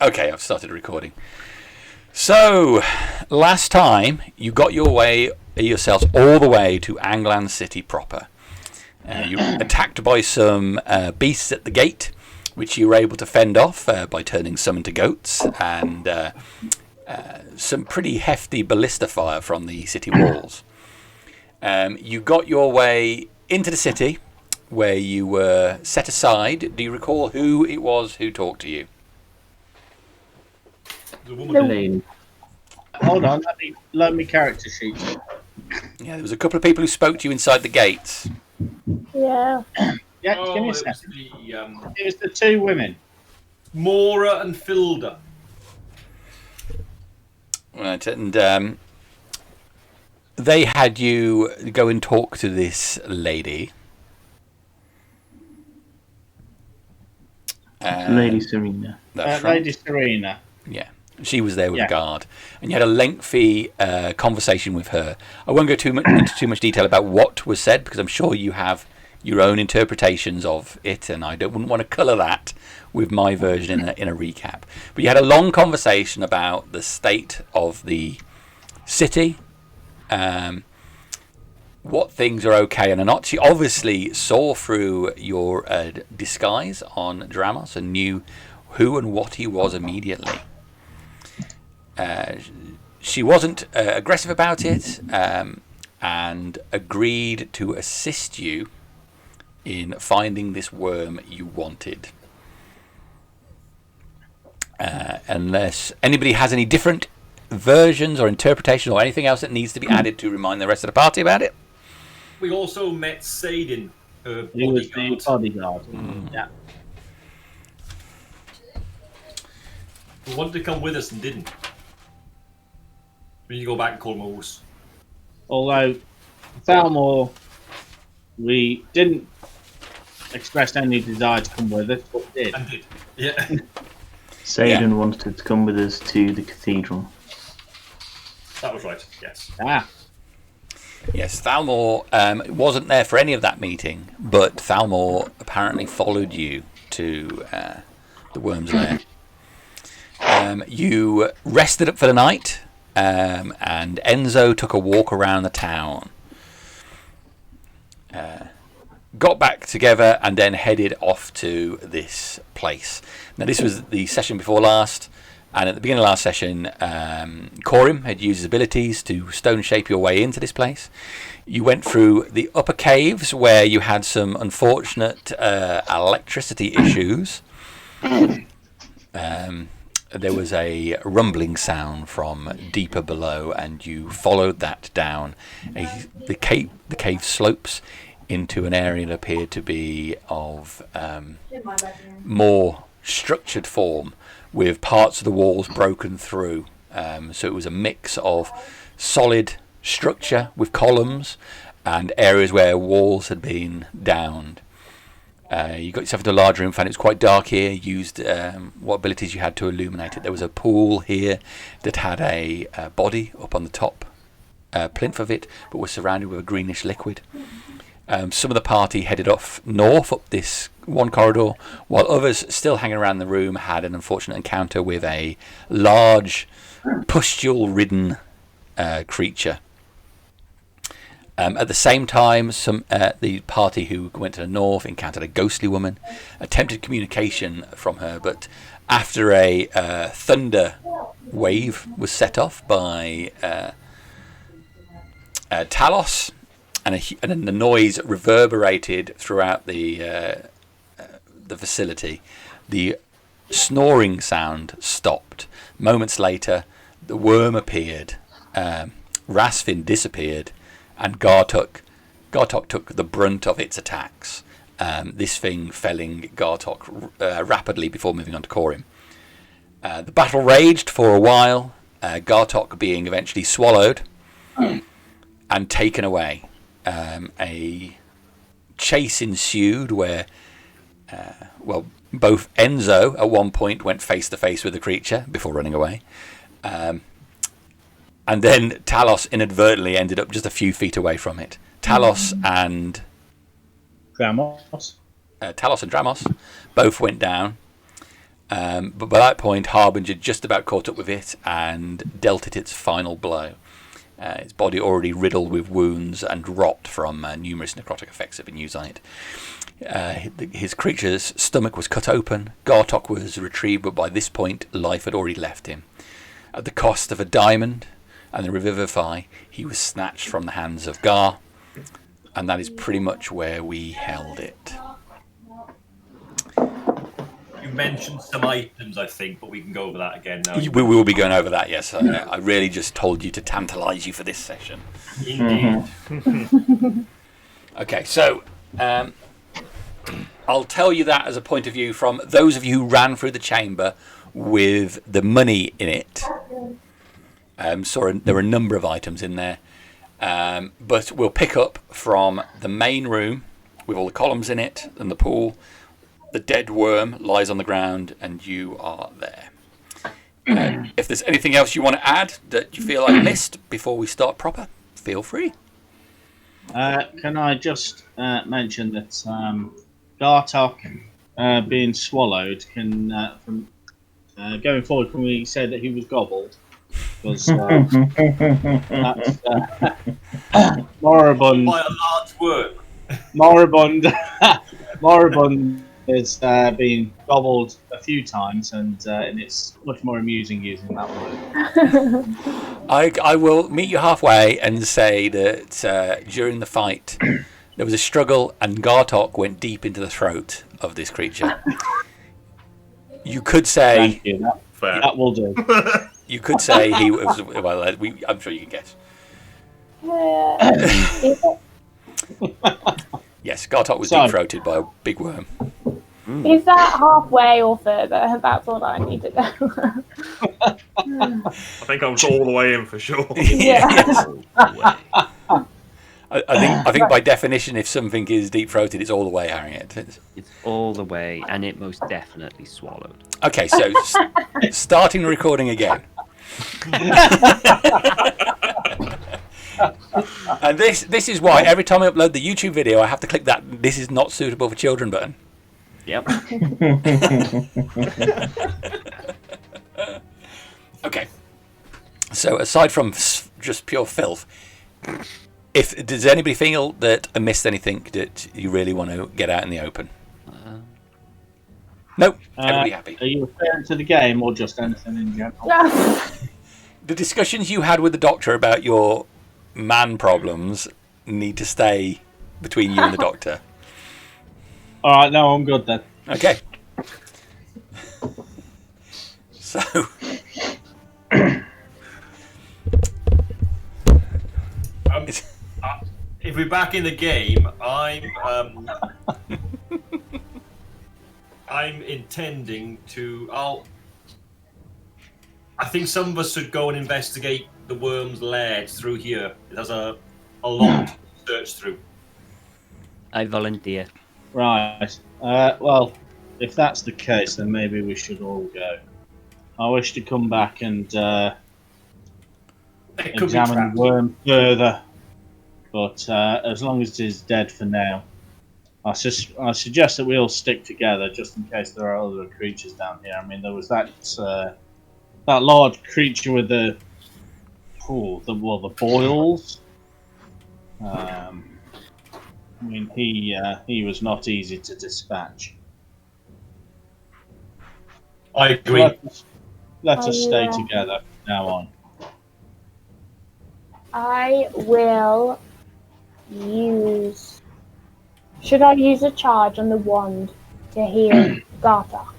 Okay, I've started recording. So, last time you got yourselves all the way to Anglan City proper. You were attacked by some beasts at the gate, which you were able to fend off by turning some into goats, and some pretty hefty ballista fire from the city walls. You got your way into the city, where you were set aside. Do you recall who it was who talked to you? The woman. Hold on, let me character sheet. Yeah, there was a couple of people who spoke to you inside the gates. Yeah. Yeah, Oh, give me a it was second. the It was the two women. Mora and Filda. Right, and they had you go and talk to this lady. Lady Serena. That's right. Lady Serena. Yeah, she was there with a guard, and you had a lengthy conversation with her. I won't go into too much detail about what was said, because I'm sure you have your own interpretations of it, and I wouldn't want to colour that with my version in a recap. But you had a long conversation about the state of the city, what things are okay and are not. She obviously saw through your disguise on Dramos and knew who and what he was immediately. She wasn't aggressive about it, and agreed to assist you in finding this worm you wanted. Unless anybody has any different versions or interpretations or anything else that needs to be added to remind the rest of the party about it. We also met Sadin, her He was bodyguard. the bodyguard. Yeah. Who wanted to come with us and didn't. We need to go back and call Moose. Although, Thalmor, we didn't express any desire to come with us, but did. And did. Yeah. Sadin wanted to come with us to the cathedral. That was right, yes. Ah. Yes, Thalmor wasn't there for any of that meeting, but Thalmor apparently followed you to the Worm's Lair. You rested up for the night, and Enzo took a walk around the town. Got back together and then headed off to this place. Now, this was the session before last, and at the beginning of last session, Corym had used his abilities to stone shape your way into this place. You went through the upper caves where you had some unfortunate electricity issues. There was a rumbling sound from deeper below, and you followed that down. The cave slopes into an area that appeared to be of more structured form, with parts of the walls broken through. So it was a mix of solid structure with columns and areas where walls had been downed. You got yourself into a larger room, found it was quite dark here, used what abilities you had to illuminate it. There was a pool here that had a body up on the top plinth of it, but was surrounded with a greenish liquid. Some of the party headed off north up this one corridor, while others still hanging around the room had an unfortunate encounter with a large pustule-ridden creature. At the same time, the party who went to the north encountered a ghostly woman, attempted communication from her, but after a thunder wave was set off by Talos, and then the noise reverberated throughout the facility, the snoring sound stopped. Moments later, the worm appeared, Rastvyn disappeared, and Gartok took the brunt of its attacks, this thing felling Gartok rapidly before moving on to Corym. The battle raged for a while, Gartok being eventually swallowed and taken away. A chase ensued where, both Enzo at one point went face to face with the creature before running away. And then Talos inadvertently ended up just a few feet away from it. Talos and Dramos. Dramos both went down. But by that point, Harbinger just about caught up with it and dealt it its final blow. Its body already riddled with wounds and rot from numerous necrotic effects that have been used on it. His creature's stomach was cut open. Gartok was retrieved, but by this point, life had already left him. At the cost of a diamond and the Revivify, he was snatched from the hands of Gar, and that is pretty much where we held it. You mentioned some items, I think, but we can go over that again now. We will be going over that, yes. I really just told you to tantalise you for this session. Indeed. Okay, so I'll tell you that as a point of view from those of you who ran through the chamber with the money in it. So there are a number of items in there. But we'll pick up from the main room with all the columns in it and the pool. The dead worm lies on the ground and you are there. If there's anything else you want to add that you feel I missed before we start proper, feel free. Can I just mention that Gartok being swallowed can, from going forward, can we say that he was gobbled? Because that's moribund. Quite a large work. Moribund has been gobbled a few times, and it's much more amusing using that word. I will meet you halfway and say that during the fight there was a struggle and Gartok went deep into the throat of this creature. You could say... Thank you. That will do. You could say he was... Well, I'm sure you can guess. Yes, Gartok was deep-throated by a big worm. Is that halfway or further? That's all I need to know. I think I was all the way in for sure. Yeah. I think by definition, if something is deep-throated, it's all the way, Harriet. It's all the way, and it most definitely swallowed. Okay, so starting recording again. And this is why every time I upload the YouTube video, I have to click that "This is not suitable for children" button. Yep. Okay. So aside from just pure filth, does anybody feel that I missed anything that you really want to get out in the open? Nope. Everybody happy. Are you referring to the game or just anything in general? The discussions you had with the doctor about your man problems need to stay between you and the doctor. All right, no, I'm good then. Okay. So. If we're back in the game, I'm intending to. I think some of us should go and investigate the worm's lair through here. It has a lot to search through. I volunteer. Right. Well, if that's the case, then maybe we should all go. I wish to come back and examine the worm further, but as long as it is dead for now, I suggest that we all stick together just in case there are other creatures down here. I mean, there was that large creature with the boils. I mean, he was not easy to dispatch. I agree. Let us stay together from now on. I will use... Should I use a charge on the wand to heal Gartok?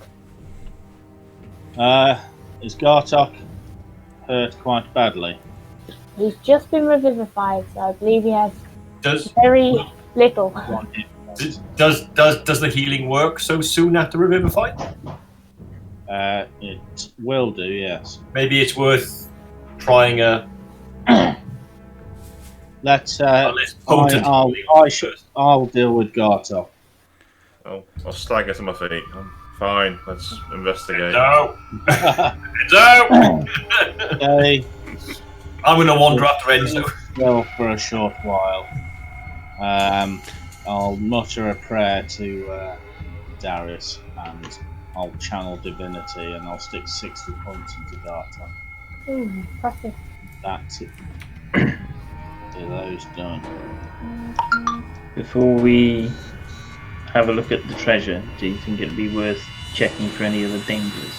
Is Gartok hurt quite badly? He's just been revivified, so I believe he has Does very little. does the healing work so soon after revivify? It will do, yes. Maybe it's worth trying a. Let's. less potent I'll deal with Gartok. I'll stagger to my feet. I'm fine. Let's investigate. No. No. Okay. I'm going to wander after Enzo. Well, for a short while. I'll mutter a prayer to Darius and I'll channel divinity and I'll stick 60 points into Gartok. Ooh, impressive. That's it. Do those done. Before we have a look at the treasure, do you think it'd be worth checking for any other dangers?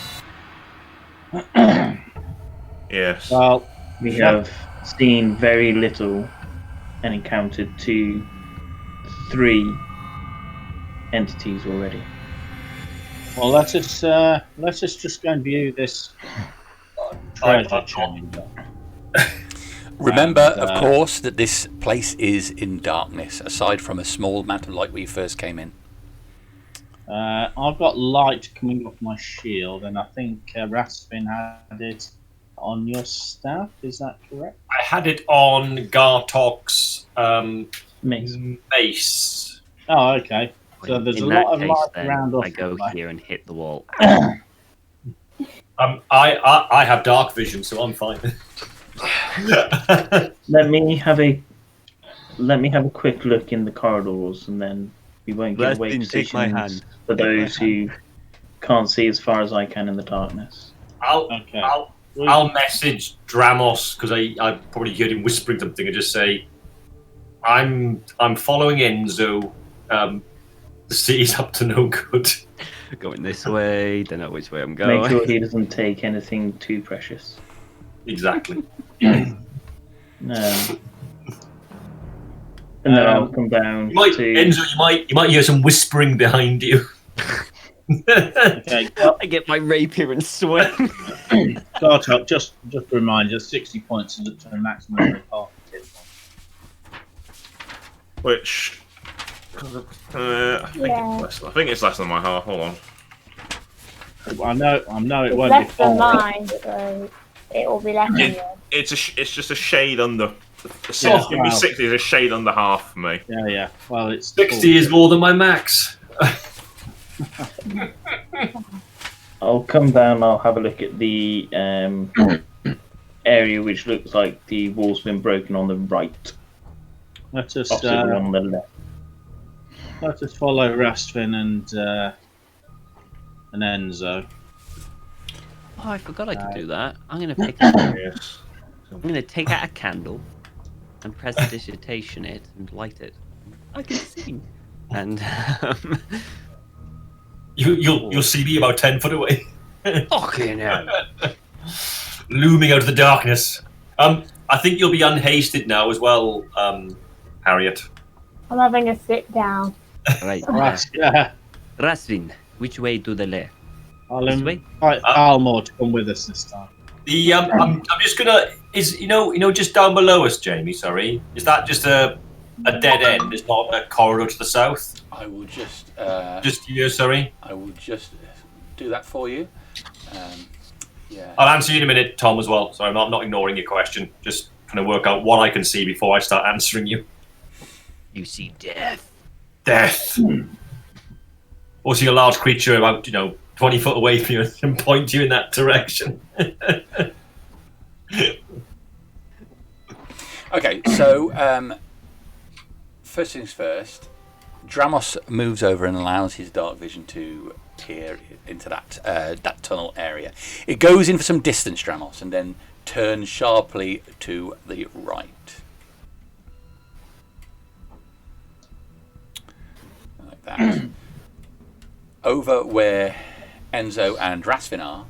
Yes. Well, We have seen very little and encountered 3 entities already. well, let us just go and view this treasure chamber. Remember, And, of course, that this place is in darkness, aside from a small amount of light when you first came in. I've got light coming off my shield, and I think Rastvyn had it on your staff. Is that correct? I had it on Gartok's Mace. base. Oh, okay. So there's In a that lot of case, light then, around I go us. here and hit the wall. I have dark vision, so I'm fine. Let me have a quick look in the corridors, and then we won't give away Rastvyn, take my positions hand. for those who can't see as far as I can in the darkness. Okay. I'll message Dramos because I probably heard him whispering something and just say, I'm following Enzo. The city's up to no good. Going this way, don't know which way I'm going. Make sure he doesn't take anything too precious. Exactly. And then I'll come down Enzo, you might hear some whispering behind you. Okay. I get my rapier and swing. Gartok, just to remind you, 60 points is up to the maximum repart. Which I think it's less than my half. Hold on. I know it It's won't less be than 4. mine, so it will be less than yours. It's just a shade under. It's Yeah. gonna be 60. Is a shade under half for me. Yeah. Well, it's 60 is more than my max. I'll come down. I'll have a look at the area which looks like the wall's been broken on the right. Let us Opposite one on the left. let us follow Rastvyn and Enzo. Oh, I forgot I could do that. I'm gonna take out a candle and prestidigitation it and light it. I can see. And You'll see me about 10 foot away. fucking hell. Looming out of the darkness. I think you'll be unhasted now as well, Harriet. I'm having a sit down. Right. Yeah. Rastvyn, which way to the left? I'll This way? invite Almore to come with us this time. The I'm just gonna just down below us, Jamie. Sorry, is that just a dead end? It's not a corridor to the south. I will just Here, sorry. I will just do that for you. Yeah. I'll answer you in a minute, Tom, as well. So I'm not ignoring your question. Just trying to work out what I can see before I start answering you. You see death. Death. Or see a large creature about 20 foot away from you and point you in that direction. Okay, so first things first, Dramos moves over and allows his dark vision to peer into that tunnel area. It goes in for some distance, Dramos, and then turns sharply to the right. Like that. Over where Enzo and Rastvyn are,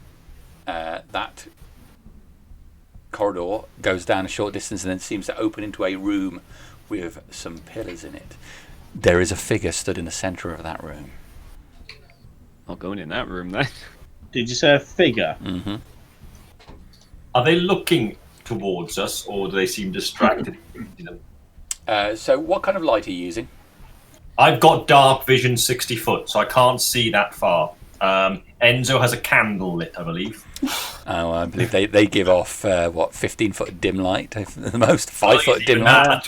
that corridor goes down a short distance and then seems to open into a room with some pillars in it. There is a figure stood in the centre of that room. Not going in that room then. Did you say a figure? Mm-hmm. Are they looking towards us, or do they seem distracted? So what kind of light are you using? I've got dark vision 60 foot, so I can't see that far. Enzo has a candle lit, I believe. Oh, I believe they give off 15-foot dim light, the most 5-foot dim light. A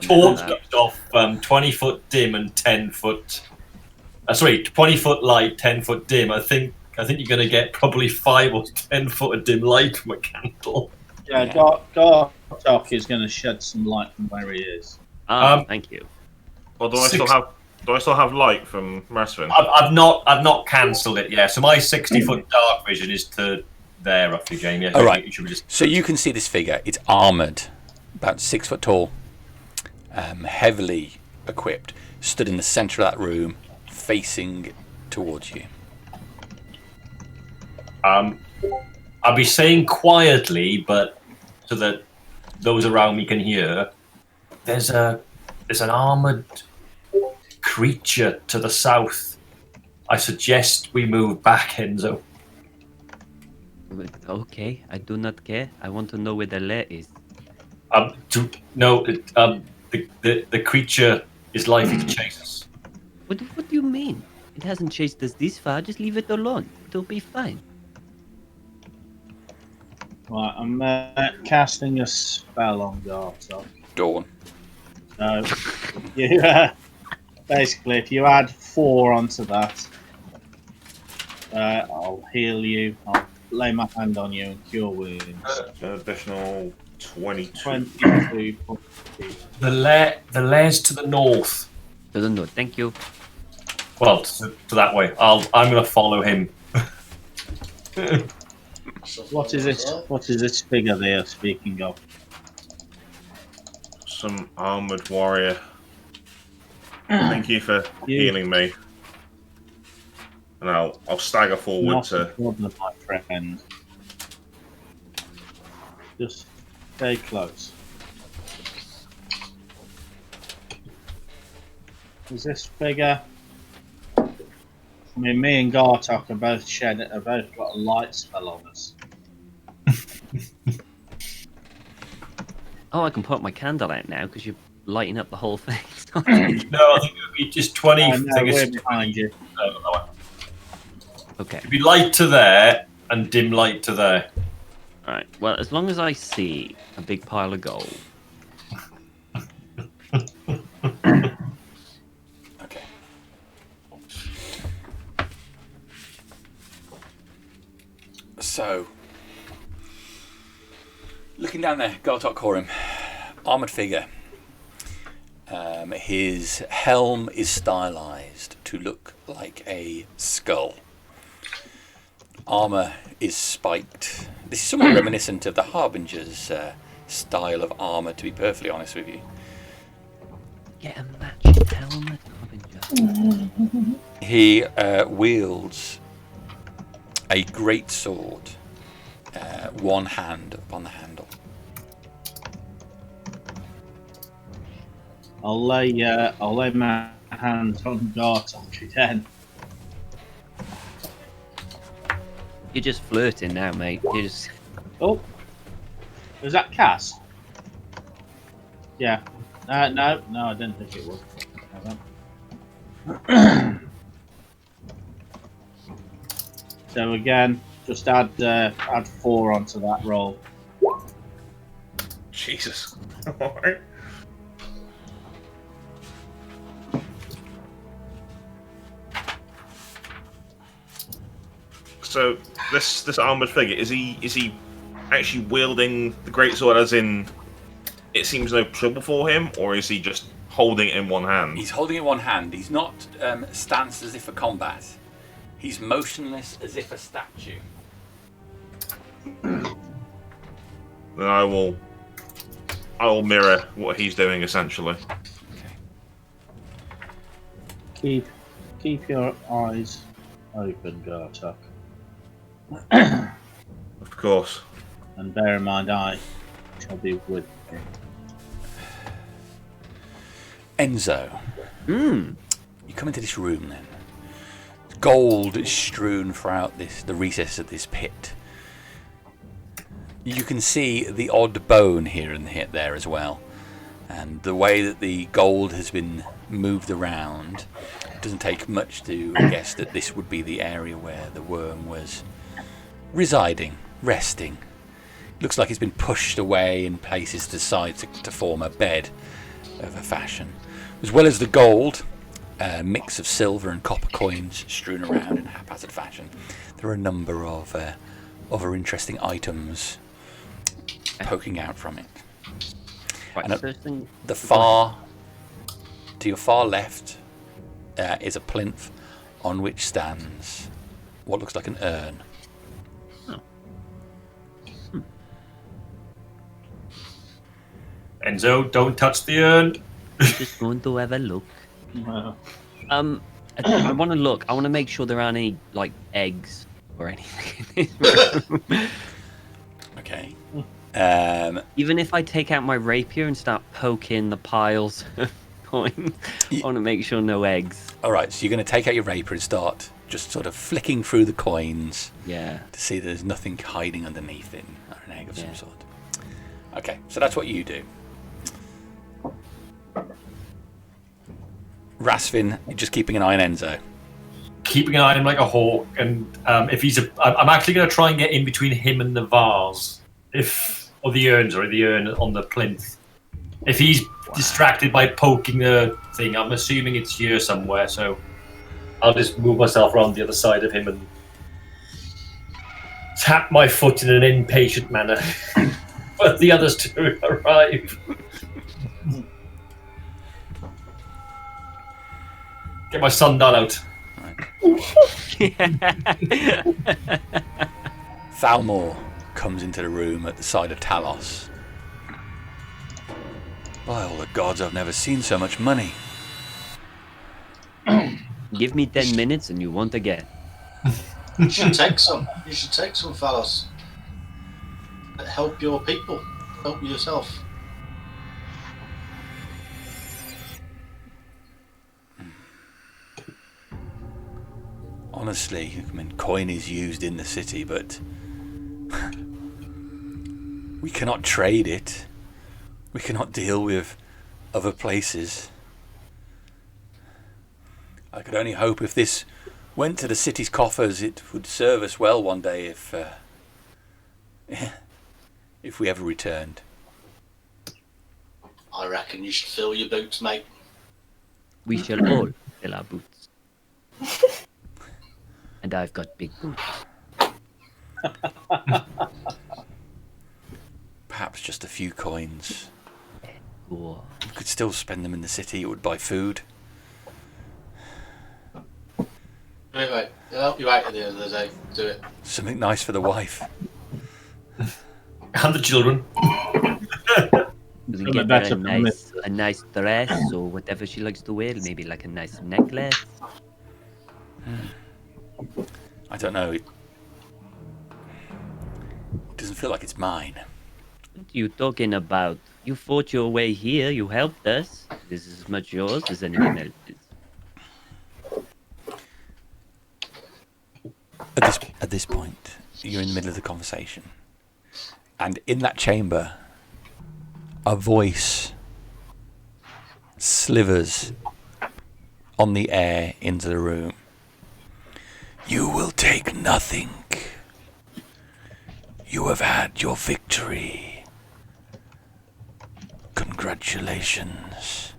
torch gives off 20 foot dim and 10 foot. 20 foot light, 10 foot dim. I think you're going to get probably 5 or 10 foot of dim light from a candle. Yeah, Gartok is going to shed some light from where he is. Thank you. Well, do I still have Do I still have light from Rastvyn? I've not cancelled it yet. So my 60-foot dark vision is to there roughly, Jamie. All right. You should just... So you can see this figure. It's armoured, about 6 foot tall, heavily equipped, stood in the centre of that room, facing towards you. I'll be saying quietly, but so that those around me can hear. There's an armoured creature to the south. I suggest we move back, Enzo. Okay, I do not care. I want to know where the lair is. The creature is likely to chase us. What do you mean? It hasn't chased us this far. Just leave it alone. It'll be fine. Right, I'm casting a spell on Gartok. Dawn. So, you, basically, if you add 4 onto that, I'll heal you. I'll lay my hand on you and cure wounds. An additional 22. 22. The lair's to the north. To the north. Thank you. Well, to that way. I'm going to follow him. What is it? What is this figure they are speaking of? Some armoured warrior. Thank you for healing me. And I'll stagger forward Not to... a problem, my friend. Just stay close. Is this figure? I mean, me and Gartok are both got a light spell on us. Oh, I can put my candle out now because you're lighting up the whole thing. No, I think it would be just 20. No, we're behind you. Okay. It'd be light to there and dim light to there. Alright. Well, as long as I see a big pile of gold. Okay. So, looking down there, Gartok Corym, armoured figure. His helm is stylized to look like a skull. Armour is spiked. This is somewhat reminiscent of the Harbinger's style of armour, to be perfectly honest with you. Get a matching helmet, Harbinger. He wields a great sword, one hand upon the handle. I'll lay my hands on Gartok again. You're just flirting now, mate. You're just... Oh, was that Cass? Yeah. No, I didn't think it was. So again, just add 4 onto that roll. Jesus. Alright. So this armored figure, is he actually wielding the greatsword as in it seems no trouble for him, or is he just holding it in one hand? He's holding it in one hand. He's not stanced as if for combat. He's motionless as if a statue. Then I will mirror what he's doing essentially. Okay. Keep your eyes open, Gartok. Of course. And bear in mind, I shall be with you. Enzo, Hmm. you come into this room then. Gold is strewn throughout the recess of this pit. You can see the odd bone here and there as well. And the way that the gold has been moved around, it doesn't take much to guess that this would be the area where the worm was residing, resting. Looks like it's been pushed away in places to the side to form a bed of a fashion. As well as the gold, a mix of silver and copper coins strewn around in haphazard fashion. There are a number of other interesting items poking out from it. Right, And first thing... to your far left, is a plinth on which stands what looks like an urn. Enzo, don't touch the urn. Just going to have a look. Well, I want to look. I want to make sure there aren't any like eggs or anything in this room. Okay. Even if I take out my rapier and start poking the piles of coins, I want to make sure no eggs. All right, so you're going to take out your rapier and start just sort of flicking through the coins Yeah. to see there's nothing hiding underneath it, or an egg of Yeah. some sort. Okay, so that's what you do. Rastvyn, you're just keeping an eye on Enzo. Keeping an eye on him like a hawk, and if he's I'm actually going to try and get in between him and the vase, or the urn on the plinth. If he's distracted by poking the thing, I'm assuming it's here somewhere. So I'll just move myself around the other side of him and tap my foot in an impatient manner for the others to arrive. Get my sundial out. Thalmor comes into the room at the side of Talos. By all the gods, I've never seen so much money. Give me 10 minutes and you won't again. You should take some. You should take some, fellas. Help your people. Help yourself. Honestly, I mean, coin is used in the city, but we cannot trade it. We cannot deal with other places. I could only hope if this went to the city's coffers, it would serve us well one day if we ever returned. I reckon you should fill your boots, mate. We shall all fill our boots. And I've got big boots. Perhaps just a few coins. Go. We could still spend them in the city. It would buy food. Wait. It'll help you out at the end of the day. Do it. Something nice for the wife. And the children. We Something get better her for me. a nice dress or whatever she likes to wear. Maybe like a nice necklace. I don't know. It doesn't feel like it's mine. What are you talking about? You fought your way here. You helped us. This is as much yours as anyone else's. At this point, you're in the middle of the conversation. And in that chamber, a voice slivers on the air into the room. You will take nothing. You have had your victory. Congratulations.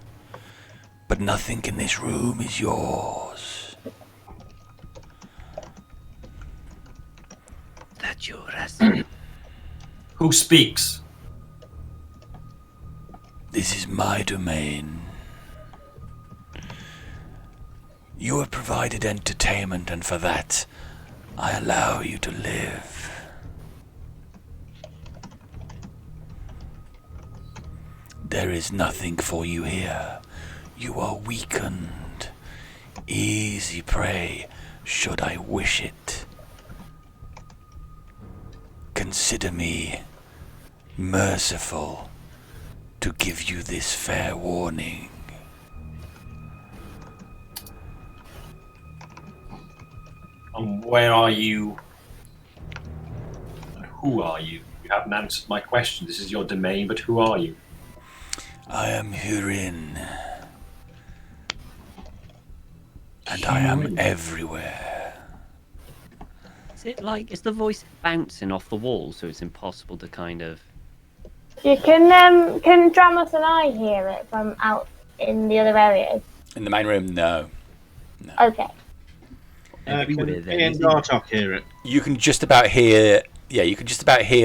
But nothing in this room is yours. That's your Rastvyn. Who speaks? This is my domain. You have provided entertainment, and for that, I allow you to live. There is nothing for you here. You are weakened. Easy prey, should I wish it. Consider me merciful to give you this fair warning. And where are you? And who are you? You haven't answered my question. This is your domain, but who are you? I am Hurin. And I am everywhere. Is it like, is the voice bouncing off the wall so it's impossible to kind of... You can Dramos and I hear it from out in the other areas? In the main room, no. Okay. everywhere Can then, me and isn't it? Gartok hear it? You can just about hear,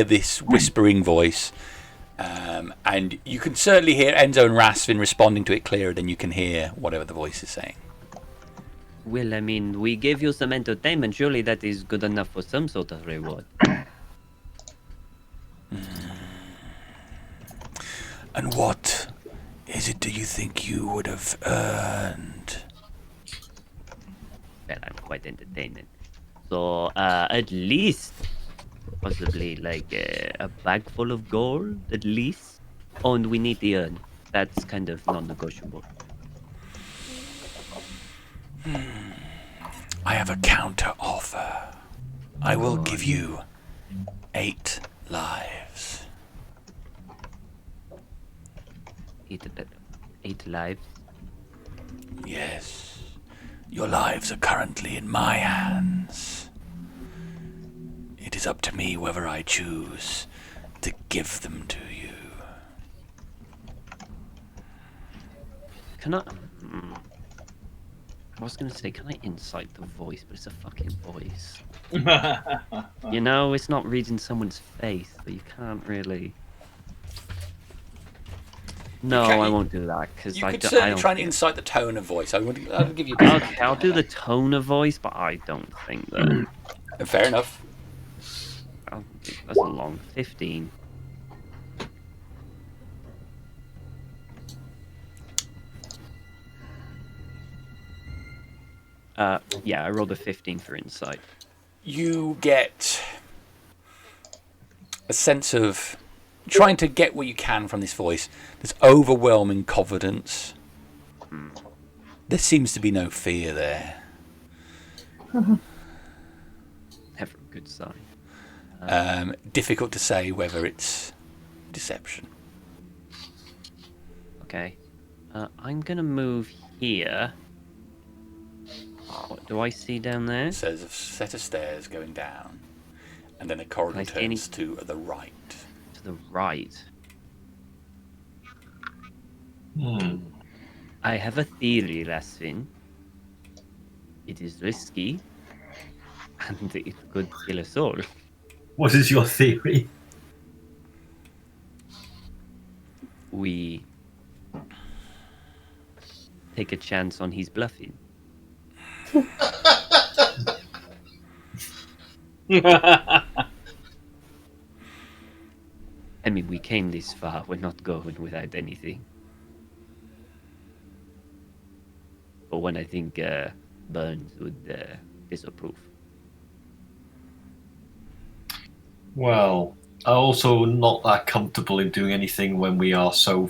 this whispering voice. And you can certainly hear Enzo and Rastvyn responding to it clearer than you can hear whatever the voice is saying. Well, I mean, we gave you some entertainment. Surely that is good enough for some sort of reward. And what is it do you think you would have earned? Well, I'm quite entertaining. So, at least, possibly like a bag full of gold, at least. Oh, and we need the urn. That's kind of non-negotiable. I have a counter offer. I will give you 8 lives. 8 lives. Yes. Your lives are currently in my hands. It is up to me whether I choose to give them to you. Can I... I was going to say, can I insight the voice, but it's a fucking voice. You know, it's not reading someone's face, but you can't really... No, I won't do that, because You I could don't... certainly try and insight the tone of voice. I'll give you... Okay, I'll do the tone of voice, but I don't think that... Fair enough. That's a long 15. Yeah, I rolled a 15 for insight. You get a sense of trying to get what you can from this voice. There's overwhelming confidence. There seems to be no fear there. Never a good sign. Difficult to say whether it's deception. Okay. I'm going to move here. What do I see down there? So there's a set of stairs going down, and then a corridor turns to the right. To the right. I have a theory, Rastvyn. It is risky, and it could kill us all. What is your theory? We take a chance on his bluffing. I mean, we came this far. We're not going without anything. But one I think Burne would disapprove. Well, I'm also not that comfortable in doing anything when we are so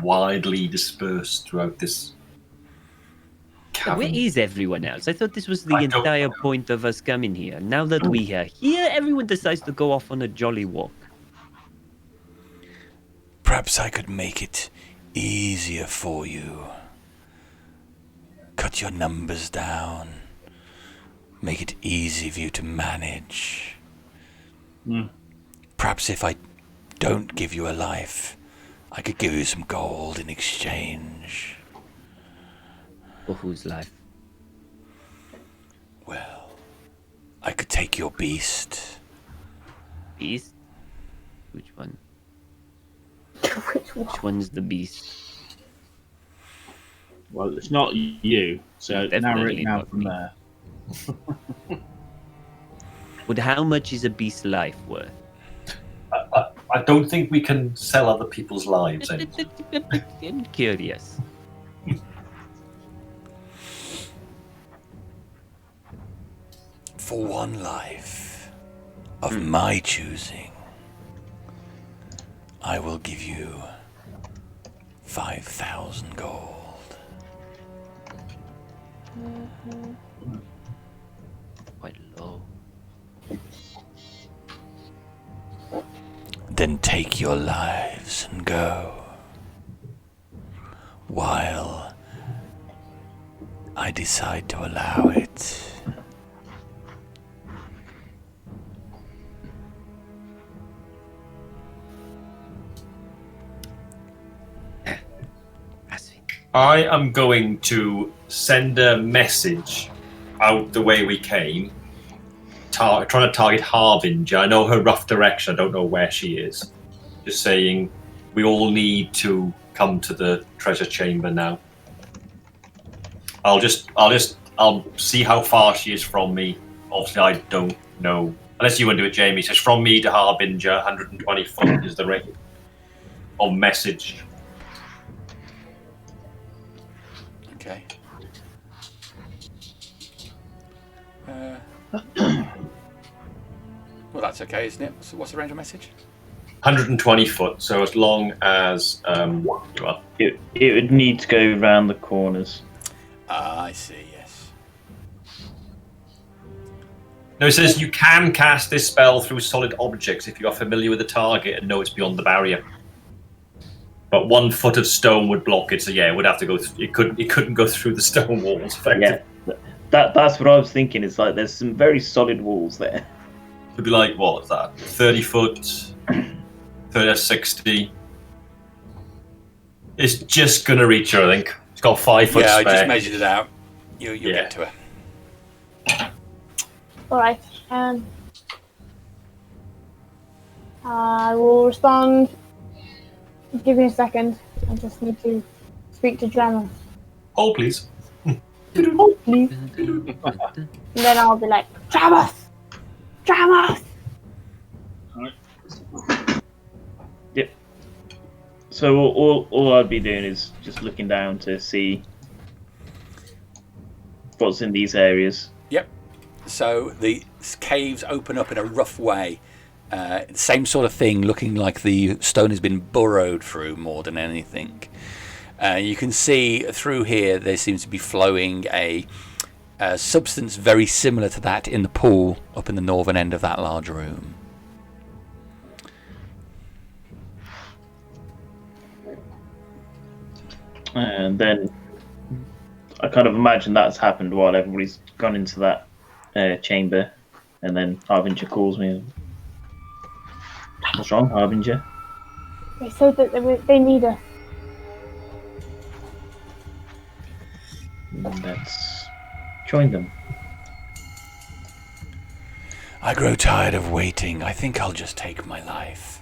widely dispersed throughout this cavern. Where is everyone else? I thought this was the entire point of us coming here. Now that we are here, everyone decides to go off on a jolly walk. Perhaps I could make it easier for you. Cut your numbers down. Make it easy for you to manage. Perhaps if I don't give you a life, I could give you some gold in exchange. For whose life? Well, I could take your beast. Beast? Which one? Which one? Which one's the beast? Well, it's not you, so narrow it Definitely down not from me. there. But how much is a beast's life worth? I don't think we can sell other people's lives. I'm curious. For one life of my choosing, I will give you 5,000 gold. Quite low. Then take your lives and go, while I decide to allow it. I am going to send a message out the way we came, trying to target Harbinger. I know her rough direction. I don't know where she is. Just saying, we all need to come to the treasure chamber now. I'll just I'll see how far she is from me. Obviously, I don't know. Unless you want to do it, Jamie. So it's from me to Harbinger, 120 foot is the rate of message. Okay. Well, that's okay, isn't it? So what's the range of message? 120 foot. So as long as you are. It would need to go around the corners. I see. Yes. No, it says you can cast this spell through solid objects if you are familiar with the target and know it's beyond the barrier. But 1 foot of stone would block it, so yeah, it would have to go. It couldn't go through the stone walls. Effectively. Yeah, that's what I was thinking. It's like there's some very solid walls there. It'd be like, what is that? 30 foot, 30, 60. It's just gonna reach her, I think. It's got 5 foot Yeah, spare. I just measured it out. You'll get to her. Alright, I will respond. Give me a second. I just need to speak to Dramos. Hold, please. Oh, please. And then I'll be like, Dramos! Dramos! Yep. So all I'd be doing is just looking down to see what's in these areas. Yep. So the caves open up in a rough way. Same sort of thing, looking like the stone has been burrowed through more than anything. You can see through here there seems to be flowing a substance very similar to that in the pool up in the northern end of that large room. And then I kind of imagine that's happened while everybody's gone into that chamber, and then Harbinger calls me. What's wrong, Harbinger? They said that they need us. Let's join them. I grow tired of waiting. I think I'll just take my life.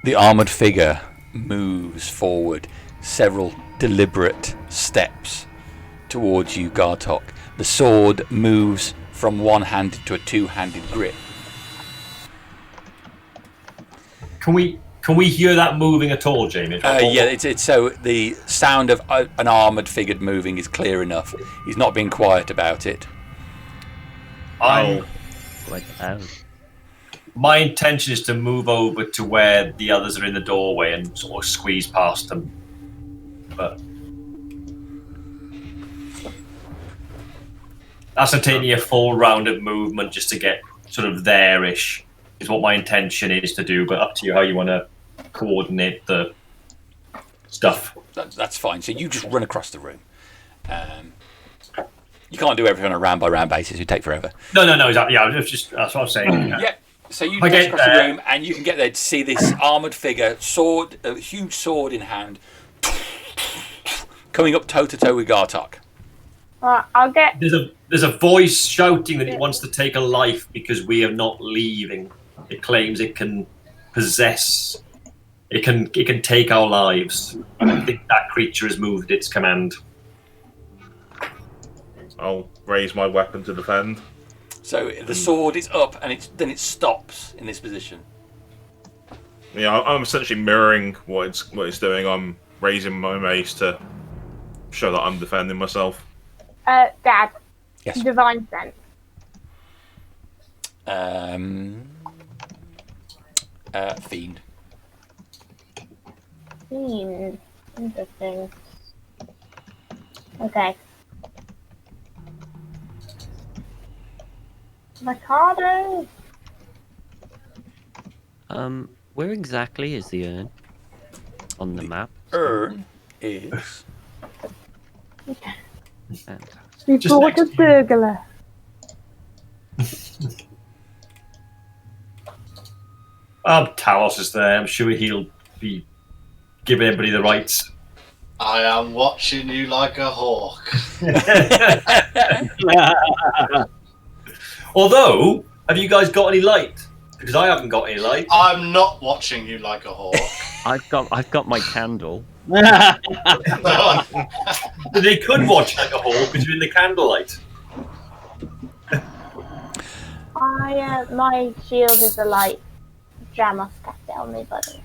The armoured figure moves forward several deliberate steps towards you, Gartok. The sword moves from one-handed to a two-handed grip. Can we hear that moving at all, Jamie? Yeah, it's so the sound of an armoured figure moving is clear enough. He's not being quiet about it. I'm Quite out. My intention is to move over to where the others are in the doorway and sort of squeeze past them. But that's taking a full round of movement just to get sort of there-ish is what my intention is to do. But up to you how you want to coordinate the stuff. That's fine. So you just run across the room. You can't do everything on a round-by-round basis. It'd take forever. No. Exactly. Yeah, that's what I was saying. Yeah. So you get across the room, and you can get there to see this armoured figure, sword, a huge sword in hand, coming up toe-to-toe with Gartok. I'll get. There's a voice shouting that it wants to take a life because we are not leaving. It claims it can possess. It can take our lives. And I think that creature has moved at its command. I'll raise my weapon to defend. So the sword is up, and then it stops in this position. Yeah, I'm essentially mirroring what it's doing. I'm raising my mace to show that I'm defending myself. Dad. Yes. Divine sense. Fiend. Interesting. Okay. Mikado. Where exactly is the urn on the map? Urn is. Fantastic. We Just brought a next to you. burglar. Talos is there. I'm sure he'll be giving everybody the rights. I am watching you like a hawk. Although, have you guys got any light? Because I haven't got any light. I'm not watching you like a hawk. I've got my candle. They could watch like a hawk because you're in the candlelight. My shield is a light. Dramos cast it on me, buddy.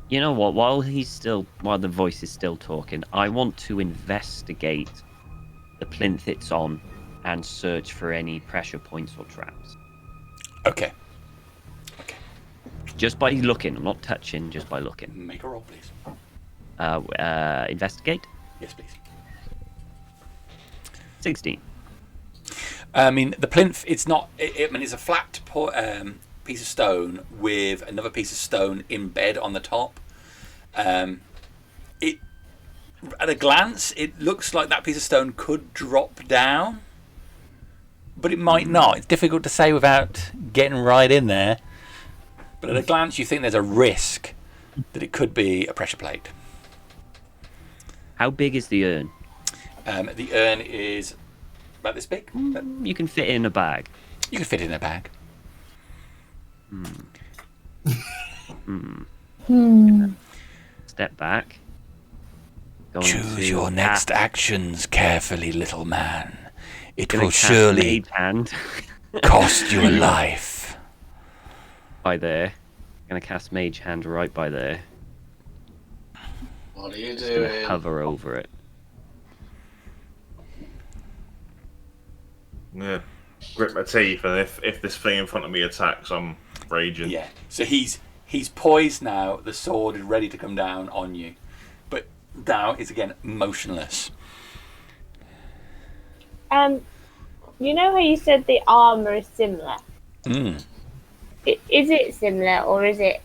You know what? While the voice is still talking, I want to investigate the plinth it's on and search for any pressure points or traps. Okay. Just by looking, I'm not touching. Just by looking. Make a roll, please. Investigate. Yes, please. 16. I mean, the plinth. It's not. It's a flat piece of stone with another piece of stone in bed on the top. It, at a glance, it looks like that piece of stone could drop down, but it might not. It's difficult to say without getting right in there. But at a glance, you think there's a risk that it could be a pressure plate. How big is the urn? The urn is about this big. You can fit it in a bag. You can fit it in a bag. Step back. Choose your next actions carefully, little man. It Gonna will cast surely Mage Hand cost you a life. by there. Gonna cast Mage Hand right by there. What are you Just gonna doing? hover over it. Yeah. Grip my teeth, and if this thing in front of me attacks, I'm raging. Yeah. So he's poised now. The sword is ready to come down on you, but now is again motionless. You know how you said the armor is similar? Mm. Is it similar, or is it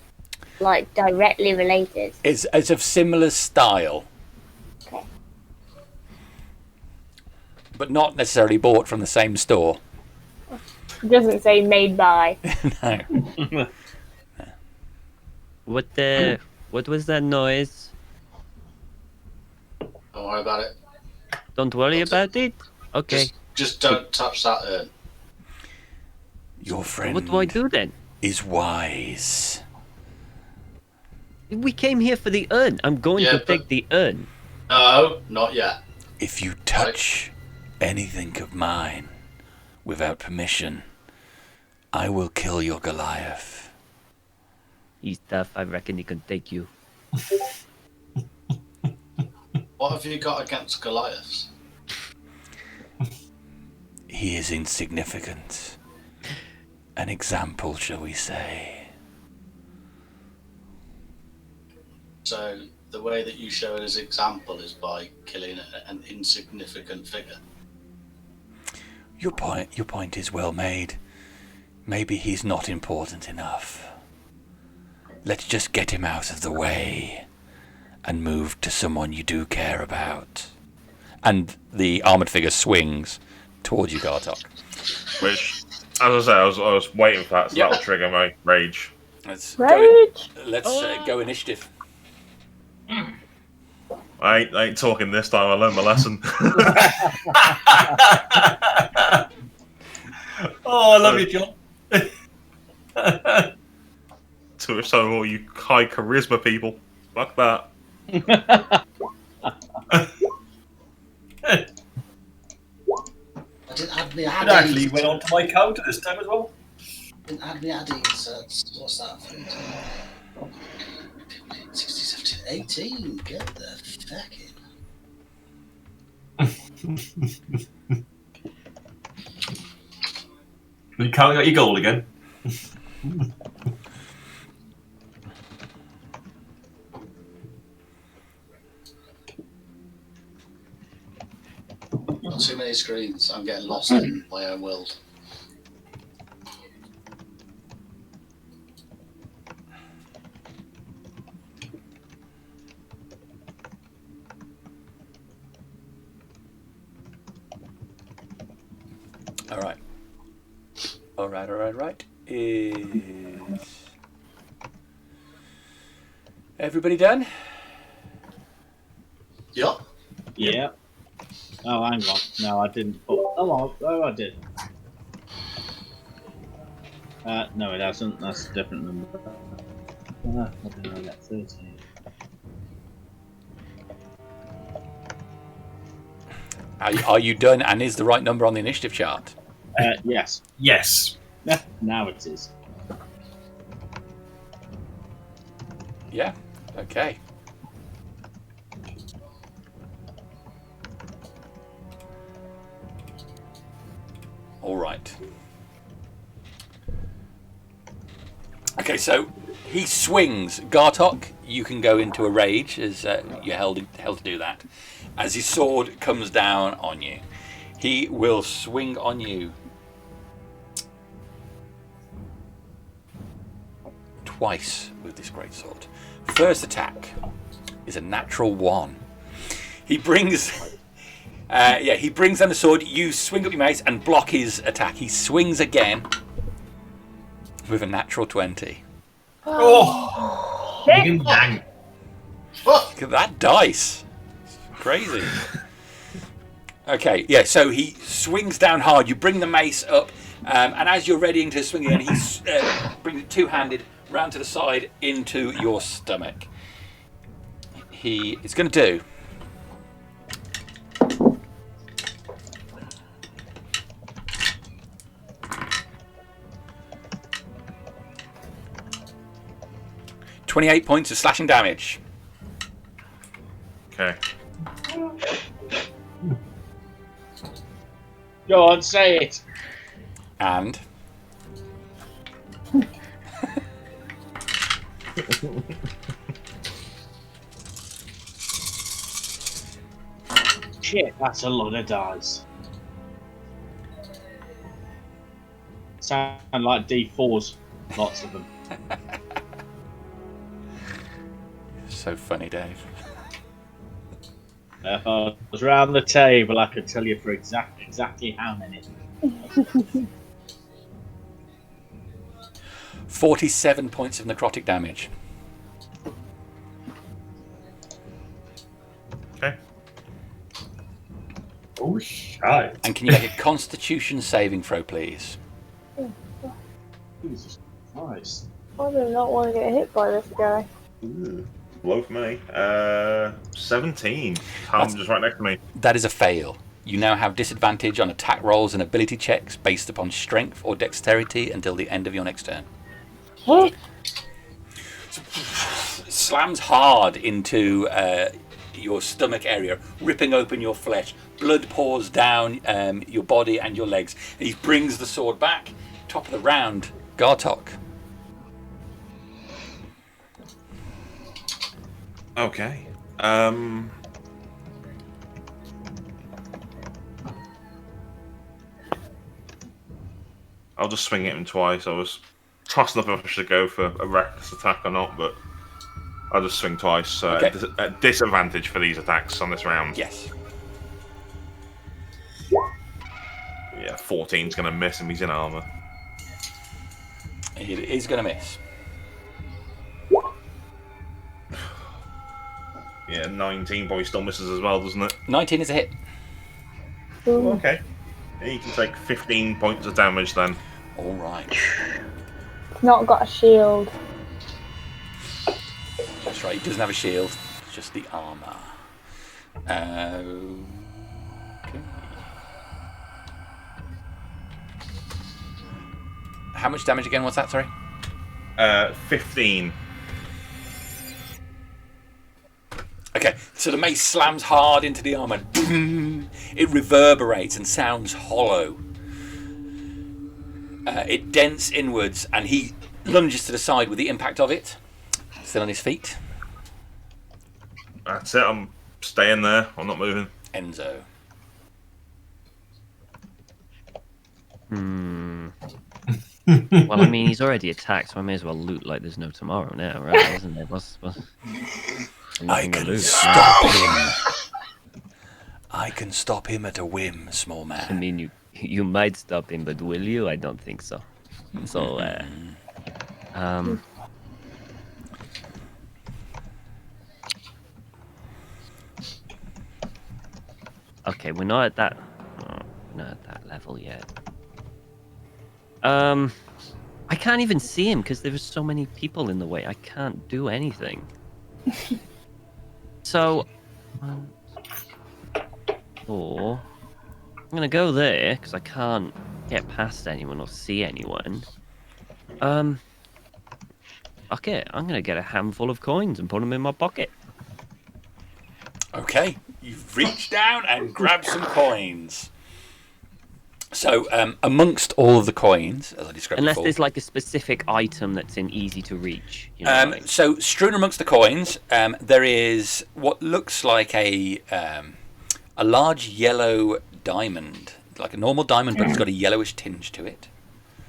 like directly related? It's of similar style, Okay. but not necessarily bought from the same store. It doesn't say made by. No. What was that noise? Don't worry about it. Don't worry about it. Okay. Just don't touch that urn. Your friend What do I do then? is wise. We came here for the urn. I'm going Yeah, to but- take the urn. No, not yet. If you touch anything of mine without permission, I will kill your Goliath. He's tough. I reckon he can take you. What have you got against Goliaths? He is insignificant. An example, shall we say. So the way that you show it as example is by killing an insignificant figure. Your point is well made. Maybe he's not important enough. Let's just get him out of the way and move to someone you do care about. And the armoured figure swings towards you, Gartok. Which, as I say, I was waiting for that, so that'll trigger my rage. Let's Rage! go initiative. I ain't talking this time, I learned my lesson. Oh, I love you, John. To so all you high charisma people. Fuck that. I didn't add me It addies. actually went on to my counter this time as well. Didn't add me addies. So what's that? 16, 17, 18. Get the fuck in. You can't get your gold again. Not too many screens. I'm getting lost in my own world. All right. Is everybody done? Yup. Yeah. Oh, hang on. No, I didn't put. Oh, I did. No, it hasn't. That's a different number. What did I get? 13. Are you done? And is the right number on the initiative chart? Yes. Yes. Now it is. Yeah. Okay. All right. Okay, so he swings. Gartok, you can go into a rage as you're held to do that. As his sword comes down on you, he will swing on you twice with this greatsword. First attack is a natural 1. He brings down the sword. You swing up your mace and block his attack. He swings again with a natural 20. Oh! Shit. Dang. Look at that dice. It's crazy. Okay, yeah, so he swings down hard. You bring the mace up, and as you're readying to swing again, he brings it two-handed round to the side into your stomach. He is going to do 28 points of slashing damage. Okay. Go on, say it. And Shit, that's a lot of dice. Sound like D4s. Lots of them. so funny, Dave. If I was round the table, I could tell you for exactly how many. 47 points of necrotic damage. Okay. Oh, shite. And can you make a Constitution saving throw, please? Jesus Christ. I do not want to get hit by this guy. Ooh, low for me. 17. Tom's just right next to me. That is a fail. You now have disadvantage on attack rolls and ability checks based upon strength or dexterity until the end of your next turn. What? Slams hard into your stomach area, ripping open your flesh. Blood pours down your body and your legs. And he brings the sword back. Top of the round, Gartok. Okay. I'll just swing at him twice. I was tossing up if I should go for a reckless attack or not, but I'll just swing twice. Okay. At disadvantage for these attacks on this round. Yes. Yeah, 14's going to miss him. He's in armor. It is going to miss. Yeah, 19 probably still misses as well, doesn't it? 19 is a hit. Ooh. Okay. He can take 15 points of damage then. All right. Not got a shield. That's right. He doesn't have a shield. It's just the armor. Okay. How much damage again was that, sorry? 15. Okay, so the mace slams hard into the armor. It reverberates and sounds hollow. It dents inwards, and he lunges to the side with the impact of it. Still on his feet. That's it. I'm staying there. I'm not moving. Enzo. Well, I mean, he's already attacked, so I may as well loot like there's no tomorrow now, right? Isn't it? I can stop him. I can stop him at a whim, small man. I mean, you might stop him, but will you? I don't think so. So, okay, we're not at that. Not at that level yet. I can't even see him because there are so many people in the way. I can't do anything. So, or I'm gonna go there because I can't get past anyone or see anyone. Okay, I'm gonna get a handful of coins and put them in my pocket. Okay, you've reached down and grabbed some coins. So, amongst all of the coins, as I described Unless before, there's like a specific item that's in easy to reach. You know, like... So, strewn amongst the coins, there is what looks like a large yellow diamond, like a normal diamond, but it's got a yellowish tinge to it.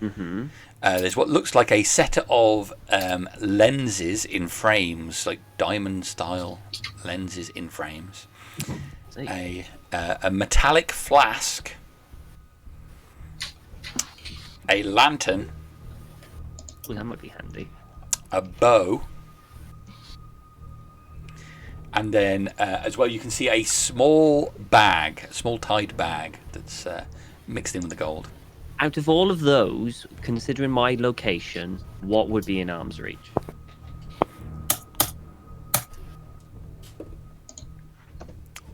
Mm-hmm. There's what looks like a set of lenses in frames, like diamond-style lenses in frames. A metallic flask. A lantern. Well, that might be handy. A bow. And then, as well, you can see a small bag, a small tied bag that's mixed in with the gold. Out of all of those, considering my location, what would be in arm's reach?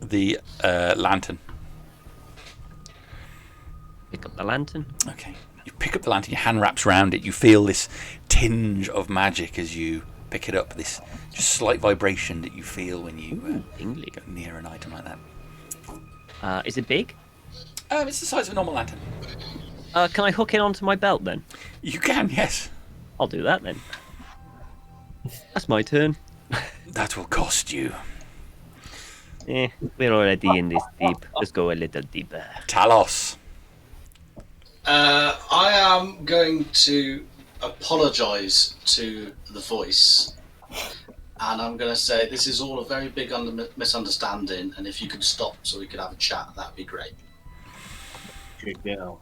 The lantern. Pick up the lantern. Okay. You pick up the lantern, your hand wraps around it, you feel this tinge of magic as you pick it up, this just slight vibration that you feel when you go near an item like that. Is it big? It's the size of a normal lantern. Can I hook it onto my belt then? You can, yes. I'll do that then. That's my turn. That will cost you. We're already in this deep. Let's go a little deeper. Talos. I am going to apologise to the voice, and I'm going to say this is all a very big misunderstanding, and if you could stop so we could have a chat, that'd be great. Good girl.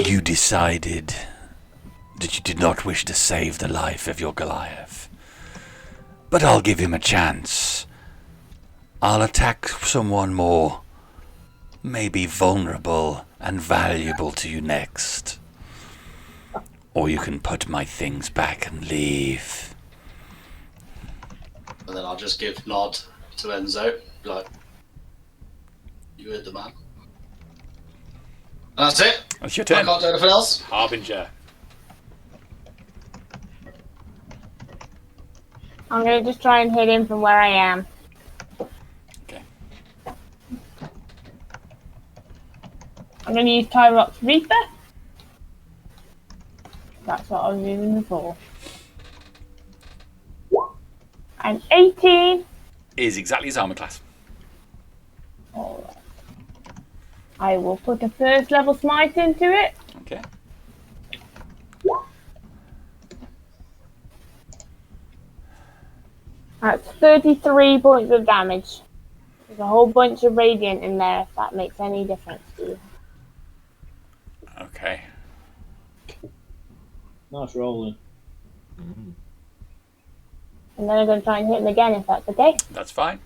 You decided that you did not wish to save the life of your Goliath. But I'll give him a chance. I'll attack someone more, maybe vulnerable and valuable to you next. Or you can put my things back and leave. And then I'll just give nod to Enzo, like, you heard the man. And that's it. That's your I turn. can't do anything else. Harbinger. I'm going to just try and hit him from where I am. Okay. I'm going to use Tyrock's Reaper. That's what I was using before. And 18. Is exactly his armor class. Alright. I will put a first level smite into it. Okay. That's 33 points of damage. There's a whole bunch of radiant in there, if that makes any difference to you. Okay. Nice rolling. And then I'm going to try and hit him again, if that's okay. That's fine.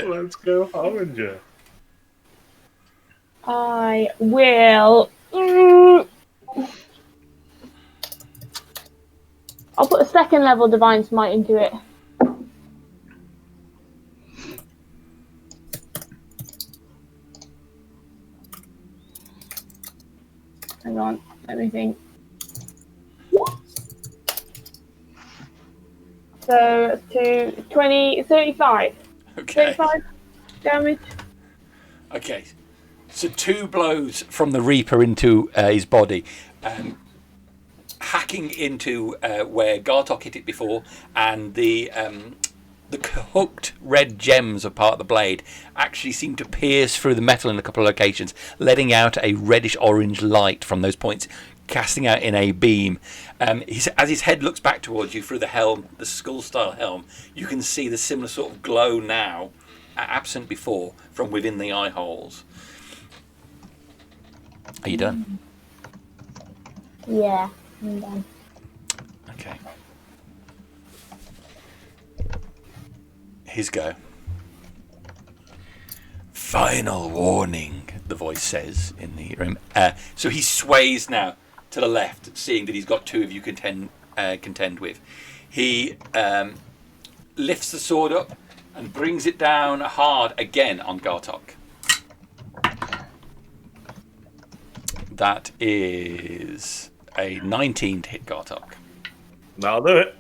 Let's go, Harbinger. I will... I'll put a second level Divine Smite into it. Hang on, let me think. So, to 35. Okay. 35 damage. Okay. So 2 blows from the Reaper into his body, hacking into where Gartok hit it before, and the hooked red gems of part of the blade actually seem to pierce through the metal in a couple of locations, letting out a reddish-orange light from those points, casting out in a beam. As his head looks back towards you through the helm, the skull-style helm, you can see the similar sort of glow now, absent before, from within the eye holes. Are you done? Yeah, I'm done. Okay. His go. Final warning, the voice says in the room. So he sways now to the left, seeing that he's got two of you contend with. He lifts the sword up and brings it down hard again on Gartok. That is a 19 to hit Gartok. That'll do it.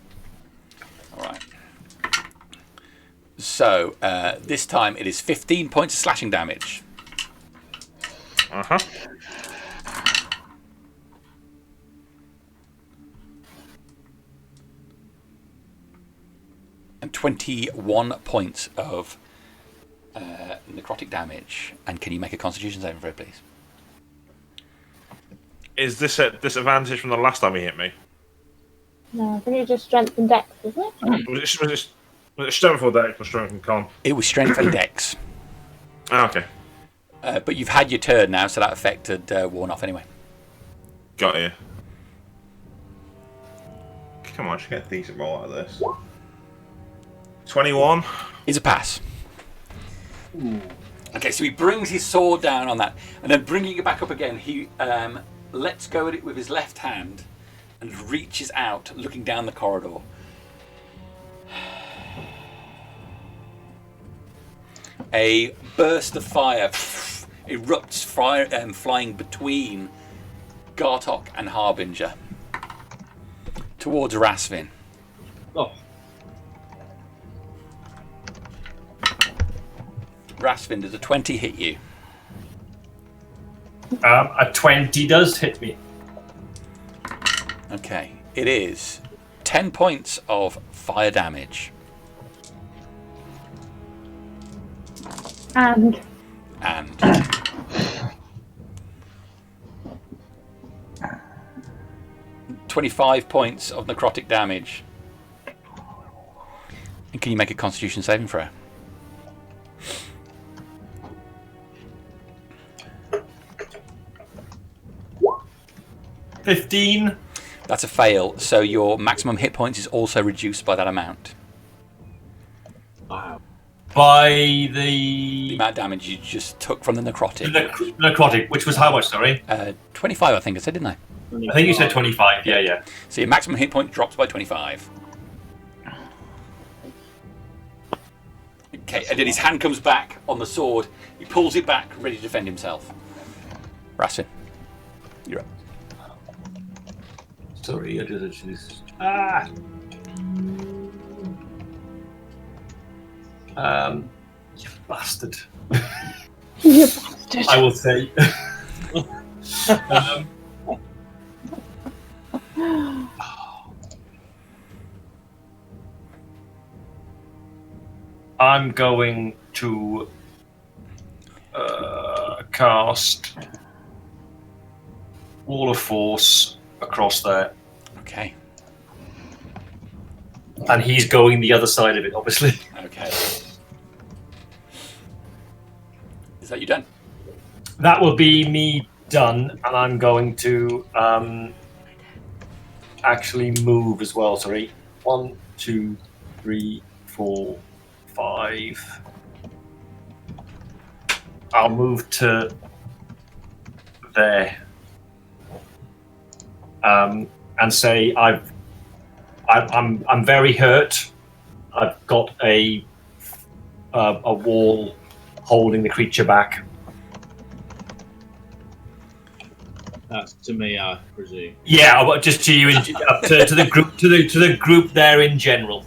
All right. So this time it is 15 points of slashing damage. Uh-huh. And 21 points of necrotic damage. And can you make a Constitution saving throw, please? Is this a disadvantage from the last time he hit me? No, I think it's just strength and dex, isn't it? Was it strength or dex or strength and con? It was strength and dex. Oh, okay. But you've had your turn now, so that effect had worn off anyway. Got you. Come on, I should get a decent roll out of this. 21. Is a pass. Okay, so he brings his sword down on that, and then bringing it back up again, he lets go at it with his left hand and reaches out, looking down the corridor. A burst of fire erupts, flying between Gartok and Harbinger towards Rastvyn. Oh, Rastvyn, does a 20 hit you? A 20 does hit me. Okay, it is 10 points of fire damage. And 25 points of necrotic damage. And can you make a Constitution saving throw? $15. That's a fail, so your maximum hit points is also reduced by that amount. wow. By The the amount of damage you just took from the necrotic. necrotic, which was how much, sorry? 25, I think I said, didn't I? I think you said 25, yeah. So your maximum hit point drops by 25. Okay, and then his hand comes back on the sword. He pulls it back, ready to defend himself. Rastvyn, you're up. Sorry, I did it. You bastard. you bastard. I will say. I'm going to cast Wall of Force across there, Okay, and he's going the other side of it, obviously. okay. Is that you done? That will be me done, and I'm going to actually move as well. Sorry, 1, 2, 3, 4, 5. I'll move to there, and say I'm very hurt. I've got a wall holding the creature back. That's to me, I presume. Yeah, but just to you, to the group, to the group there in general.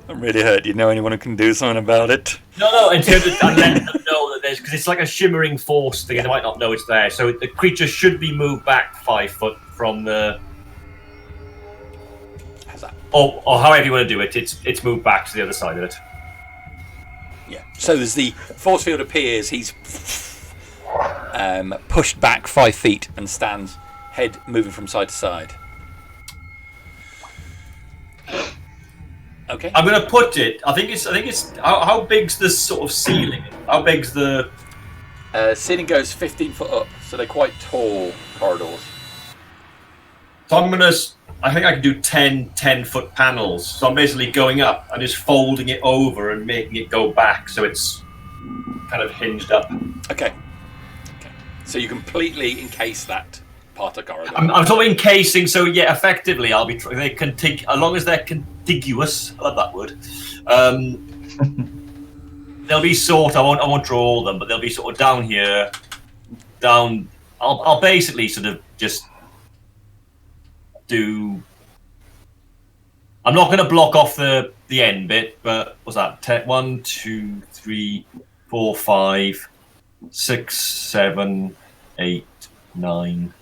I'm really hurt. Do you know anyone who can do something about it? No, in terms of letting them know that there's, because it's like a shimmering force thing, and they might not know it's there. So the creature should be moved back 5 foot from the, How's that? or however you want to do it. It's moved back to the other side of it. Yeah. So as the force field appears, he's pushed back 5 feet and stands, head moving from side to side. Okay. I'm going to put it. I think it's. How big's the sort of ceiling? How big's the? Ceiling goes 15 foot up, so they're quite tall corridors. So I think I can do 10-foot panels. So I'm basically going up and just folding it over and making it go back so it's kind of hinged up. Okay. So you completely encase that part of corridor. I'm talking encasing, so yeah, effectively I'll be as long as they're contiguous. I love that word. They'll be I won't draw all of them, but they'll be sort of down here, down. I'll basically sort of just do. I'm not going to block off the end bit, but what's that? 1, 2, 3, 4, 5, 6, 7, 8, 9.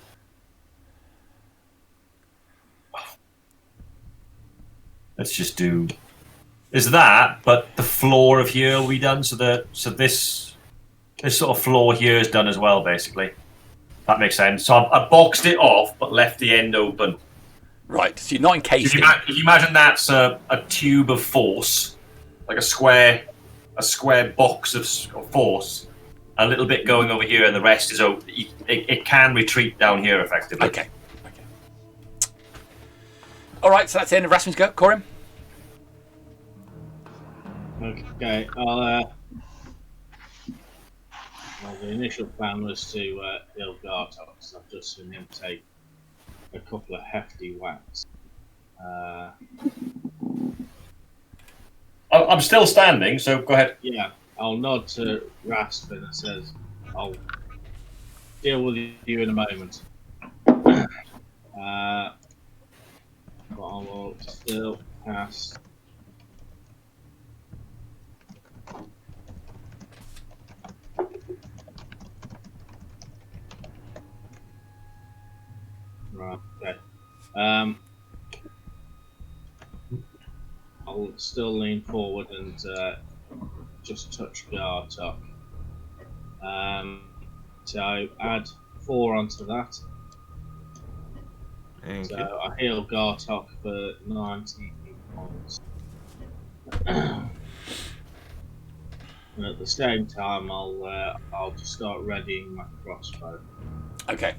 Let's just do. There's that, but the floor of here will be done. So this sort of floor here is done as well, basically. That makes sense. So I boxed it off, but left the end open. Right. So you're not encasing. If you imagine that's a tube of force, like a square box of force, a little bit going over here, and the rest is open. It can retreat down here effectively. Okay. All right. So that's the end of Rastvyn's go. Corym. Okay, well, the initial plan was to heal Gartok, so I've just seen him take a couple of hefty whacks. I'm still standing, so go ahead. Yeah, I'll nod to Rastvyn and says, I'll deal with you in a moment. But I will still cast. Right, okay. I'll still lean forward and just touch Gartok. So add 4 onto that. Thank So you. I heal Gartok for 90 points. And at the same time, I'll just start readying my crossbow. Okay.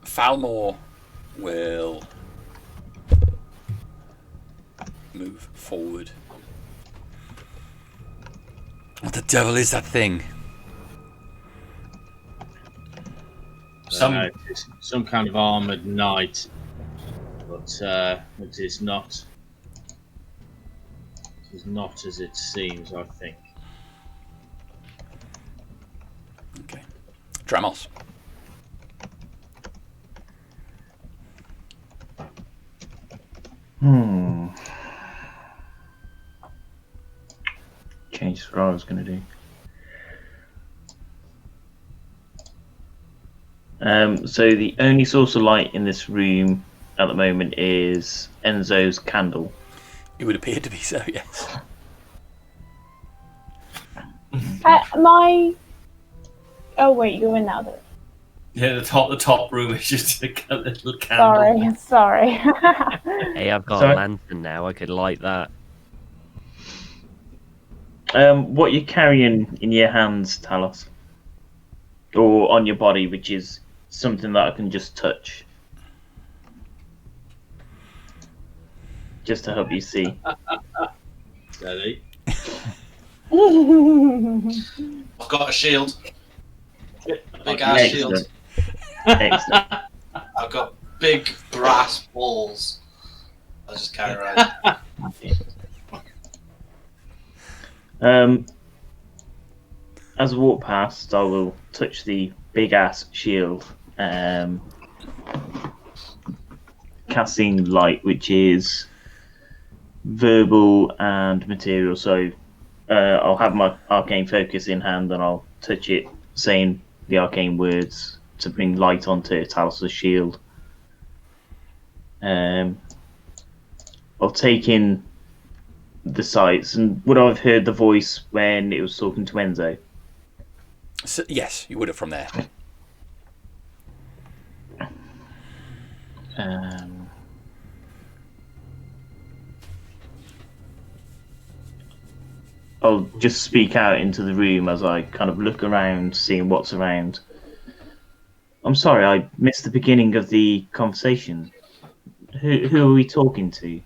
Falmore will move forward. What the devil is that thing? It's some kind of armored knight, but it is not. It is not as it seems, I think. Okay. Dramos. Change what I was going to do. So the only source of light in this room at the moment is Enzo's candle. It would appear to be so, yes. Oh wait, you're in now. Yeah, the top room is just a little candle. Sorry. Hey, I've got Sorry? a lantern now. I could light that. What you're carrying in your hands, Talos, or on your body, which is something that I can just touch, just to help you see. Steady. I've got a shield. A big ass shield. Excellent. Excellent. I've got big brass balls. I just carry around. As I walk past, I will touch the big ass shield, casting light, which is verbal and material. So I'll have my arcane focus in hand, and I'll touch it, saying the arcane words to bring light onto Talos' shield. I'll take in the sights, and would I have heard the voice when it was talking to Enzo? So, yes, you would have from there. I'll just speak out into the room as I kind of look around, seeing what's around. I'm sorry, I missed the beginning of the conversation. Who are we talking to?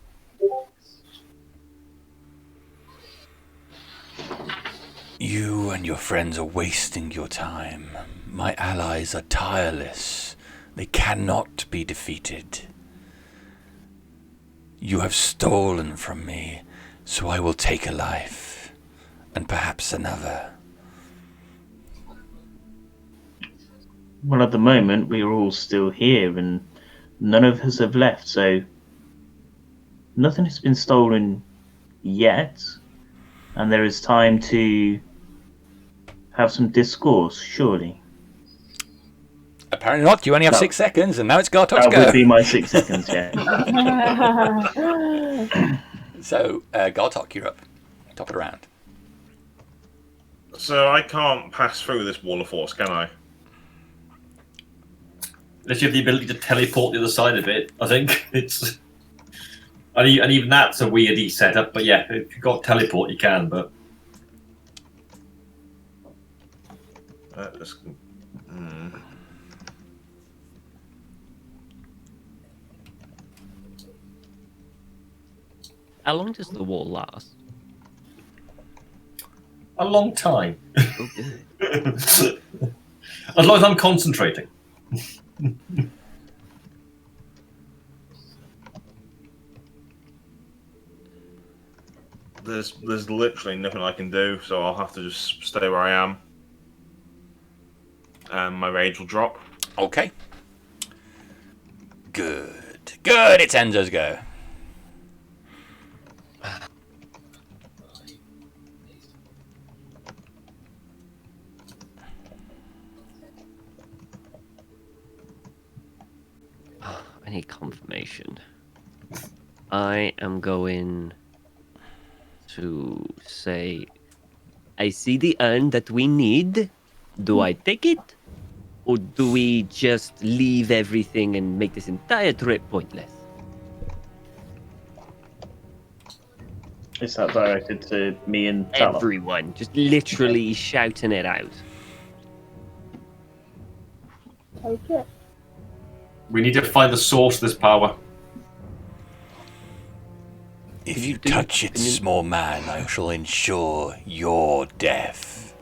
You and your friends are wasting your time. My allies are tireless. They cannot be defeated. You have stolen from me, so I will take a life, and perhaps another. Well, at the moment, we are all still here, and none of us have left, so nothing has been stolen yet, and there is time to have some discourse, surely. Apparently not. You only have 6 seconds, and now it's Gartok's That go. would be my 6 seconds, yeah. So, Gartok, you're up. Top of the round. So I can't pass through this wall of force, can I? Unless you have the ability to teleport the other side of it, I think it's. And even that's a weird setup, but yeah, if you've got teleport, you can, but. How long does the wall last? A long time. Oh, good. As long as I'm concentrating. There's literally nothing I can do, so I'll have to just stay where I am. And my rage will drop. Okay. Good. Good. It's Enzo's go. I need confirmation. I am going to say, I see the urn that we need. Do I take it? Or do we just leave everything and make this entire trip pointless? Is that directed to me and Talos? Everyone, just literally shouting it out. Take it. We need to find the source of this power. If you touch it, small man, I shall ensure your death.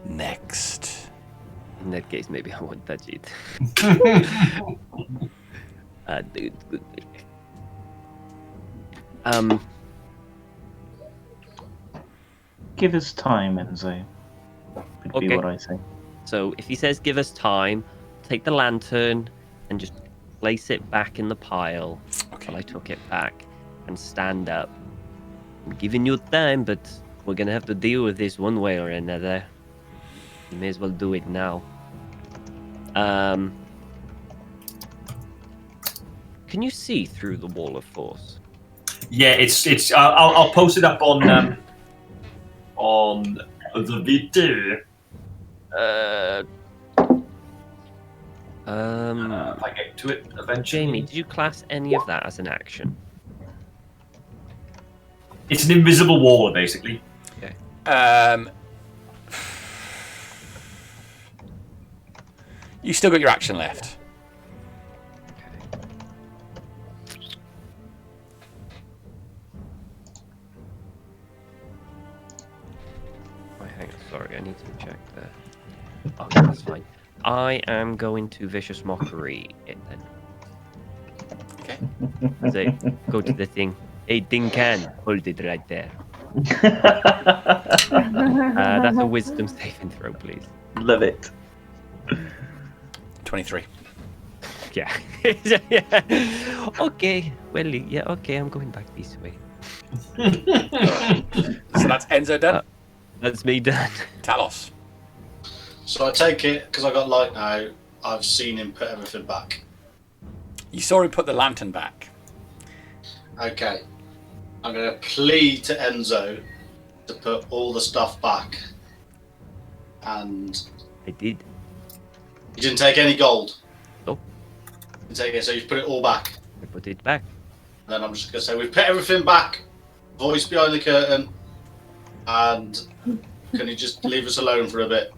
Next. In that case, maybe I won't touch it. Dude. Give us time, Enzo. Would be Okay. what I say. So if he says give us time, take the lantern and just place it back in the pile while I took it back and stand up. I'm giving you time, but we're gonna have to deal with this one way or another. You may as well do it now. Can you see through the wall of force? Yeah, it's. I'll post it up on the video. If I get to it eventually. Jamie, did you class any of that as an action? It's an invisible wall, basically. Okay. You still got your action left. Oh, hang on, sorry, I need to check there. Okay, that's fine. I am going to Vicious Mockery it then. Okay. So, go to the thing. Hey, Tin Can, hold it right there. That's a wisdom saving throw, please. Love it. 23. Yeah. Yeah. Okay. Well, yeah, okay, I'm going back this way. So that's Enzo done. That's me done. Talos. So I take it, because I got light now, I've seen him put everything back. You saw him put the lantern back. Okay. I'm going to plead to Enzo to put all the stuff back. And I did. you didn't take any gold? Nope. You didn't take it, so you've put it all back. I put it back. And then I'm just going to say, we've put everything back. Voice behind the curtain. And can you just leave us alone for a bit?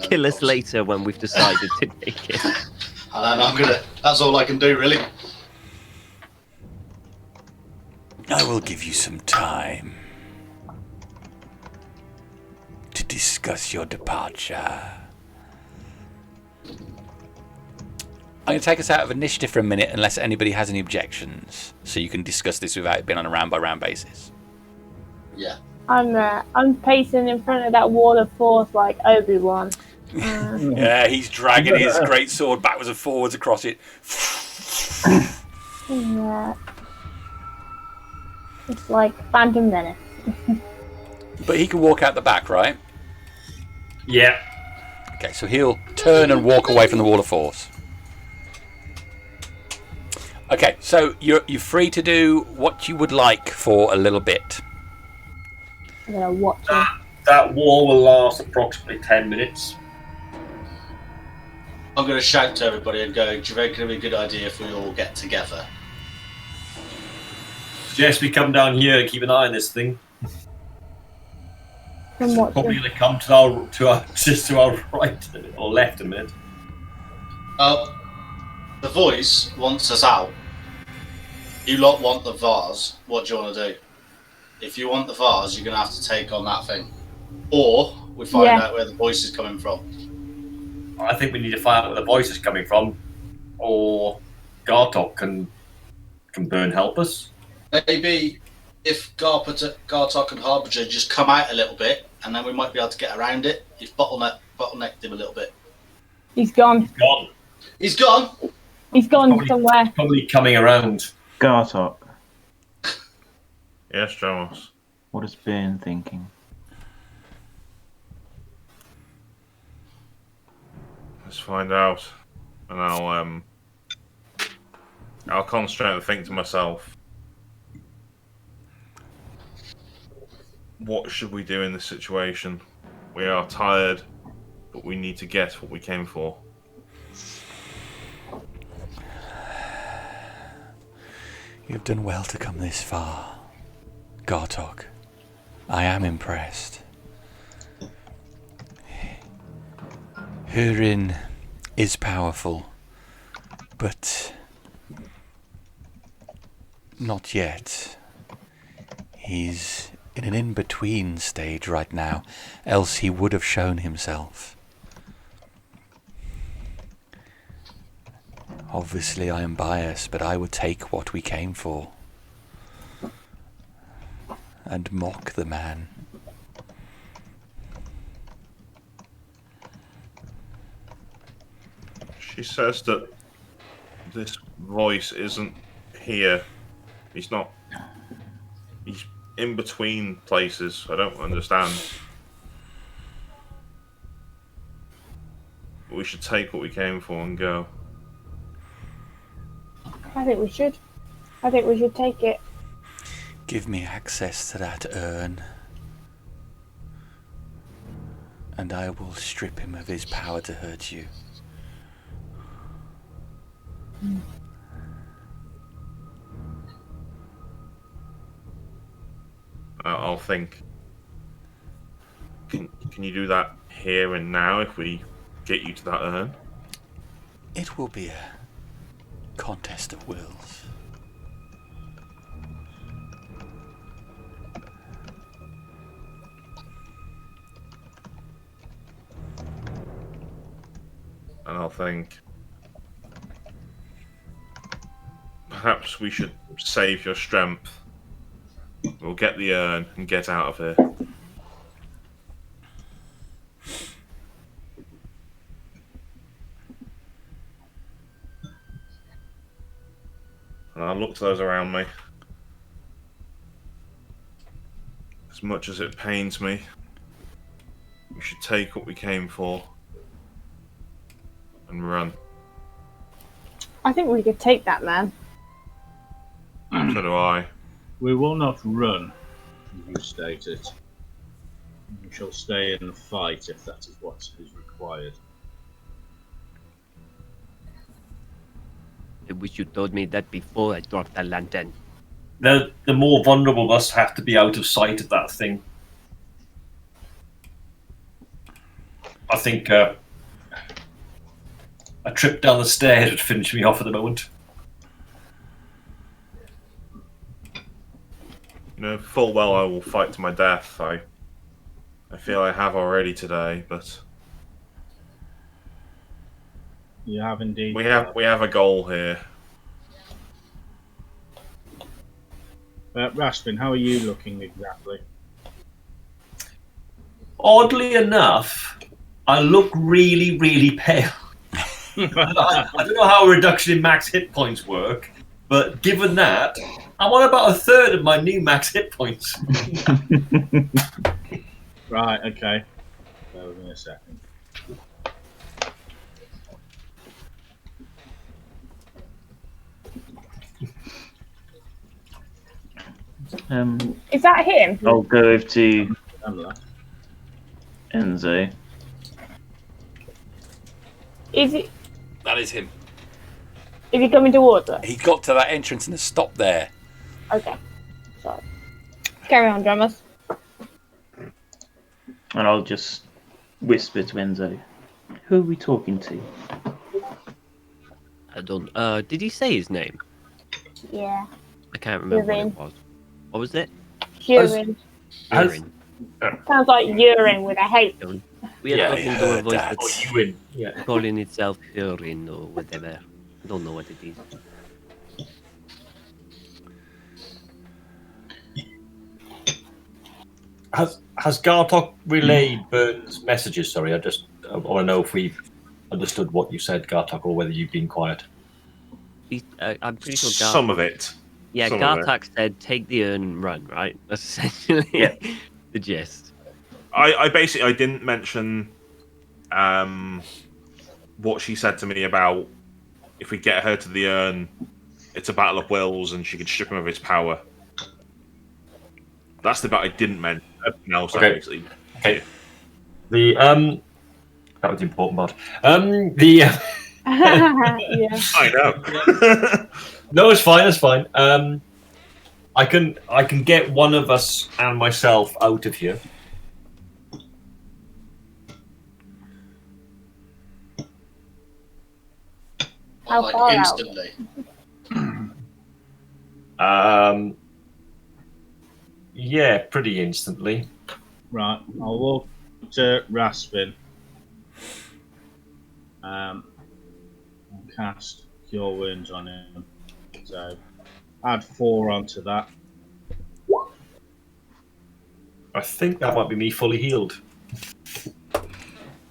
Kill us later when we've decided to take it. And then I'm gonna. That's all I can do, really. I will give you some time to discuss your departure. I'm going to take us out of initiative for a minute unless anybody has any objections, so you can discuss this without it being on a round-by-round basis. Yeah. I'm pacing in front of that wall of force like Obi-Wan. Yeah, he's dragging his great sword backwards and forwards across it. Yeah. It's like Phantom Menace. But he can walk out the back, right? Yeah. Okay, so he'll turn and walk away from the wall of force. Okay, so you're free to do what you would like for a little bit. I'm gonna watch him. That war will last approximately 10 minutes. I'm going to shout to everybody and go, do you reckon it'd be a good idea if we all get together? Suggest we come down here and keep an eye on this thing. I'm watching. Probably going to come to our right or left a minute. The voice wants us out. You lot want the vase. What do you want to do? If you want the vase, you're going to have to take on that thing. Or we find out where the voice is coming from. I think we need to find out where the voice is coming from, or Gartok can Burne help us. Maybe if Gartok and Harbinger just come out a little bit, and then we might be able to get around it. You've bottlenecked him a little bit. He's gone. He's gone. He's gone. He's gone somewhere. Probably coming around. Gartok, Yes, Dramos. what is Burne thinking? Let's find out, and I'll concentrate and think to myself, what should we do in this situation? We are tired, but we need to get what we came for. You've done well to come this far, Gartok. I am impressed. Hurin is powerful, but not yet. He's in an in-between stage right now, else he would have shown himself. Obviously I am biased, but I would take what we came for and mock the man. She says that this voice isn't here. He's not. He's in between places. I don't understand. We should take what we came for and go. I think we should. I think we should take it. Give me access to that urn, and I will strip him of his power to hurt you. I'll think. Can you do that here and now if we get you to that urn? It will be a contest of wills. And I'll think. Perhaps we should save your strength. We'll get the urn and get out of here. And I'll look to those around me. As much as it pains me, we should take what we came for and run. I think we could take that man. So do I. We will not run, as you stated. We shall stay and fight if that is what is required. I wish you told me that before I dropped the lantern. the more vulnerable of us have to be out of sight of that thing. I think a trip down the stairs would finish me off at the moment. Full well I will fight to my death. I feel I have already today, but You have indeed. we have a goal here. Rastvyn, how are you looking exactly? Oddly enough, I look really, really pale. I don't know how a reduction in max hit points work, but given that, I'm on about a third of my new max hit points. Right, okay. Bear with me a second. Is that him? I'll go over to I'm left. Enzo. Is he That is him. coming towards us? He got to that entrance and has stopped there. Okay. Sorry. Carry on, Dramos. And I'll just whisper to Enzo. Who are we talking to? I don't. Did he say his name? Yeah. I can't remember Urine. what it was. What was it? Urine. Urine. Sounds like urine with a H. We are Yeah, talking I to a heard voice that. that's You win. Yeah. calling itself urine or whatever. I don't know what it is. Has Gartok relayed Burne's messages? Sorry, I want to know if we've understood what you said, Gartok, or whether you've been quiet. I'm pretty sure Gartok. Some of it. Yeah, some of it. Gartok said take the urn and run, right? That's essentially Yeah. the gist. I didn't mention what she said to me about if we get her to the urn, it's a battle of wills and she could strip him of his power. That's the bit I didn't mention. Everything else, Okay. obviously. Okay. The that was the important part. The Yeah. I know. no, it's fine. It's fine. I can get one of us and myself out of here. How Like far out? instantly. Yeah, pretty instantly. Right, I'll walk to Rastvyn. And cast Cure Wounds on him. So add 4 onto that. I think that might be me fully healed.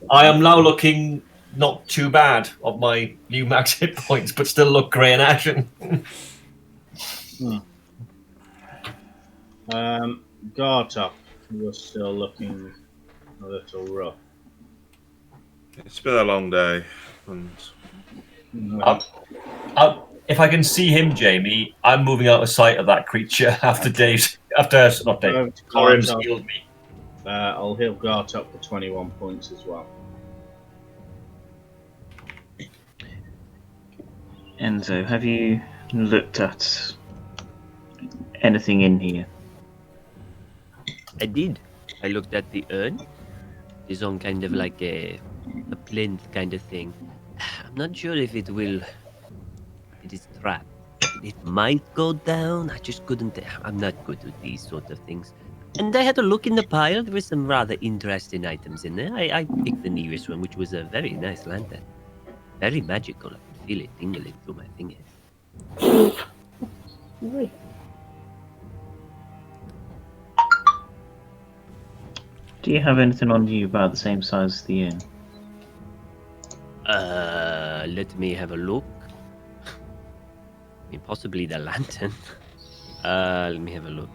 I am now looking not too bad of my new max hit points, but still look grey and ashen. Gartok, you're still looking a little rough. It's been a long day. And If I can see him, Jamie, I'm moving out of sight of that creature after Corym's Gartok, healed me. I'll heal Gartok for 21 points as well. Enzo, have you looked at anything in here? I did. I looked at the urn. It's on kind of like a plinth kind of thing. I'm not sure if it will. It is trapped. It might go down. I just couldn't. I'm not good with these sort of things. And I had a look in the pile. There were some rather interesting items in there. I picked the nearest one, which was a very nice lantern. Very magical. I could feel it tingling through my fingers. Do you have anything on you about the same size as the inn? Let me have a look. I mean, possibly the lantern. Let me have a look.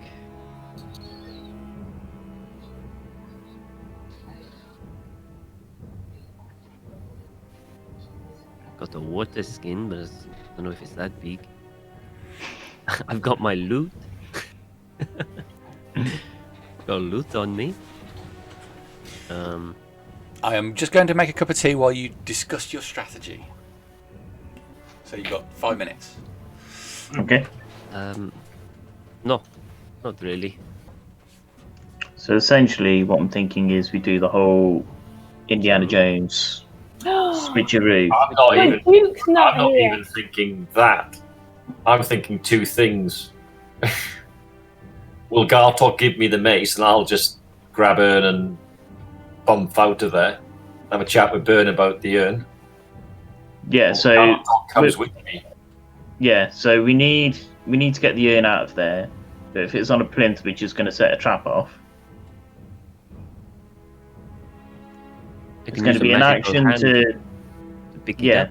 Got a water skin, but I don't know if it's that big. I've got my loot. Got loot on me. I am just going to make a cup of tea while you discuss your strategy. So you've got 5 minutes. Okay. No, not really. So essentially, what I'm thinking is we do the whole Indiana Jones switcheroo. I'm not But even. Duke's not I'm not here. even thinking that. I'm thinking two things. Will Gartok give me the mace, and I'll just grab Burne and bump out of there. Have a chat with Burne about the urn. Yeah. So Gartok comes with me. yeah. So we need to get the urn out of there. But if it's on a plinth, we're just going to set a trap off. It's going to be an action to pick it up.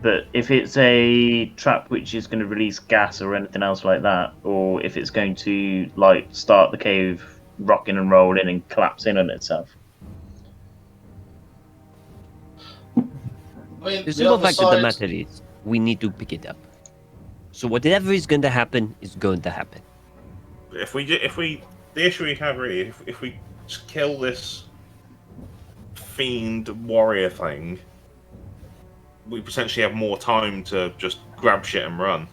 But if it's a trap which is going to release gas or anything else like that, or if it's going to like start the cave rocking and rolling and collapse in on itself. I mean, The the simple other fact of the side, matter is, we need to pick it up. So whatever is going to happen is going to happen. The issue we have really, if we just kill this fiend warrior thing, we potentially have more time to just grab shit and run.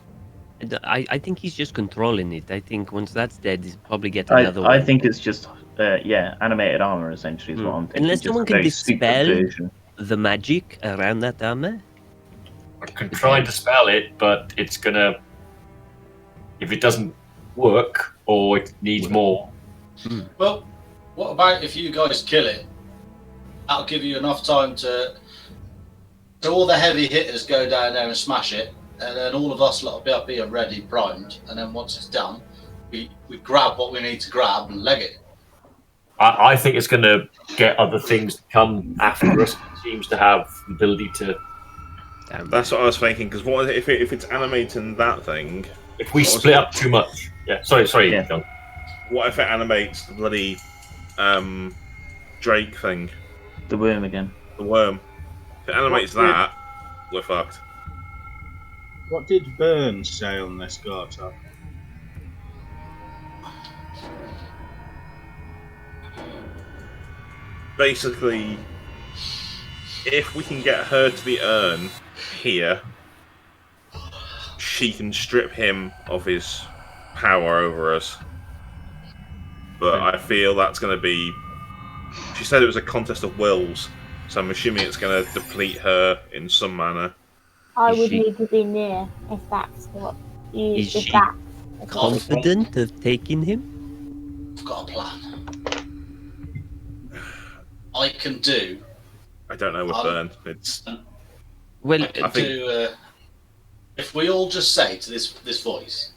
And I think he's just controlling it. I think once that's dead, he'll probably get another one. I think it's just animated armor essentially is what I'm thinking. Unless just someone a can very stupid dispel version. the magic around that armor. I can try and dispel it, but it's gonna. If it doesn't work or it needs more. well, what about if you guys kill it? That'll give you enough time to all the heavy hitters go down there and smash it, and then all of us will be ready, primed, and then once it's done, we grab what we need to grab and leg it. I think it's going to get other things to come after us. It seems to have the ability to. That's what I was thinking. Because what if it's animating that thing? If we split up too much, yeah. Sorry, Yeah. John. What if it animates the bloody Drake thing, The worm again. the worm? If it animates that, we're fucked. What did Burne say on this, Gartok? Basically, if we can get her to the urn here, she can strip him of his power over us. But I feel that's going to be. She said it was a contest of wills, so I'm assuming it's going to deplete her in some manner. I Is would she- need to be near if that's what you Is if she- that's Confident of taking him? I've got a plan. I can do. I don't know with Burne. It's Well, I can I think- do. If we all just say to this voice,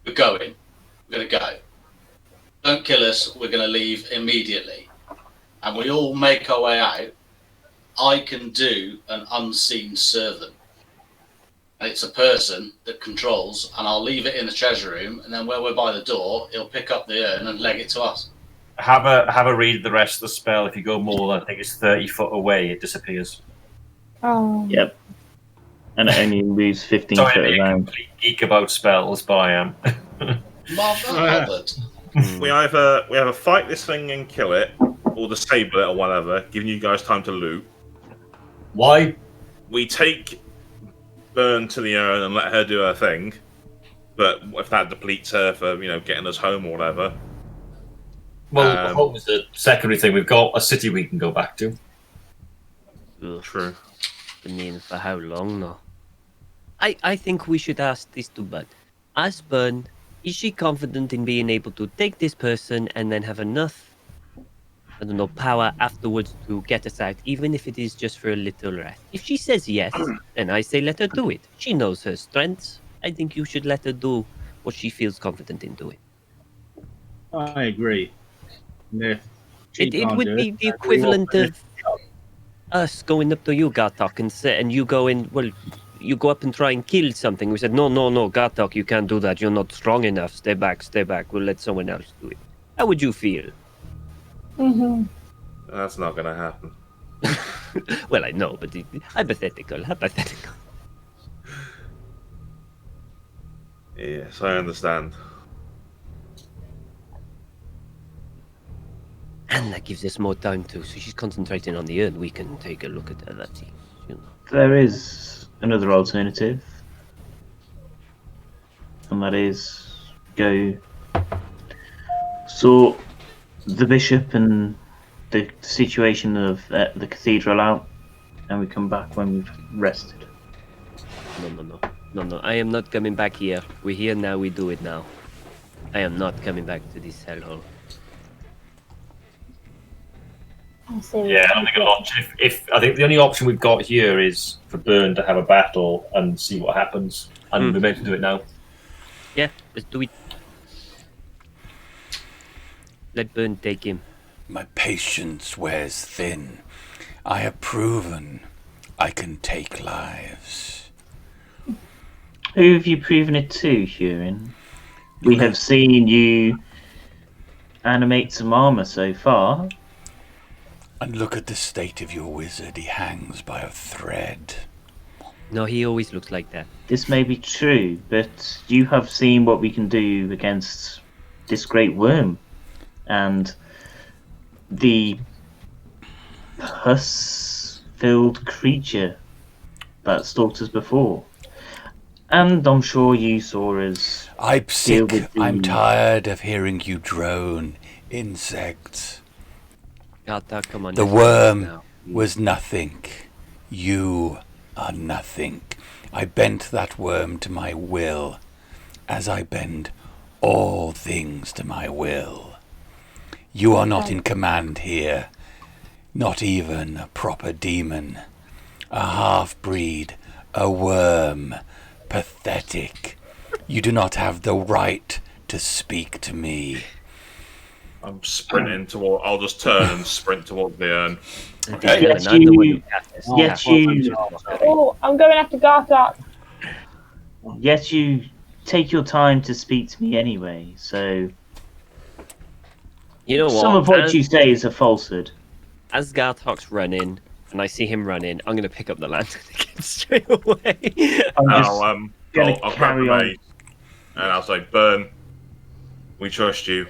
"We're going. We're going to go. Don't kill us. We're going to leave immediately," and we all make our way out, I can do an unseen servant. And it's a person that controls, and I'll leave it in the treasure room, and then when we're by the door, he'll pick up the urn and leg it to us. Have a read of the rest of the spell. If you go more than I think it's 30 foot away, it disappears. Oh. Yep. And it only moves 15 Sorry to foot be a around. complete geek about spells, but I am. Not bothered. we either fight this thing and kill it, or disable it or whatever, giving you guys time to loot. Why? We take Burne to the urn and let her do her thing, but if that depletes her for getting us home or whatever. Well, home is a secondary thing. We've got a city we can go back to. ugh, True. I mean, for how long now? I think we should ask this to Bud. Ask Burne, is she confident in being able to take this person and then have enough, I don't know, power afterwards to get us out, even if it is just for a little rest? If she says yes, then I say let her do it. She knows her strengths. I think you should let her do what she feels confident in doing. I agree. And if she It can't would do be it, the then we will equivalent of us going up to you, Gartok, and you go in, well, you go up and try and kill something. We said, no, Gartok, you can't do that. You're not strong enough. Stay back. We'll let someone else do it. How would you feel? Mm-hmm. That's not going to happen. Well, I know, but hypothetical. Yes, I understand. And that gives us more time too. So she's concentrating on the urn. We can take a look at other things. There is another alternative, and that is go sort the bishop and the situation of the cathedral out, and we come back when we've rested. No. I am not coming back here. We're here now. We do it now. I am not coming back to this hellhole. Yeah, I don't think an option. If I think the only option we've got here is for Burne to have a battle and see what happens, and we're meant to do it now. Yeah, let's do it. Let Burne take him. My patience wears thin. I have proven I can take lives. Who have you proven it to, Hurin? We have seen you animate some armor so far. And look at the state of your wizard. He hangs by a thread. No, he always looks like that. This may be true, but you have seen what we can do against this great worm and the pus-filled creature that stalked us before. And I'm sure you saw us. I'm sick. I'm tired of hearing you drone. Insects. Gartok, come on. The worm was nothing. You are nothing. I bent that worm to my will, as I bend all things to my will. You are not in command here, not even a proper demon. A half-breed, a worm, pathetic. You do not have the right to speak to me. I'm sprinting toward. I'll just turn and sprint towards the urn. Okay. Yes, you. Oh, I'm going after Gartok. Yes, you take your time to speak to me anyway. So You know what? some of what you say is a falsehood. As Gartok's running, and I see him running, I'm going to pick up the lantern again straight away. I'm just I'll grab carry the on. maid and I'll say, Burne, we trust you.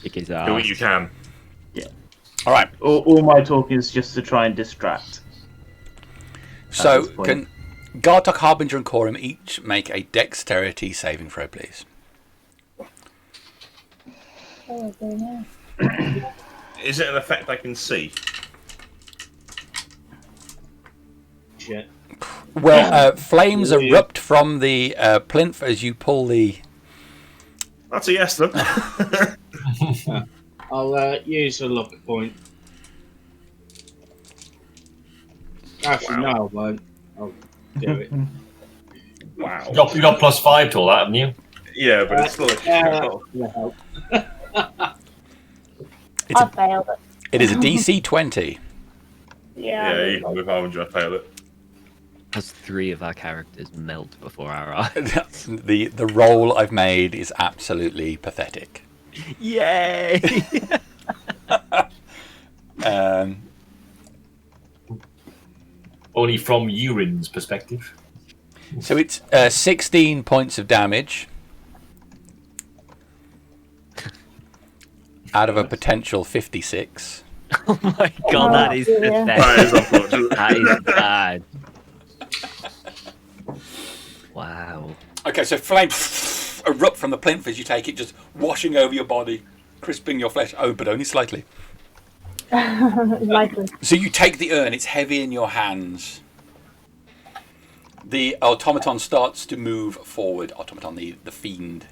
Kick his Do what ass. you can. All right. All my talk is just to try and distract. So this point. can Gartok, Harbinger, and Corym each make a dexterity saving throw, please? Oh, I don't know. Is it an effect I can see? Shit. Well, flames erupt from the plinth as you pull the. That's a yes then. I'll use a luck point. Actually, no, I won't. I'll do it. Wow. You got +5 to all that, haven't you? Yeah, but it's still a shot. Well, It's I a, failed it. it is a DC 20. Yeah, even with Harbinger, I failed it. As 3 of our characters melt before our eyes. the roll I've made is absolutely pathetic. Yay! Only from Urin's perspective. So it's 16 points of damage out of a potential 56. Oh my god, that is dear. pathetic. That is unfortunate. That is bad. Wow. Okay, so flames erupt from the plinth as you take it, just washing over your body, crisping your flesh. Oh, but only slightly. Likely. So you take the urn, it's heavy in your hands. The automaton starts to move forward. Automaton, the fiend.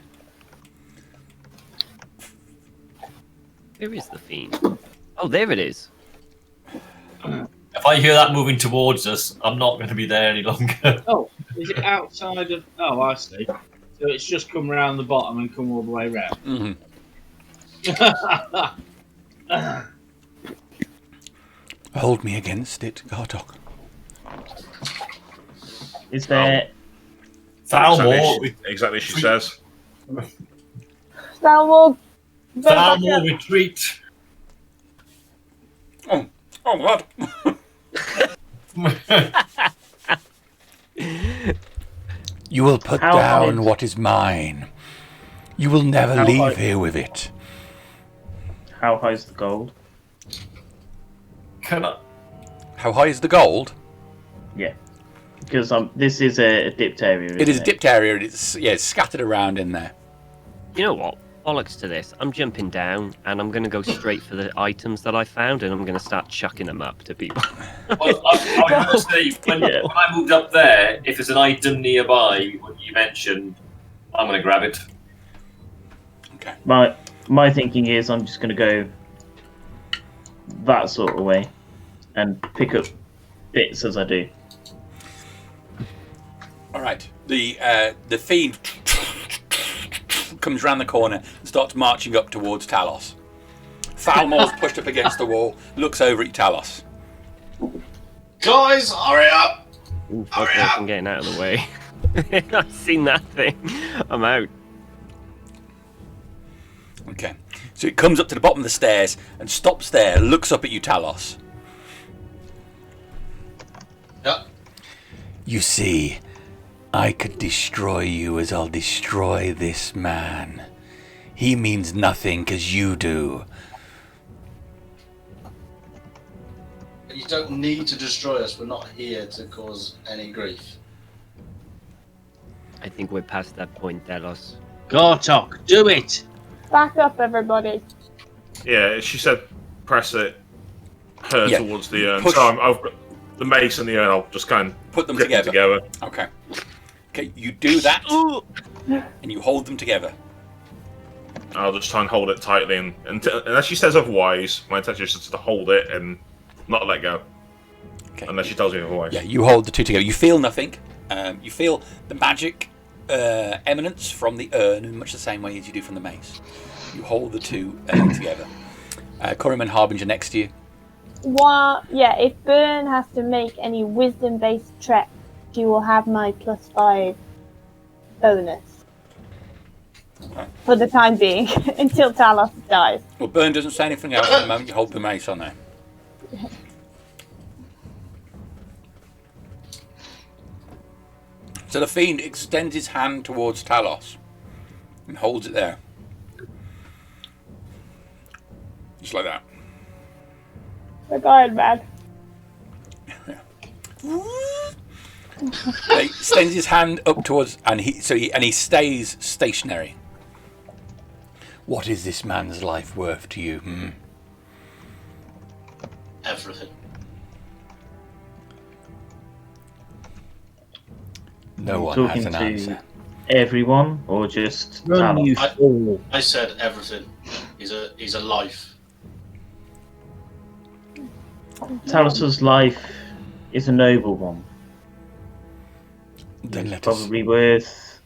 Where is the fiend? Oh, there it is. If I hear that moving towards us, I'm not going to be there any longer. oh, is it outside of? Oh, I see. So it's just come around the bottom and come all the way round. Mm-hmm. Hold me against it, Gartok. Is there? Thalmor, Exactly, she says. Thalmor, Thalmor, retreat. Oh, what? You will put How down high- what is mine. You will never How leave high- here with it. How high is the gold? Can I? How high is the gold? Yeah, because this is a dipped area. It is a isn't dipped area. It's scattered around in there. You know what? Bollocks to this. I'm jumping down and I'm going to go straight for the items that I found and I'm going to start chucking them up to people. Well, I was going to say, when I moved up there, if there's an item nearby, what you mentioned, I'm going to grab it. Okay. My thinking is I'm just going to go that sort of way and pick up bits as I do. All right. The fiend comes round the corner and starts marching up towards Talos. Falmor's pushed up against the wall, looks over at Talos. Guys, hurry up! Ooh, okay, I'm getting out of the way. I've seen that thing. I'm out. Okay. So it comes up to the bottom of the stairs and stops there, looks up at you, Talos. Yep. You see, I could destroy you as I'll destroy this man. He means nothing because you do. You don't need to destroy us. We're not here to cause any grief. I think we're past that point, Talos. Gartok, do it! Back up, everybody. Yeah, she said press it her towards the urn. Push. So I've got the mace and the urn. I'll just kind of Put them grip together. them Okay. Okay, you do that, and you hold them together. I'll just try and hold it tightly, and unless she says otherwise, my intention is just to hold it and not let go. Okay. Unless she tells me otherwise. Yeah, you hold the two together. You feel nothing. You feel the magic eminence from the urn in much the same way as you do from the mace. You hold the two together. Corym and Harbinger next to you. Yeah, if Burne has to make any wisdom-based check, you will have my +5 bonus. Okay. For the time being, until Talos dies. Well, Burne doesn't say anything else at the moment. You hold the mace on there. So the fiend extends his hand towards Talos and holds it there. Just like that. We're going, man. He extends his hand up towards, and he stays stationary. What is this man's life worth to you? Everything. No one Talking has an to answer. everyone or just Run, Talos? you fool. I said everything. He's a life. Talos's life is a noble one. Then It's let us. probably worth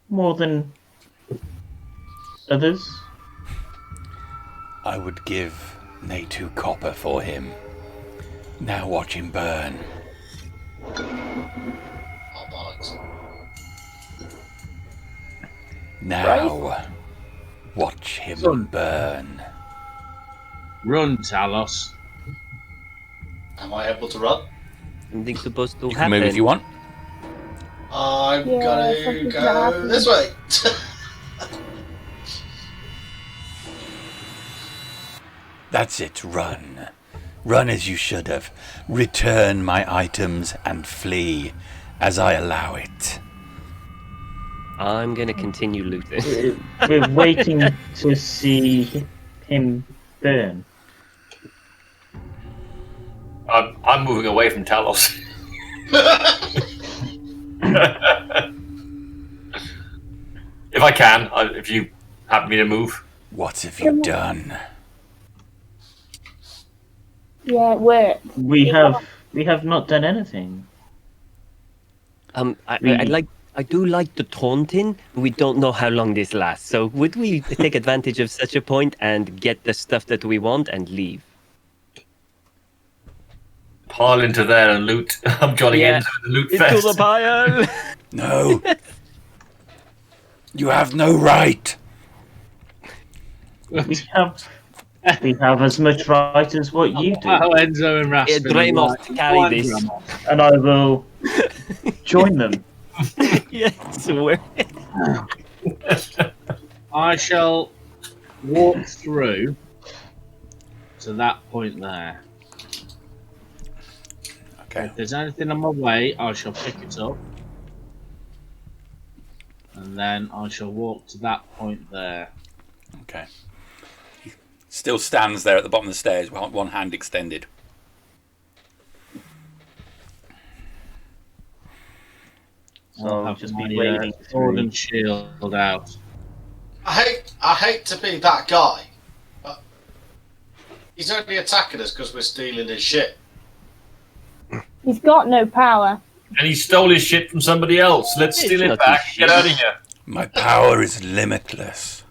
more than others. I would give nay 2 copper for him. Now watch him burn. Oh, bollocks. Now watch him Son. burn. Run, Talos. Am I able to run? Something's supposed to You can happen. move if you want. I'm Yeah, gonna something's go gonna happen. this way. That's it, run. Run as you should have. Return my items and flee as I allow it. I'm gonna continue looting. We're waiting to see him burn. I'm moving away from Talos. If I can, if you have me to move. What have you done? Yeah, it worked. We have not done anything. I do like the taunting. We don't know how long this lasts. So would we take advantage of such a point and get the stuff that we want and leave? Pile into there and loot. I'm joining Yeah. into the loot Into fest. the pile! No. You have no right. We have as much right as what you do, Wow, Enzo and Rastvyn. Dramos, Right. carry Go on, this. Dramos. and I will join them. Yes, we're... I shall walk through to that point there. Okay. If there's anything on my way, I shall pick it up. And then I shall walk to that point there. Okay. He still stands there at the bottom of the stairs with one hand extended. So I'll I'll have just my, be waving sword through. and shield out. I hate to be that guy, but he's only attacking us because we're stealing his shit. He's got no power. And he stole his shit from somebody else. Let's It's steal it not back. his Get shit. out of here. My power is limitless.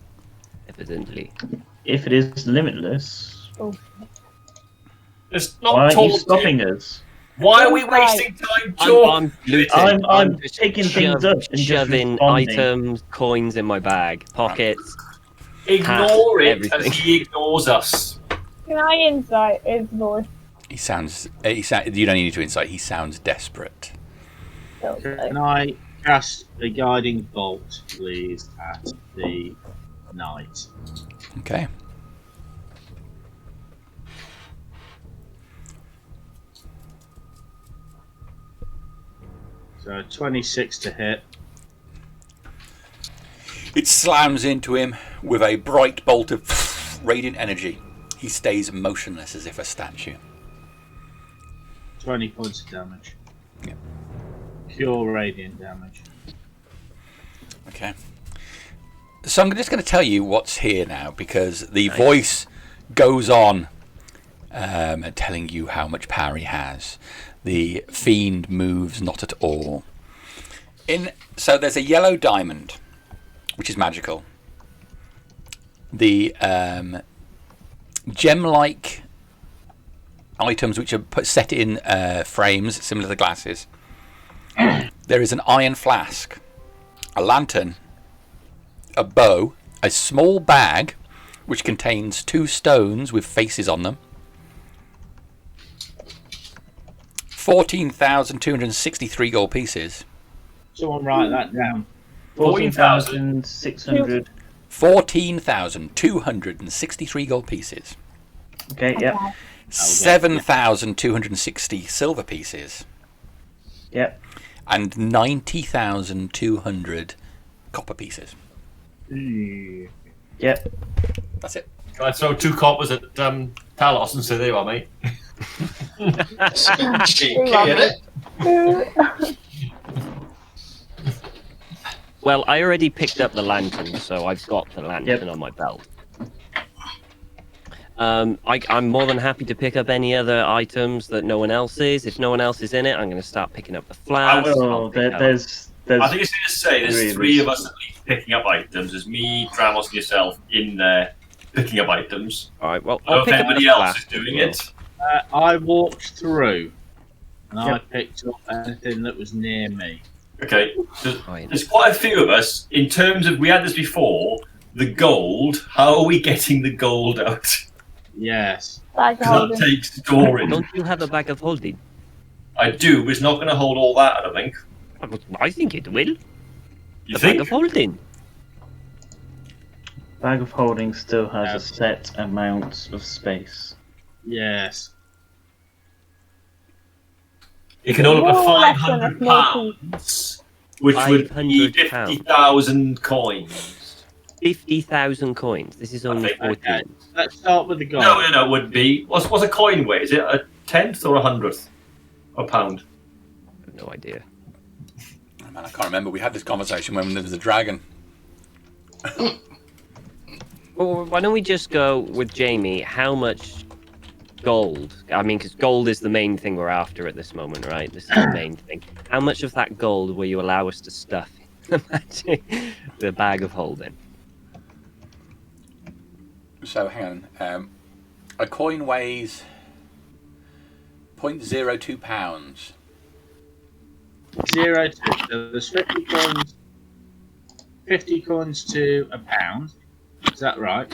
Evidently. If it is limitless, It's why not aren't you told stopping us? Why are we wasting time talking? I'm looting. I'm just taking things up and just shoving responding. items, coins in my bag, pockets. Ignore it as everything. he ignores us. Can I insight his voice? He sounds. You don't need to insight. He sounds desperate. Can I cast a guiding bolt, please, at the knight? Okay. So 26 to hit. It slams into him with a bright bolt of radiant energy. He stays motionless as if a statue. 20 points of damage. Yeah. Pure radiant damage. Okay. So I'm just going to tell you what's here now, because the voice goes on telling you how much power he has. The fiend moves not at all. So there's a yellow diamond, which is magical. The gem-like items which are set in frames similar to the glasses. There is an iron flask, a lantern, a bow, a small bag which contains 2 stones with faces on them, 14,263 gold pieces. Someone write that down. 14,600. 14,263 gold pieces. Okay, yep. 7,260 silver pieces. Yep. And 90,200 copper pieces. Yep. That's it. Can I throw 2 coppers at Talos and say, there you are, mate? It's a bit cheeky, isn't it? Well, I already picked up the lantern, so I've got the lantern on my belt. I'm more than happy to pick up any other items that no one else is. If no one else is in it, I'm going to start picking up the flask. There's I think it's fair to say there's 3 of us at least picking up items. There's me, Dramos, and yourself in there picking up items. All right, well, I don't I'll know pick if up the anybody else flask. is doing it. I walked through and I picked up anything that was near me. Okay, there's quite a few of us. In terms of, we had this before, the gold, how are we getting the gold out? Yes. Because that takes storage. Don't you have a bag of holding? I do, but it's not going to hold all that, I don't think. I think it will. You The think? bag of holding. Bag of holding still has a set amount of space. Yes. It can hold up to More or less than a £500, which would be 50,000 coins. 50,000 coins. This is only 14. Okay. Let's start with the gold. No, it would be. What's a coin weigh? Is it a tenth or a hundredth? A pound? I have no idea. Oh, man, I can't remember. We had this conversation when there was a dragon. Well, why don't we just go with Jamie? How much gold? I mean, because gold is the main thing we're after at this moment, right? This is the main thing. How much of that gold will you allow us to stuff in the bag of holding? So, hang on. A coin weighs 0.02 pounds. 0 to, so there's 50 coins. 50 coins to a pound. Is that right?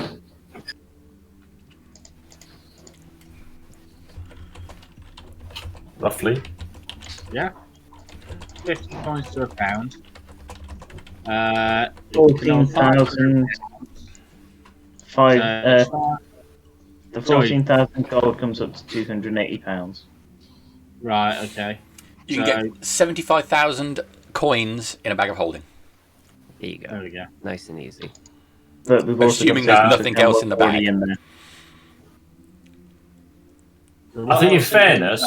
Roughly. Yeah. 50 coins to a pound. 14,000. The 14,000 gold comes up to £280. Right, okay. You can get 75,000 coins in a bag of holding. There you go. There we go. Nice and easy. But we've also Assuming got there's nothing else in the already bag. in there. I think, in fairness,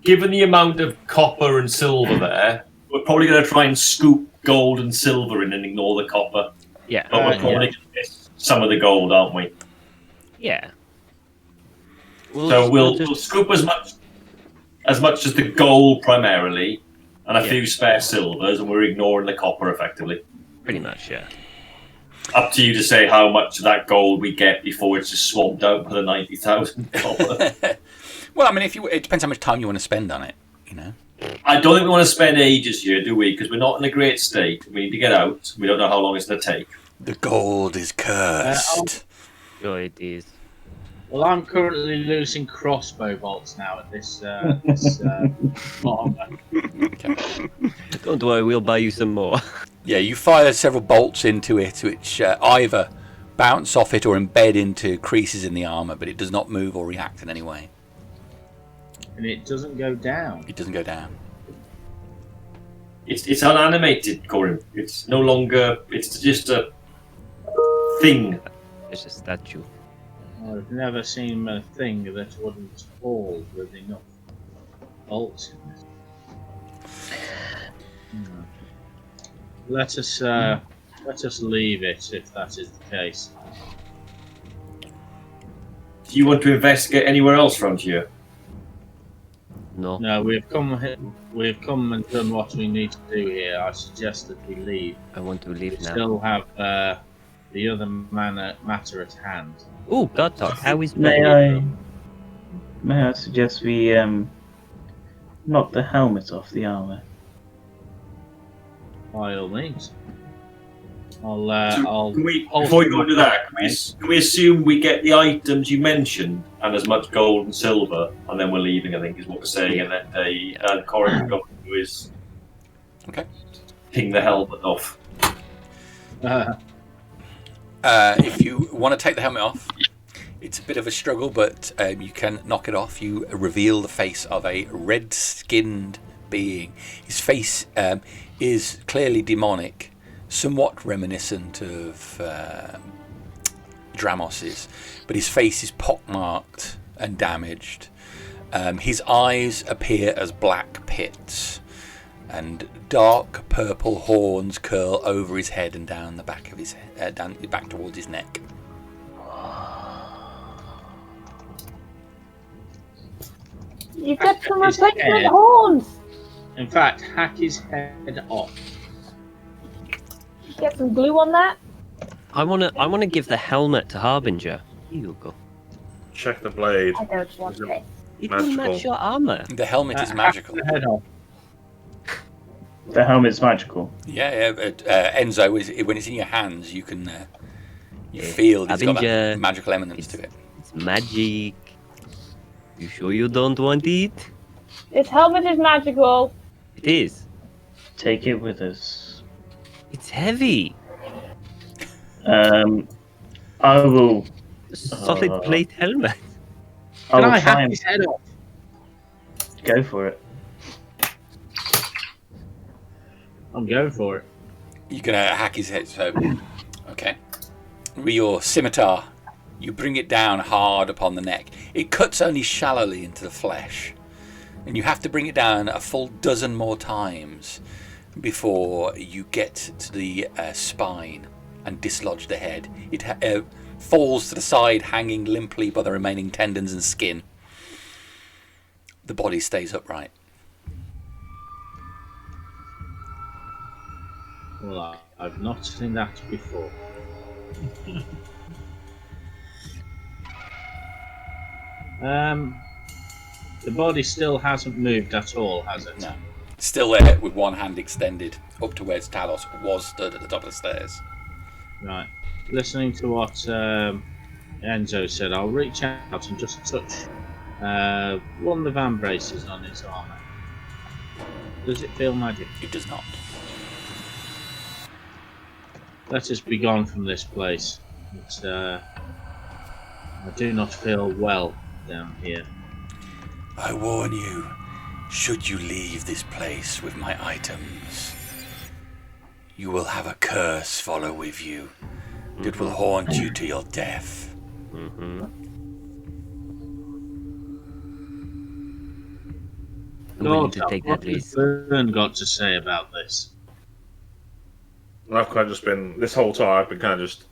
given the amount of copper and silver there, we're probably going to try and scoop gold and silver in and ignore the copper. Yeah. But we're probably going to miss some of the gold, aren't we? Yeah. So we'll scoop as much as the gold primarily, and a few spare silvers, and we're ignoring the copper effectively. Pretty much, yeah. Up to you to say how much of that gold we get before it's just swamped out for the 90,000 copper. Well, I mean, it depends how much time you want to spend on it, you know. I don't think we want to spend ages here, do we? Because we're not in a great state. We need to get out. We don't know how long it's going to take. The gold is cursed. Sure it is. Well, I'm currently losing crossbow bolts now at this armor. Okay. Don't worry, we'll buy you some more. Yeah, you fire several bolts into it, which either bounce off it or embed into creases in the armor, but it does not move or react in any way. And it doesn't go down. It doesn't go down. It's unanimated, Corym. It's no longer. It's just a thing. It's a statue. I've never seen a thing that wouldn't fall with enough bolts in it. Let us leave it if that is the case. Do you want to investigate anywhere else around here? No. No, we've come and done what we need to do here. I suggest that we leave. I want to leave We now. still have the other matter at hand. Oh, Gartok, how is May I suggest we knock the helmet off the armor? By all means. I'll Can we, before we go into that, can we assume we get the items you mentioned and as much gold and silver, and then we're leaving? I think is what we're saying, and then Corym can go to his ping the helmet off. If you want to take the helmet off, it's a bit of a struggle, but you can knock it off. You reveal the face of a red-skinned being. His face is clearly demonic, somewhat reminiscent of Dramos's, but his face is pockmarked and damaged. His eyes appear as black pits, and dark purple horns curl over his head and down the back of his head, down back towards his neck. You get some replacement horns. In fact, hack his head off. Get some glue on that. I wanna give the helmet to Harbinger. Here you go. Check the blade. I don't want it. It will match Magical. your armor. The helmet is magical. Hack the head off. The helmet's magical. Yeah, Enzo, when it's in your hands, you can you feel it's got that Harbinger. magical eminence to it. It's magic. You sure you don't want it? This helmet is magical. It is. Take it with us. It's heavy. I will. Solid plate helmet. I Can will I try hack and his head off? go for it. I'm going for it. You're gonna hack his head. So, okay. With your scimitar, you bring it down hard upon the neck. It cuts only shallowly into the flesh, and you have to bring it down a full dozen more times before you get to the spine and dislodge the head. It falls to the side, hanging limply by the remaining tendons and skin. The body stays upright. Well, I've not seen that before. The body still hasn't moved at all, has it? No. Still there with one hand extended up to where Talos was stood at the top of the stairs. Right. Listening to what Enzo said, I'll reach out and just touch one of the van braces on his armour. Does it feel magic? It does not. Let us be gone from this place. I do not feel well down here. I warn you, should you leave this place with my items, you will have a curse follow with you that will haunt you to your death. Mm-hmm. I'm willing to take that What has risk. Burne got to say about this? And I've kind of just been this whole time. I've been kind of just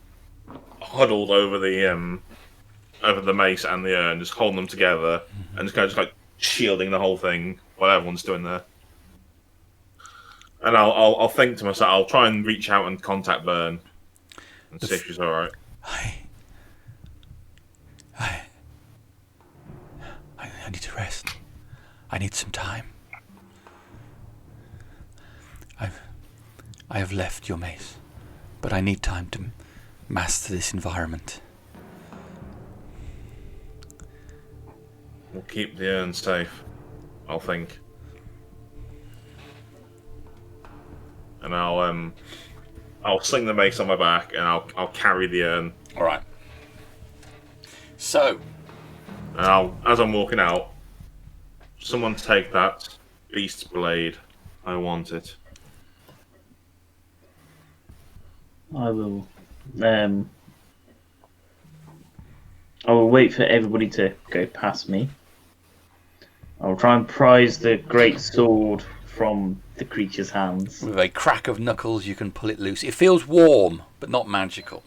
huddled over the mace and the urn, just holding them together, and just kind of just like shielding the whole thing while everyone's doing there. And I'll think to myself. I'll try and reach out and contact Burne and see if she's all right. I need to rest. I need some time. I have left your mace, but I need time to master this environment. We'll keep the urn safe, I'll think. And I'll sling the mace on my back, and I'll carry the urn. All right. So, And as I'm walking out, someone take that beast's blade. I want it. I will. I will wait for everybody to go past me. I will try and prise the great sword from the creature's hands. with a crack of knuckles, you can pull it loose. It feels warm, but not magical.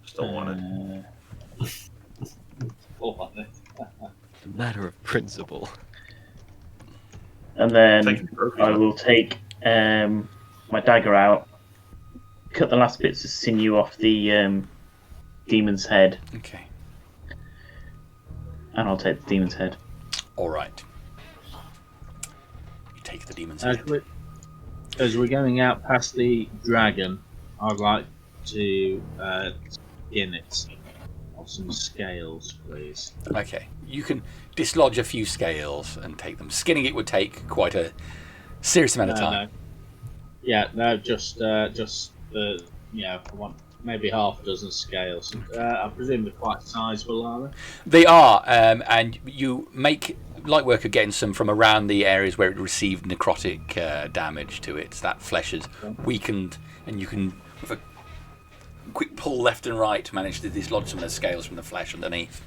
Still want it. A matter of principle. And then Taking trophies, I man. will take my dagger out, cut the last bits of sinew off the demon's head, Okay. and I'll take the demon's head. All right. You take the demon's As head. we're going out past the dragon, I'd like to skin it of some scales, please. Okay. You can dislodge a few scales and take them. Skinning it would take quite a serious amount of time. No. Yeah, no, just I want maybe half a dozen scales. I presume they're quite sizable, are they? They are, and you make light work of getting some from around the areas where it received necrotic damage to it. That flesh is weakened, and you can, with a quick pull left and right, manage to dislodge some of the scales from the flesh underneath.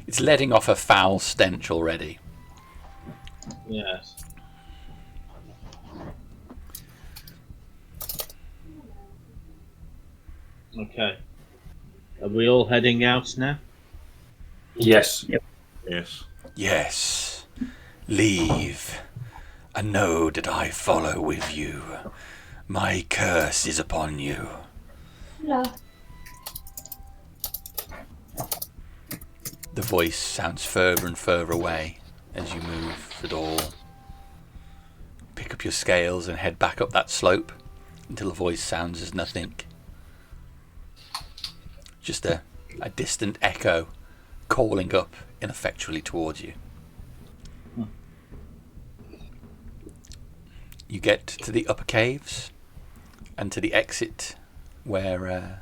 It's letting off a foul stench already. Yes. Okay. Are we all heading out now? Yes. Yes. Yes. Leave. And know that I follow with you. My curse is upon you. No. The voice sounds further and further away as you move the door. Pick up your scales and head back up that slope until the voice sounds as nothing. Just a distant echo calling up ineffectually towards you. You get to the upper caves and to the exit where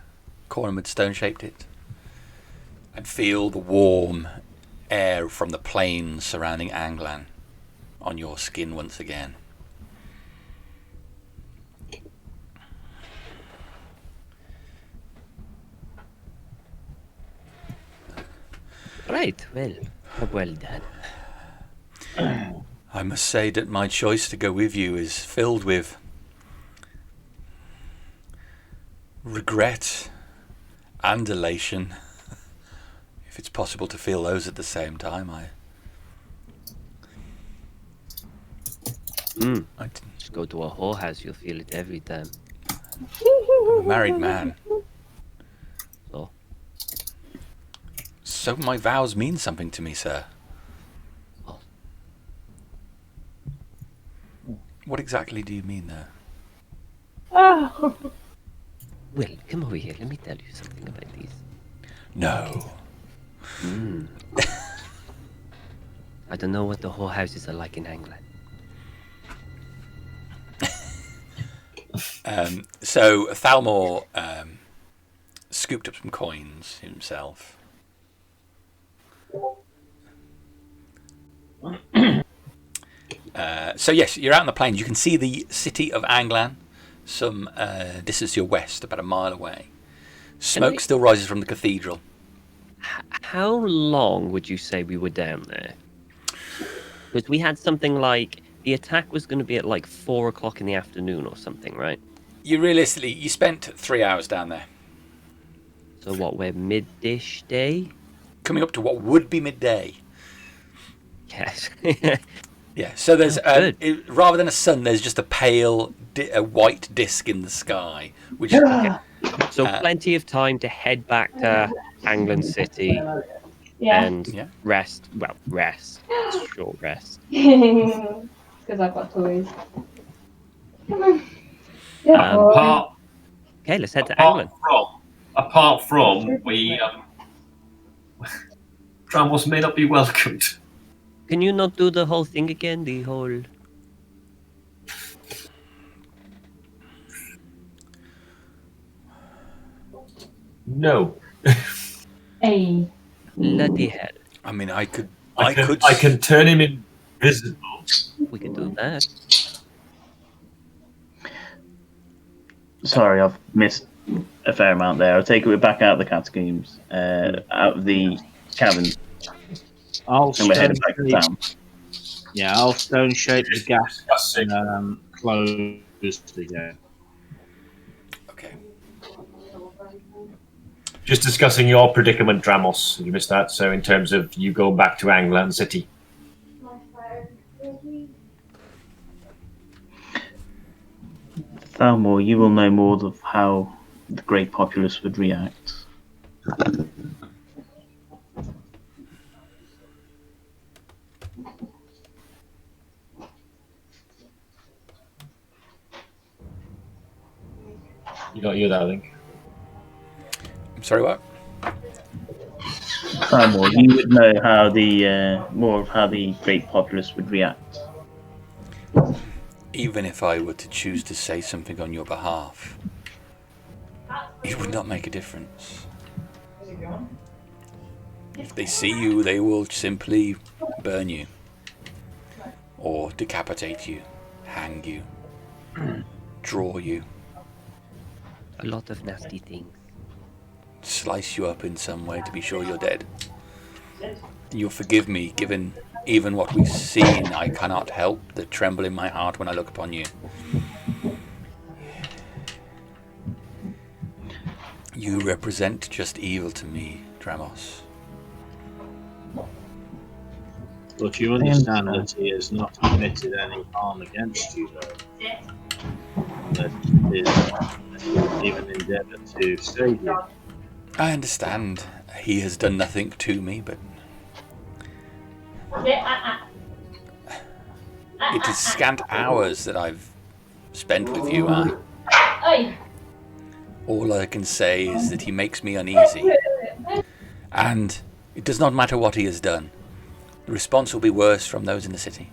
Corym had stone-shaped it, and feel the warm air from the plains surrounding Anglan on your skin once again. Right, well done. I must say that my choice to go with you is filled with regret and elation. If it's possible to feel those at the same time, I Just go to a whorehouse, you'll feel it every time. I'm a married man, So, so my vows mean something to me, sir. Oh. What exactly do you mean there? Oh. well, come over here. Let me tell you something about these. No. I don't know what the whorehouses are like in England. So Thalmor scooped up some coins himself. So yes, you're out in the plains. You can see the city of Anglan, some distance to your west, about a mile away. Smoke still rises from the cathedral. How long would you say we were down there? Because we had something like the attack was going to be at like 4 o'clock in the afternoon or something, right? You spent 3 hours down there. So what? We're mid-ish day. Coming up to what would be midday. Yes. Yeah, so there's good. rather than a sun, there's just a pale, a white disc in the sky, which So plenty of time to head back to Anglan City and rest. Well, rest. Short rest. Because I've got toys. Come on. Yeah, boy. Okay, let's head to Anglan. Apart from, we Dramos may not be welcomed. Can you not do the whole thing again? The whole... No. Hey. Bloody hell. I mean, I could. I can turn him invisible. We can do that. Sorry, I've missed a fair amount there. I'll take it back out of the catacombs, out of the cavern, and we're heading back to town. Yeah, I'll stone shape the gas and closed again. Okay. Just discussing your predicament, Dramos. You missed that. So in terms of you going back to Anglan City. Thalmor, you will know more of how the great populace would react. You don't hear that, I think. I'm sorry, what? Thalmor, you would know how the more of how the great populace would react. Even if I were to choose to say something on your behalf, it would not make a difference. If they see you, they will simply burn you, or decapitate you, hang you, draw you, A lot of nasty things. slice you up in some way to be sure you're dead. You'll forgive me, given even what we've seen. I cannot help the tremble in my heart when I look upon you. You represent just evil to me, Dramos. But you understand that he has not committed any harm against you, though. That he has even endeavoured to save you. I understand he has done nothing to me, but it is scant hours that I've spent with you. All I can say is that he makes me uneasy. And it does not matter what he has done. The response will be worse from those in the city.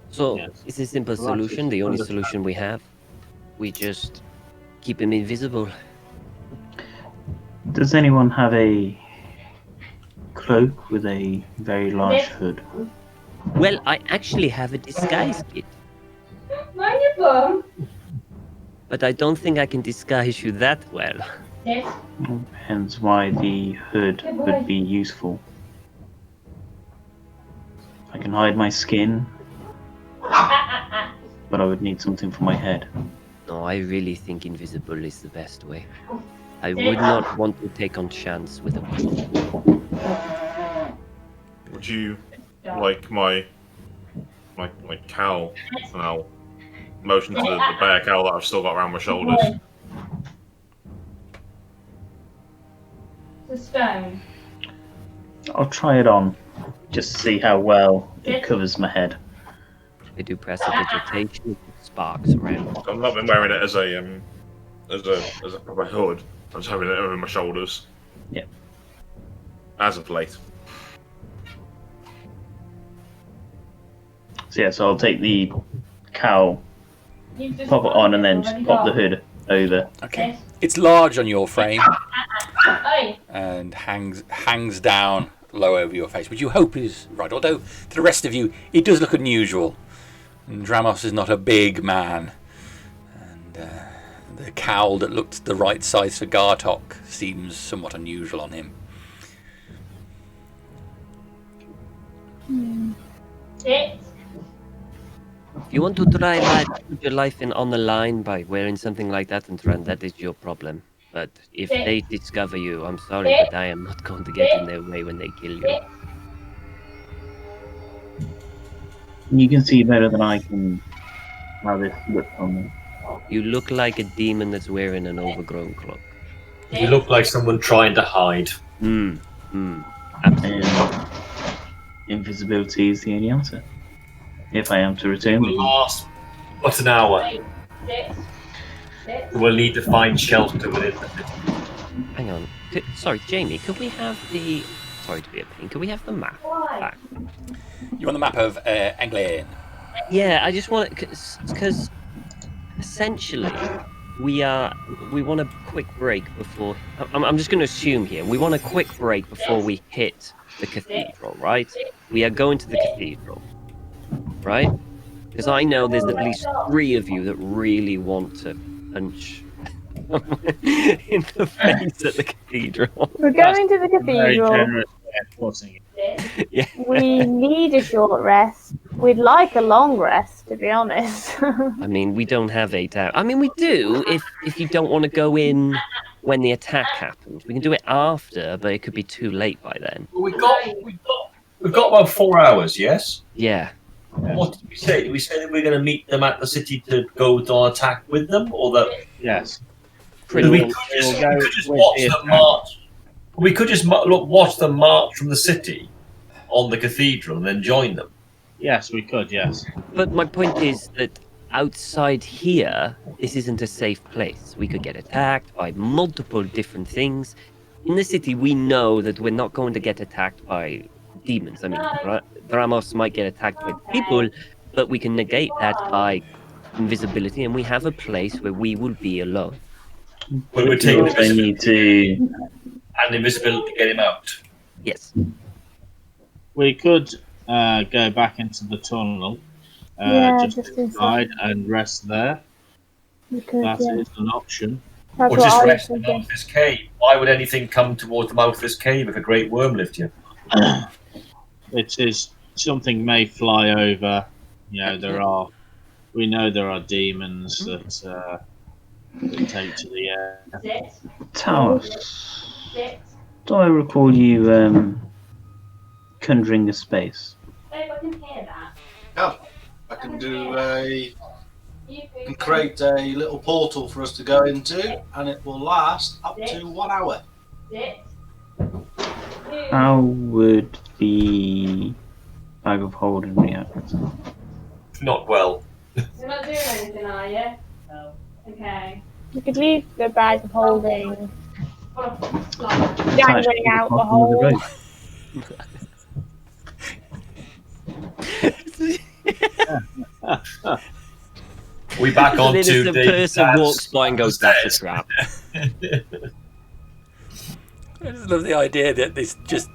So, Yes. it's a simple solution, the only solution we have. We just keep him invisible. Does anyone have a cloak with a very large hood? Well, I actually have a disguise kit, Mind your bum. but I don't think I can disguise you that well. Yes. Hence why the hood would be useful. I can hide my skin, but I would need something for my head. No, I really think invisible is the best way. I would not want to take on chance with a cloak. Would you like my cowl? And I'll motion to the bear cowl that I've still got around my shoulders. It's a stone. I'll try it on, just to see how well it covers my head. They do prestidigitation, it sparks around. I've not been wearing it as a proper hood. I'm just having it over my shoulders. Yeah. As of late. So yeah, so I'll take the cowl, pop it on, and then just pop the hood over. Okay. It's large on your frame Oi. and hangs down low over your face, which you hope is right. Although to the rest of you, it does look unusual. And Dramos is not a big man, and the cowl that looked the right size for Gartok seems somewhat unusual on him. Sit. If you want to try and put your life on the line by wearing something like that and run, that is your problem. But if they discover you, I'm sorry, but I am not going to get in their way when they kill you. You can see better than I can how this looks on me. You look like a demon that's wearing an overgrown cloak. You look like someone trying to hide. Absolutely. And invisibility is the only answer. If I am to return with We'll you. last but an hour. We'll need to find shelter within the city. Hang on. Sorry, Jamie, could we have the... Sorry to be a pain. Could we have the map back? You on the map of England? Yeah, I just want to... Because essentially, we want a quick break before... I'm just going to assume here. We want a quick break before we hit the cathedral, right? We are going to the cathedral, right? Because I know there's at least 3 of you that really want to punch in the face at the cathedral. We're going to the Very cathedral. generous way of putting it. Yeah. We need a short rest. We'd like a long rest, to be honest. I mean, we don't have 8 hours. I mean, we do if you don't want to go in when the attack happens. We can do it after, but it could be too late by then. Well, we've got about 4 hours, yes? Yeah. What did we say? Did we say that we're going to meet them at the city to go on attack with them? Or that Yes. Pretty we much. could just watch them march? We could just watch them march from the city on the cathedral and then join them. Yes, we could, yes. But my point is that outside here, this isn't a safe place. We could get attacked by multiple different things. In the city, we know that we're not going to get attacked by demons. I mean, Dramos might get attacked by people, but we can negate that by invisibility, and we have a place where we will be alone. But we're taking I need to... and invisibility to get him out. Yes. We could go back into the tunnel, just inside and rest there. We could, That yeah. is an option. That's Or what just I was rest in the thinking. mouth of this cave. Why would anything come towards the mouth of this cave if a great worm lived here? It is something may fly over. You know, we know there are demons that take to the air. Talos, do I recall you conjuring a space? I can hear that. Yeah, I can create a little portal for us to go into, and it will last up to 1 hour. How would the bag of holding react? Not well. You're not doing anything, are you? No. Okay. You could leave the bag of holding It's dangling actually out the part of hole. rope. We back on An to innocent the person walks by and goes, "That's a trap." I just love the idea that this just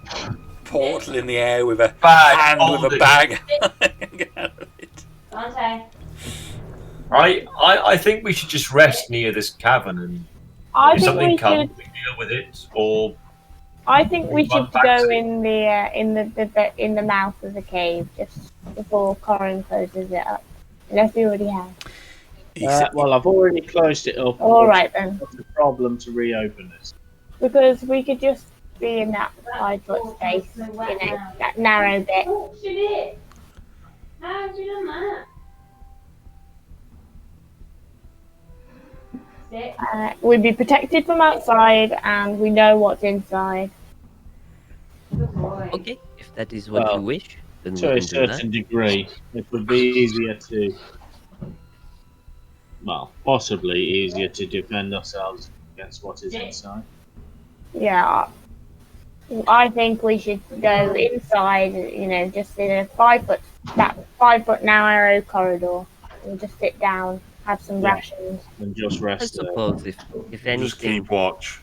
portal in the air with a Bag hand with a bag. Get out of it. Dante. I think we should just rest near this cavern, and I if think something we comes, should. we deal with it. Or I think we run should back go to- in the mouth of the cave just before Corym closes it up. Unless we already have. Well, I've already closed it up. All right then, What's the problem to reopen this? because we could just be in that 5-foot space, that narrow bit. Oh, she did. How have you done that? We'd be protected from outside, and we know what's inside. Good boy. Okay, if that is what Well, you wish, then we To a can do that. certain degree, it would be easier to, well, possibly easier to defend ourselves against what is inside. Yeah, I think we should go inside. You know, just in a 5-foot narrow corridor, and just sit down, have some Yeah. rations. And just I rest there. suppose if Just anything, keep watch.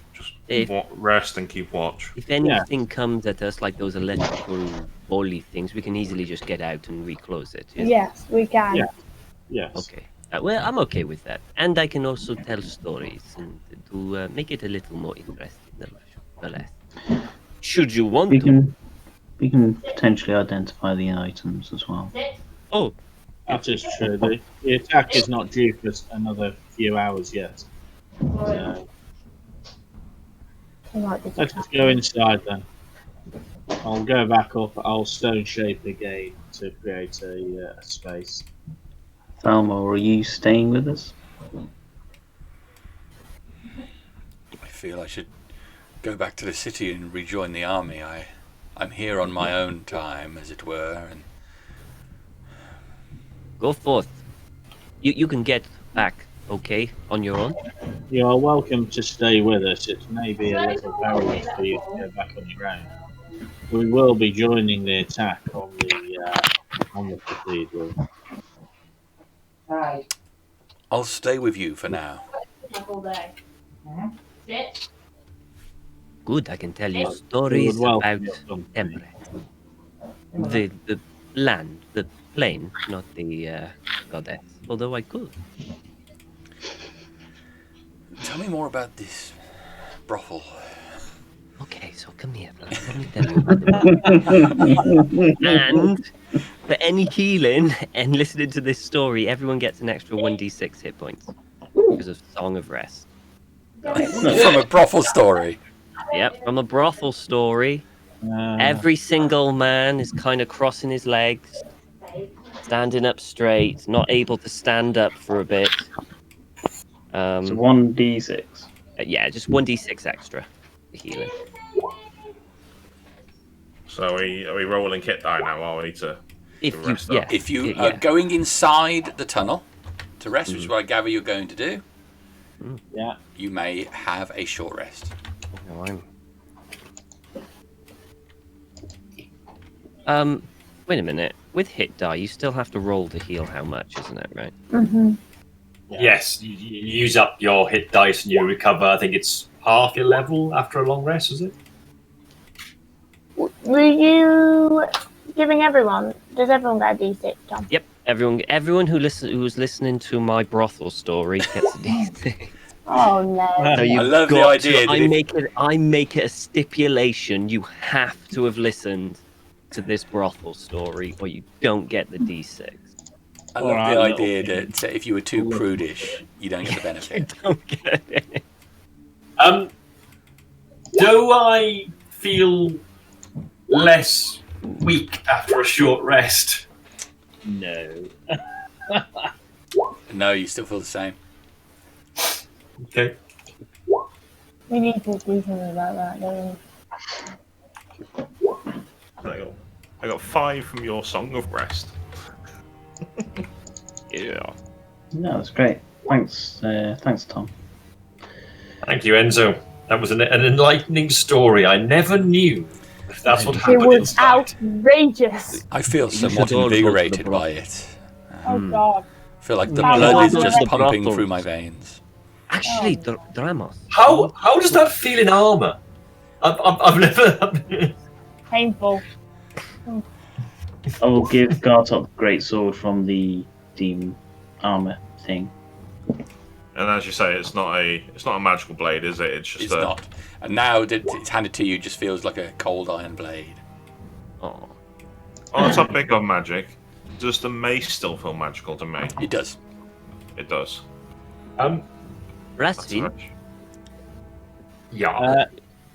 If, rest and keep watch. if anything comes at us like those electrical volley things, we can easily just get out and reclose it. Yes, we can. Yeah. Yes. Okay. Well, I'm okay with that. And I can also tell stories and to make it a little more interesting than less. Should you want to. We can potentially identify the items as well. Oh, That is true. The attack is not due for another few hours yet. So, let's just go inside then. I'll go back up. I'll stone shape again to create a space. Thelma, are you staying with us? I feel I should go back to the city and rejoin the army. I'm here on my own time, as it were, and go forth. You can get back, okay, on your own. You are welcome to stay with us. It may be a little perilous for you to go back on your own. We will be joining the attack on the cathedral. Right. I'll stay with you for now. All day. Sit. Good, I can tell you We stories would welcome about your company. Temperate. The land, the plane, not the goddess. Although I could. Tell me more about this brothel. Okay, so come here, let me tell you about it. And for any healing and listening to this story, everyone gets an extra 1d6 hit points because of Song of Rest. From a brothel story. Yep, from a brothel story. Uh, Every single man is kind of crossing his legs, standing up straight, not able to stand up for a bit. So 1d6. Yeah, just 1d6 extra for healing. So are we rolling kit die now, are we, to If you, rest up? yeah, If you yeah. are going inside the tunnel to rest, which is what I gather you're going to do, yeah. you may have a short rest. No, wait a minute. With hit die, you still have to roll to heal how much, isn't it, right? Mm-hmm. Yes, you use up your hit dice and you recover. I think it's half your level after a long rest, is it? Were you giving everyone? Does everyone get a D6, Tom? Yep. Everyone who was listening to my brothel story gets a D6. Oh no. So you've I love the got idea to- that I make it a stipulation. You have to have listened to this brothel story, or you don't get the D6. I love the idea that if you were too prudish, you don't get the benefit. Don't get it. Do I feel less weak after a short rest? No. No, you still feel the same. Okay. We need to do something about that, don't we? I got 5 from your Song of Rest. Yeah. No, that's great. Thanks, Tom. Thank you, Enzo. That was an enlightening story. I never knew if that's what It happened was inside. outrageous. I feel somewhat should all go to the invigorated brothel. by it. Oh god. I feel like the Yeah, blood is yeah, just yeah. pumping Brothel. through my veins. Actually, Dramos. How does that feel in armor? I've never. Painful. I will give Gartok the great sword from the demon armor thing. And as you say, it's not a magical blade, is it? It's just It's not. And now that it's handed to you, it just feels like a cold iron blade. Oh. On a topic of magic, does the mace still feel magical to me? It does. It does. That's Rastvyn, much. Yeah.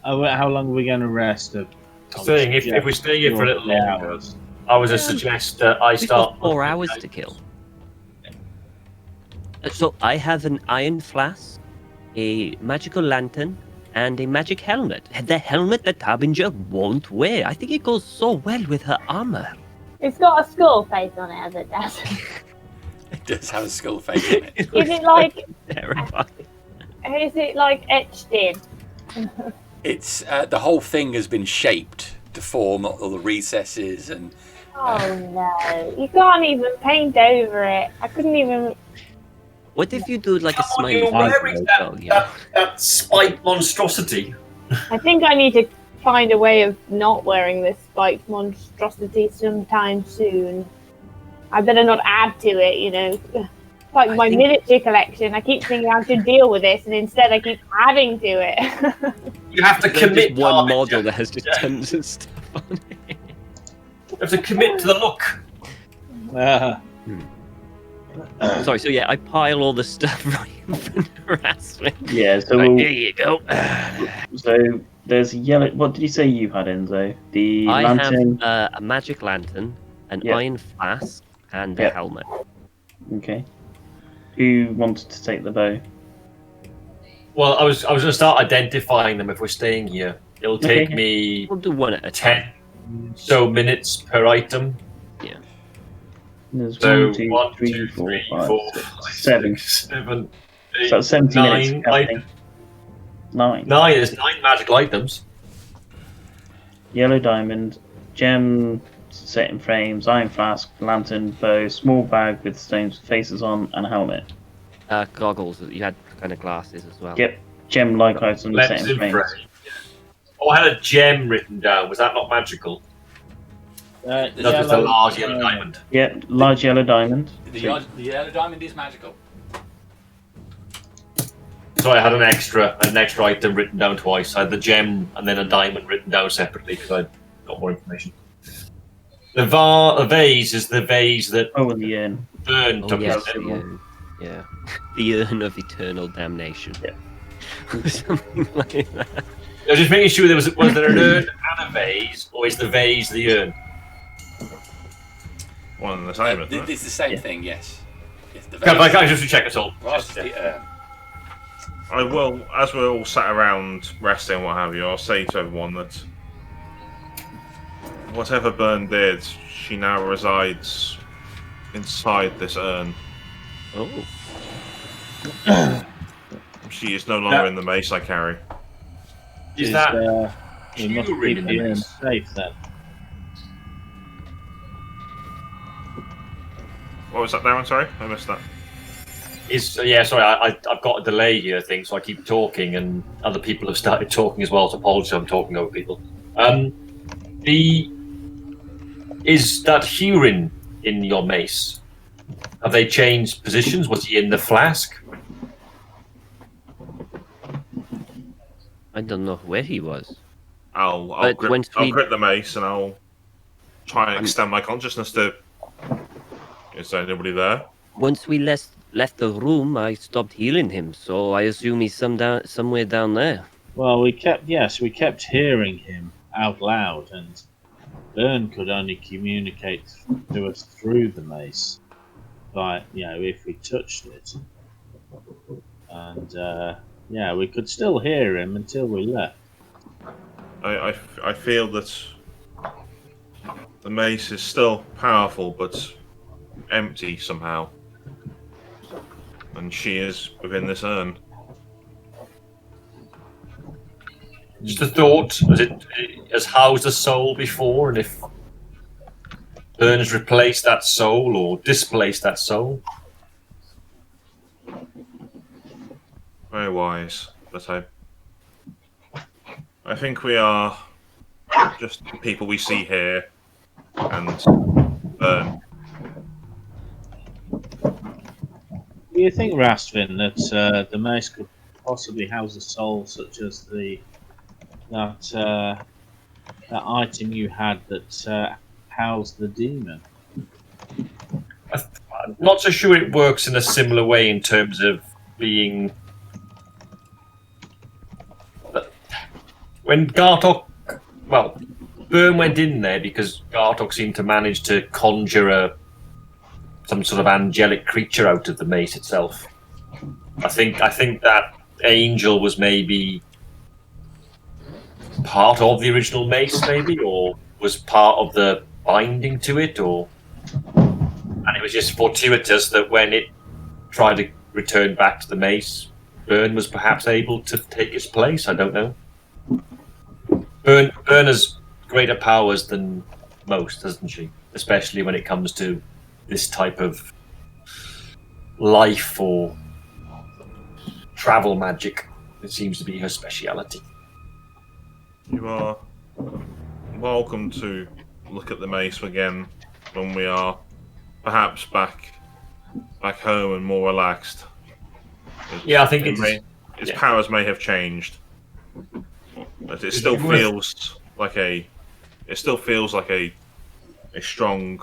How long are we going to rest? Saying if we stay here for a little longer, I was to suggest that I we've start. got 4 hours to kill. So I have an iron flask, a magical lantern, and a magic helmet. The helmet that Harbinger won't wear. I think it goes so well with her armor. It's got a skull face on it, as it does. It does have a skull face in it. Is it like? Terrifying. Is it like etched in? It's the whole thing has been shaped to form all the recesses and Oh no! You can't even paint over it. I couldn't even. What if you do like a Come on, smiley you're face? wearing as that, well, yeah. that spike monstrosity. I think I need to find a way of not wearing this spiked monstrosity sometime soon. I better not add to it, you know. Like I my think- miniature collection, I keep thinking I should deal with this, and instead I keep adding to it. You have to There's commit. just one Harbinger. model that has just Yeah. tons of stuff on it. You have to commit to the look. Sorry, so yeah, I pile all the stuff right in front of Rastvyn. Yeah, so Like, we'll, here you go. so there's a yellow. What did you say you had, Enzo? The I lantern. have a magic lantern, an Yep. iron flask, and a Yep. helmet. Okay. Who wanted to take the bow? Well, I was going to start identifying them if we're staying here. It'll take Okay. me We'll do one at a time. 10 so minutes per item. There's So 1, 2, 1, 3, 2, 4, 3, 5, 4, 6, 5, 7. 6, 7, So that's 70 minutes. 9 Counting. items. 9. 9. There's 9 magical items. Yellow diamond, gem set in frames, iron flask, lantern, bow, small bag with stones faces on, and a helmet. Goggles. You had kind of glasses as well. Yep. Gem-like items set Lens in in frames. frame. Oh, I had a gem written down. Was that not magical? That's just a large yellow diamond. Yeah, large yellow diamond. The yellow diamond is magical. So I had an extra item written down twice. I had the gem and then a diamond written down separately because I got more information. The vase is the vase that Oh, and the urn. Burne Oh, took yes, us. the urn. Yeah. The urn of eternal damnation. Yeah. Something like that. I was just making sure was there an urn and a vase, or is the vase the urn? One and the same, isn't it? It's the same thing, yes. Yes, the Can I vase just check it all? was the I will, as we're all sat around resting and what have you, I'll say to everyone that whatever Burne did, she now resides inside this urn. Oh. She is no longer in the mace I carry. Is that we must Corym keep the urn mace? safe then. What was that, Darren? Sorry, I missed that. Sorry, I've got a delay here, I think, so I keep talking, and other people have started talking as well. So apologies, I'm talking over people. Is that Hurin in your mace? Have they changed positions? Was he in the flask? I don't know where he was. I'll But once we- grip the mace and I'll try and extend my consciousness to. Is there anybody there? Once we left the room, I stopped healing him, so I assume he's somewhere down there. Well, we kept hearing him out loud, and Burne could only communicate to us through the mace, by if we touched it, and we could still hear him until we left. I feel that the mace is still powerful, but empty somehow. And she is within this urn. Just a thought. Has housed a soul before, and if Burne has replaced that soul or displaced that soul? Very wise, but I think we are just the people we see here and Burne. Do you think, Rastvyn, that the mace could possibly house a soul such as that item you had that housed the demon? I'm not so sure it works in a similar way in terms of being. When Gartok, Burne went in there because Gartok seemed to manage to conjure some sort of angelic creature out of the mace itself. I think that angel was maybe part of the original mace, maybe, or was part of the binding to it, and it was just fortuitous that when it tried to return back to the mace, Burne was perhaps able to take its place. I don't know. Burne has greater powers than most, doesn't she? Especially when it comes to this type of life or travel magic. It seems to be her speciality. You are welcome to look at the mace again when we are perhaps back home and more relaxed. Yeah, I think its powers may have changed, but it still feels like a strong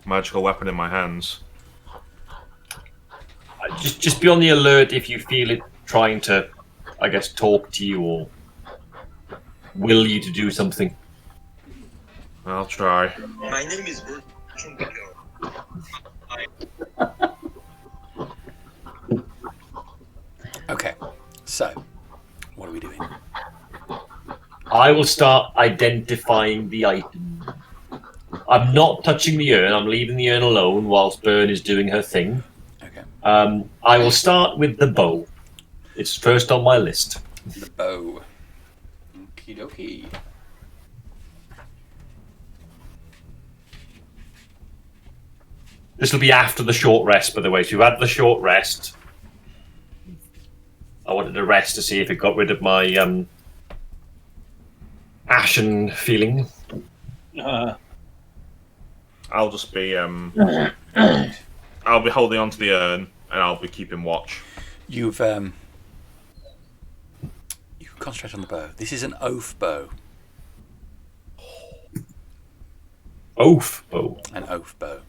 magical weapon in my hands. Just be on the alert if you feel it trying to, I guess, talk to you or will you to do something. I'll try. My name is Burne. Okay, so what are we doing? I will start identifying the item. I'm not touching the urn. I'm leaving the urn alone whilst Burne is doing her thing. Okay. I will start with the bow. It's first on my list. The bow. Okie dokie. This will be after the short rest, by the way. So you had the short rest. I wanted to rest to see if it got rid of my ashen feeling. I'll just be I'll be holding on to the urn and I'll be keeping watch. You concentrate on the bow. This is an oath bow. Oath bow. An oath bow.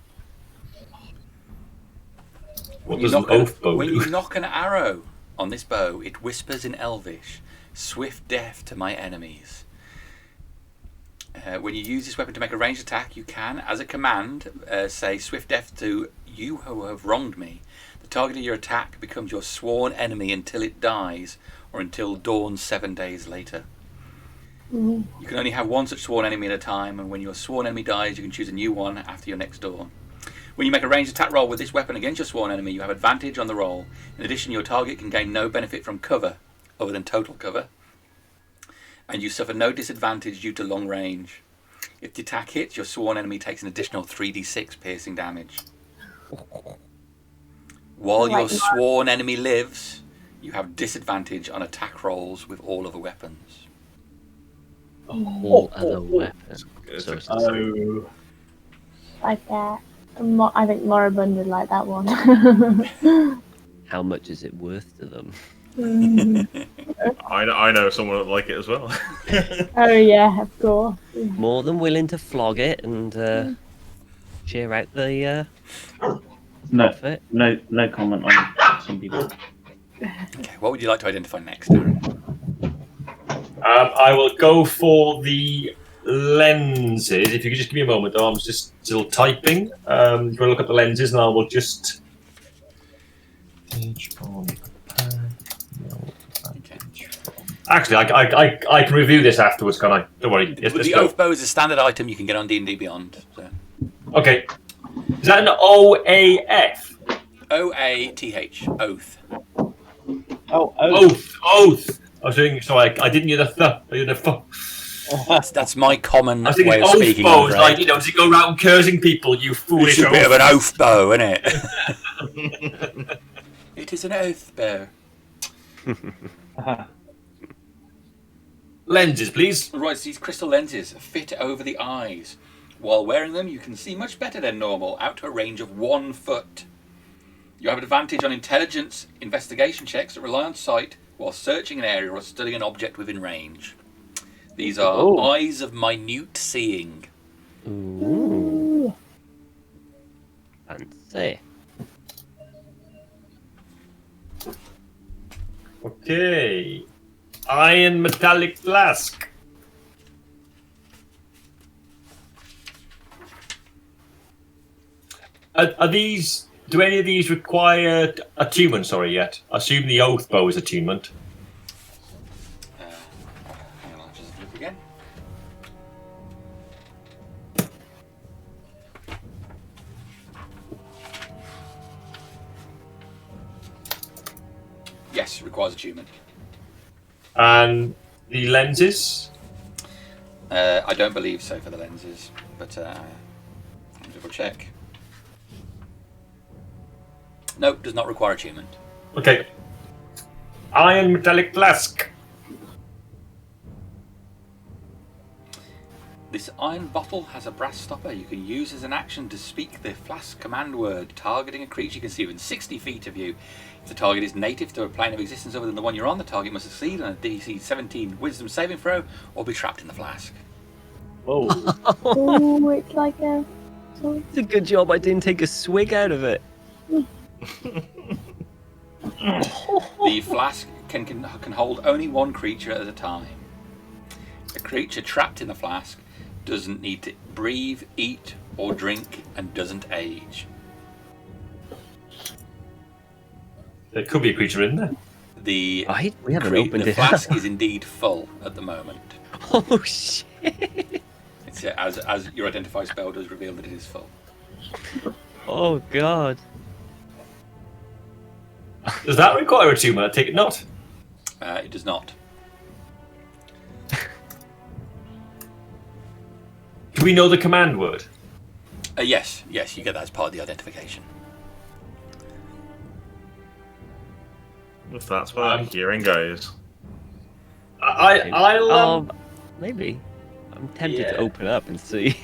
What does an oath bow When do? you knock an arrow on this bow, it whispers in Elvish, "Swift death to my enemies." When you use this weapon to make a ranged attack, you can, as a command, say "Swift death to you who have wronged me." The target of your attack becomes your sworn enemy until it dies, or until dawn 7 days later. You can only have one such sworn enemy at a time, and when your sworn enemy dies, you can choose a new one after your next dawn. When you make a ranged attack roll with this weapon against your sworn enemy, you have advantage on the roll. In addition, your target can gain no benefit from cover, other than total cover, and you suffer no disadvantage due to long range. If the attack hits, your sworn enemy takes an additional 3d6 piercing damage. While your sworn enemy lives, you have disadvantage on attack rolls with all other weapons. All other weapons. Oh, Like that. I think Moribund would like that one. How much is it worth to them? I know someone would like it as well. Oh yeah, of course. More than willing to flog it and cheer out the outfit. No comment on some people. Okay, what would you like to identify next, Aaron? I will go for the lenses. If you could just give me a moment, though, I'm just still typing. You want to look at the lenses, and I will just. Actually, I can review this afterwards, can I? Don't worry. The oath bow is a standard item you can get on D&D Beyond. So. Okay. Is that an OAF? OATH. Oath. oh, Oath. I was doing. Sorry, I didn't hear the th. I heard the f. That's my common I was thinking way of oath speaking. bows, like, does it go around cursing people, you foolish It's a bit of oath? an oath bow, isn't it? It is an oath bow. Lenses, please. Right, so these crystal lenses fit over the eyes. While wearing them, you can see much better than normal, out to a range of 1 foot. You have an advantage on intelligence investigation checks that rely on sight while searching an area or studying an object within range. These are eyes of minute seeing. Ooh. Fancy. Okay. Iron metallic flask. Are these? Do any of these require attunement? Sorry, yet. I assume the oath bow is attunement. Hang on, I'll just look again. Yes, it requires attunement. And the lenses. I don't believe so for the lenses, but I'll double check. Nope, does not require attunement. Okay. Iron metallic flask. This iron bottle has a brass stopper. You can use as an action to speak the flask command word, targeting a creature you can see within 60 feet of you. If the target is native to a plane of existence other than the one you're on, the target must succeed on a DC 17 Wisdom saving throw or be trapped in the flask. Whoa. Oh, it's like a. It's a good job I didn't take a swig out of it. The flask can hold only one creature at a time. A creature trapped in the flask doesn't need to breathe, eat, or drink, and doesn't age. There could be a creature in there. The We haven't opened the it. flask is indeed full at the moment. Oh shit! It's as your identify spell does reveal that it is full. Oh god! Does that require attunement? I take it not. It does not. Do we know the command word? Yes, you get that as part of the identification. If that's where hearing goes. I'll maybe. I'm tempted Yeah. to open up and see.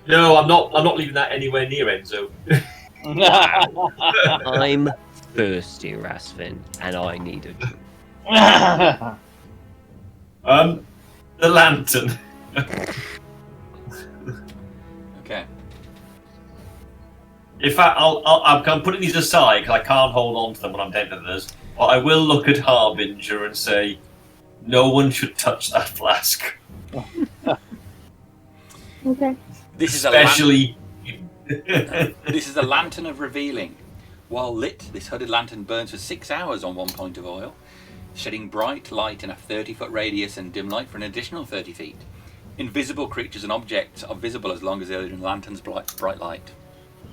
No, I'm not. I'm not leaving that anywhere near Enzo. I'm thirsty, Rastvyn, and I need a drink. The lantern. Okay. In fact, I'm putting these aside because I can't hold on to them when I'm dead to this. But I will look at Harbinger and say, no one should touch that flask. Okay. This is Especially. this is a lantern of revealing. While lit, this hooded lantern burns for 6 hours on 1 point of oil, shedding bright light in a 30-foot radius and dim light for an additional 30 feet. Invisible creatures and objects are visible as long as they're in the lantern's bright light.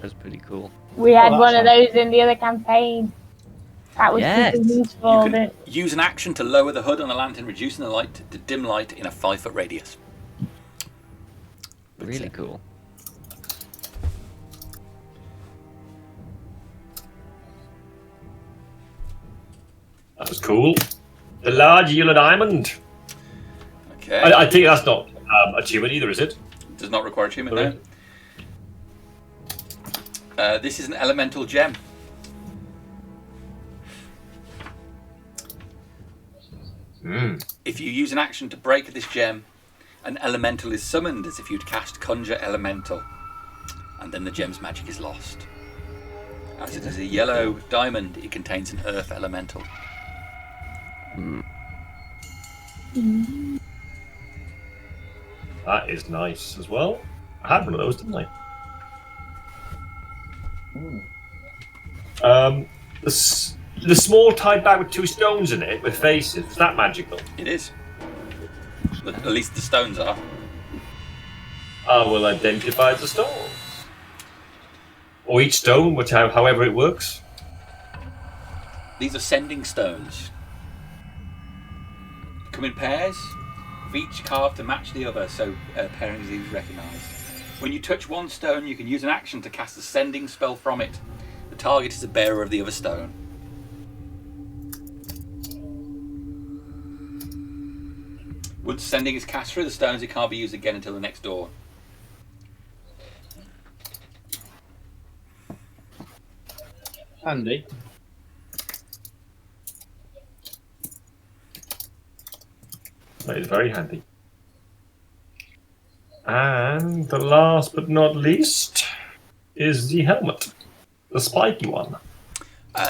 That's pretty cool. We had Oh, one that's of those in the other campaign. That was Yes. super useful. You can use an action to lower the hood on the lantern, reducing the light to dim light in a 5-foot radius. Really cool. That was cool. The large yellow diamond. Okay. I think that's not achievement either, is it? Does not require attunement, Sorry. no. This is an elemental gem. If you use an action to break this gem, an elemental is summoned as if you'd cast Conjure Elemental, and then the gem's magic is lost. As it is a yellow diamond, it contains an earth elemental. That is nice as well. I had one of those, didn't I? The small tied bag with 2 stones in it with faces. Was that magical? It is. But at least the stones are. I will identify the stone. Or each stone, however it works. These are sending stones. Come in pairs, with each carved to match the other, so pairing is easily recognised. When you touch one stone, you can use an action to cast a sending spell from it. The target is the bearer of the other stone. Once sending is cast through the stones, it can't be used again until the next dawn. Handy. That is very handy. And the last but not least is the helmet. The spiky one.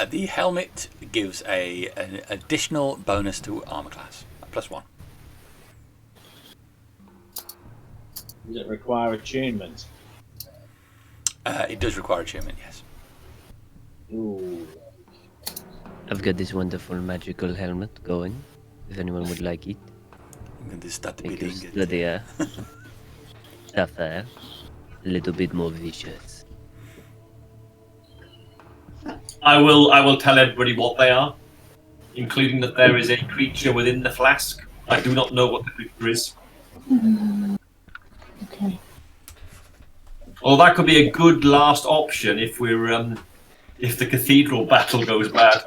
The helmet gives an additional bonus to armor class, +1. Does it require attunement? It does require attunement, yes. Ooh. I've got this wonderful magical helmet going. If anyone would like it, I'm going to start think building it's it. the stuff there. A little bit more vicious. I will tell everybody what they are, including that there is a creature within the flask. I do not know what the creature is. Okay. Well, that could be a good last option if we're if the cathedral battle goes bad.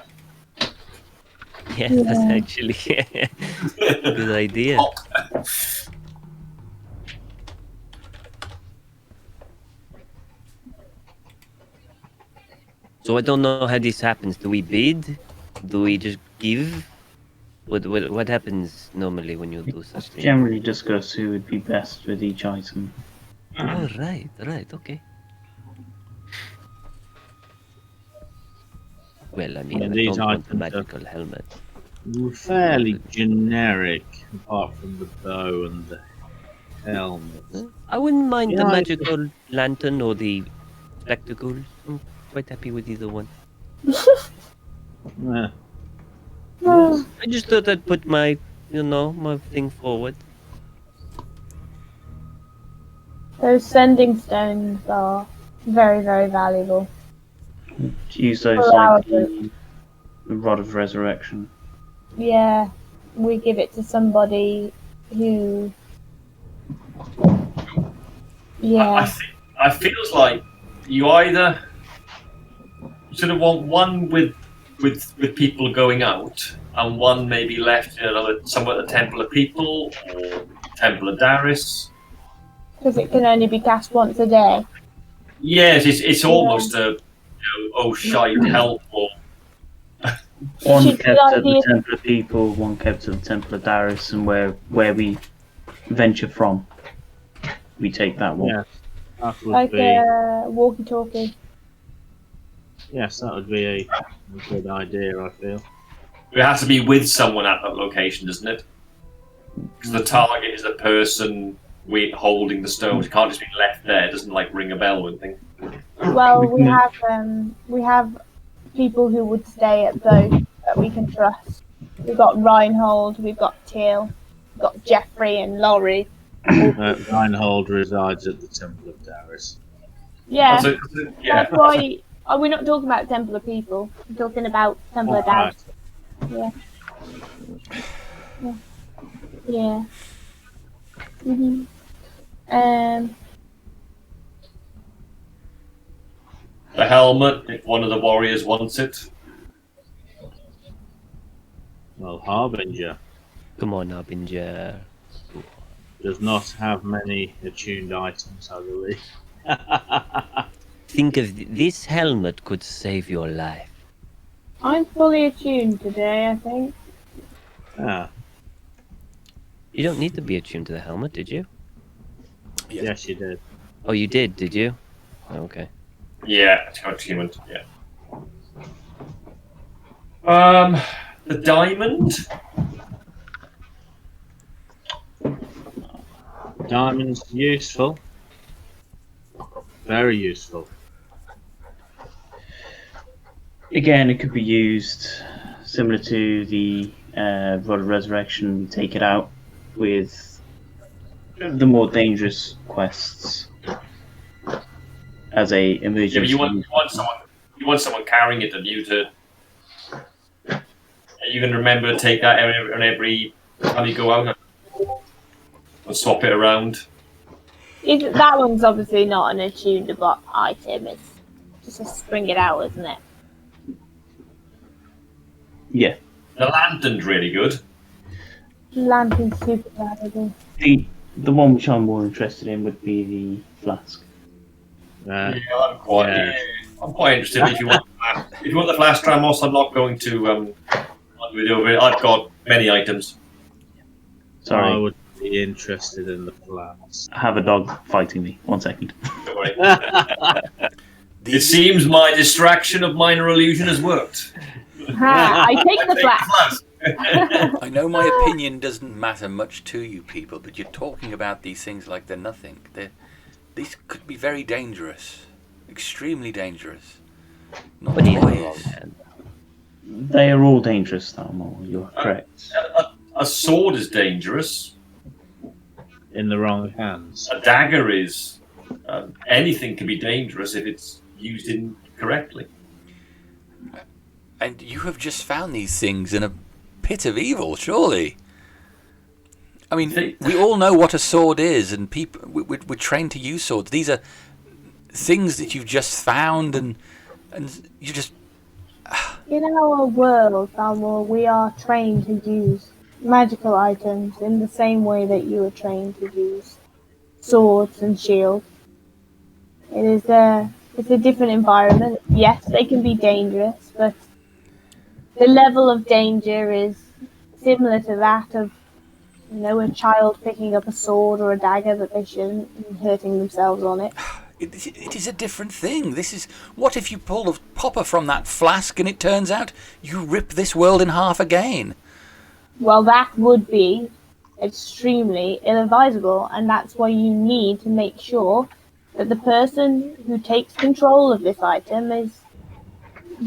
Yeah, that's actually a good idea. So I don't know how this happens. Do we bid? Do we just give? What happens normally when you do such things? Generally discuss who would be best with each item. Oh, right, okay. Well, I mean, Yeah, I these don't want the items are- magical helmet. Fairly generic, apart from the bow and the helmet. I wouldn't mind the Yeah, magical lantern or the spectacles. I'm quite happy with either one. Yeah. I just thought I'd put my thing forward. Those sending stones are very, very valuable. Use those For like our the Rod of Resurrection. Yeah, we give it to somebody who. Yeah. I feels like you either sort of want one with people going out, and one maybe left, somewhere at the Temple of People or Temple of Darius. Because it can only be cast once a day. Yes, it's almost a shite help or. One Should kept we at the idea- Temple of People, one kept at the Temple of Darius, and where we venture from, we take that one. Yeah, that would Like be. a walkie-talkie. Yes, that would be a good idea. I feel. It has to be with someone at that location, doesn't it? Because the target is a person holding the stones. It can't just be left there. It doesn't ring a bell or anything. Well, we have people who would stay at both that we can trust. We've got Reinhold, we've got Teal, we've got Jeffrey and Laurie. Reinhold resides at the Temple of Darius. Yeah, Yeah. that's why. Oh, we're not talking about Temple of People. We're talking about Temple of Darius. Yeah. Yeah. The helmet, if one of the warriors wants it. Well, Harbinger Come on, Harbinger. does not have many attuned items, I believe. Think of this helmet could save your life. I'm fully attuned today, I think. Ah, You don't need to be attuned to the helmet, did you? yes, you did. Oh, you did you? Okay. Yeah, it's attunement. Yeah. The diamond. Diamond's useful. Very useful. Again, it could be used similar to the Rod of Resurrection. You take it out with the more dangerous quests as a emergency. Yeah, but you want someone carrying it, and you to. You can remember to take that every time you go out and swap it around. That one's obviously not an attuned item. It's just a spring it out, isn't it? Yeah. The lantern's really good. Lantern's super valuable. The one which I'm more interested in would be the flask. Yeah, I'm quite interested. If you want the flash, Dramos, I'm not going to argue with you over it. I've got many items. Sorry, I would be interested in the flats. I have a dog fighting me. 1 second. Don't worry. It seems my distraction of minor illusion has worked. I take the flash. I know my opinion doesn't matter much to you people, but you're talking about these things like they're nothing. These could be very dangerous. Extremely dangerous. Not What do you toys. know? They are all dangerous, Thalmor. You're correct. A sword is dangerous. In the wrong hands. A dagger is. Anything can be dangerous if it's used incorrectly. And you have just found these things in a pit of evil, surely. I mean, we all know what a sword is, and people we're trained to use swords. These are things that you've just found, and And you just... In our world, Thalmor, we are trained to use magical items in the same way that you are trained to use swords and shields. It's a different environment. Yes, they can be dangerous, but the level of danger is similar to that of, a child picking up a sword or a dagger that they shouldn't and hurting themselves on it. It is a different thing. This is... What if you pull a popper from that flask and it turns out you rip this world in half again? Well, that would be extremely ill-advisable, and that's why you need to make sure that the person who takes control of this item is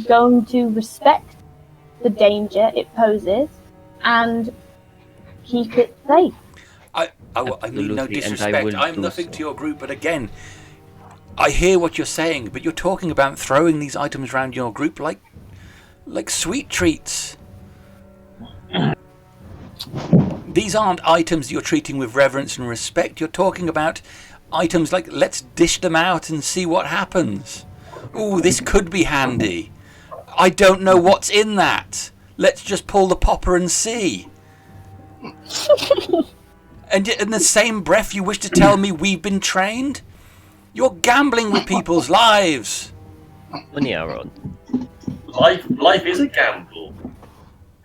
going to respect the danger it poses and keep it safe. I mean no Absolutely, and I disrespect. will I'm do nothing so. to your group, but again, I hear what you're saying, but you're talking about throwing these items around your group like sweet treats. These aren't items you're treating with reverence and respect. You're talking about items like, let's dish them out and see what happens. Ooh, this could be handy. I don't know what's in that. Let's just pull the popper and see. And yet in the same breath you wish to tell me we've been trained? You're gambling with people's lives. On your own. Life is a gamble.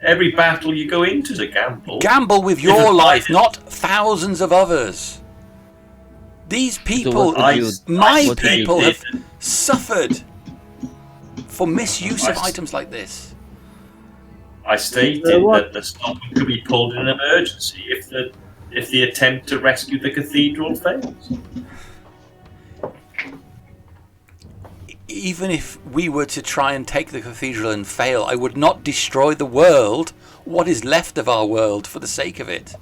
Every battle you go into is a gamble. Gamble with your life, not thousands of others. These people, my people, have suffered for misuse of items like this. I stated that the stopper could be pulled in an emergency if the attempt to rescue the cathedral fails. Even if we were to try and take the cathedral and fail, I would not destroy the world, what is left of our world, for the sake of it.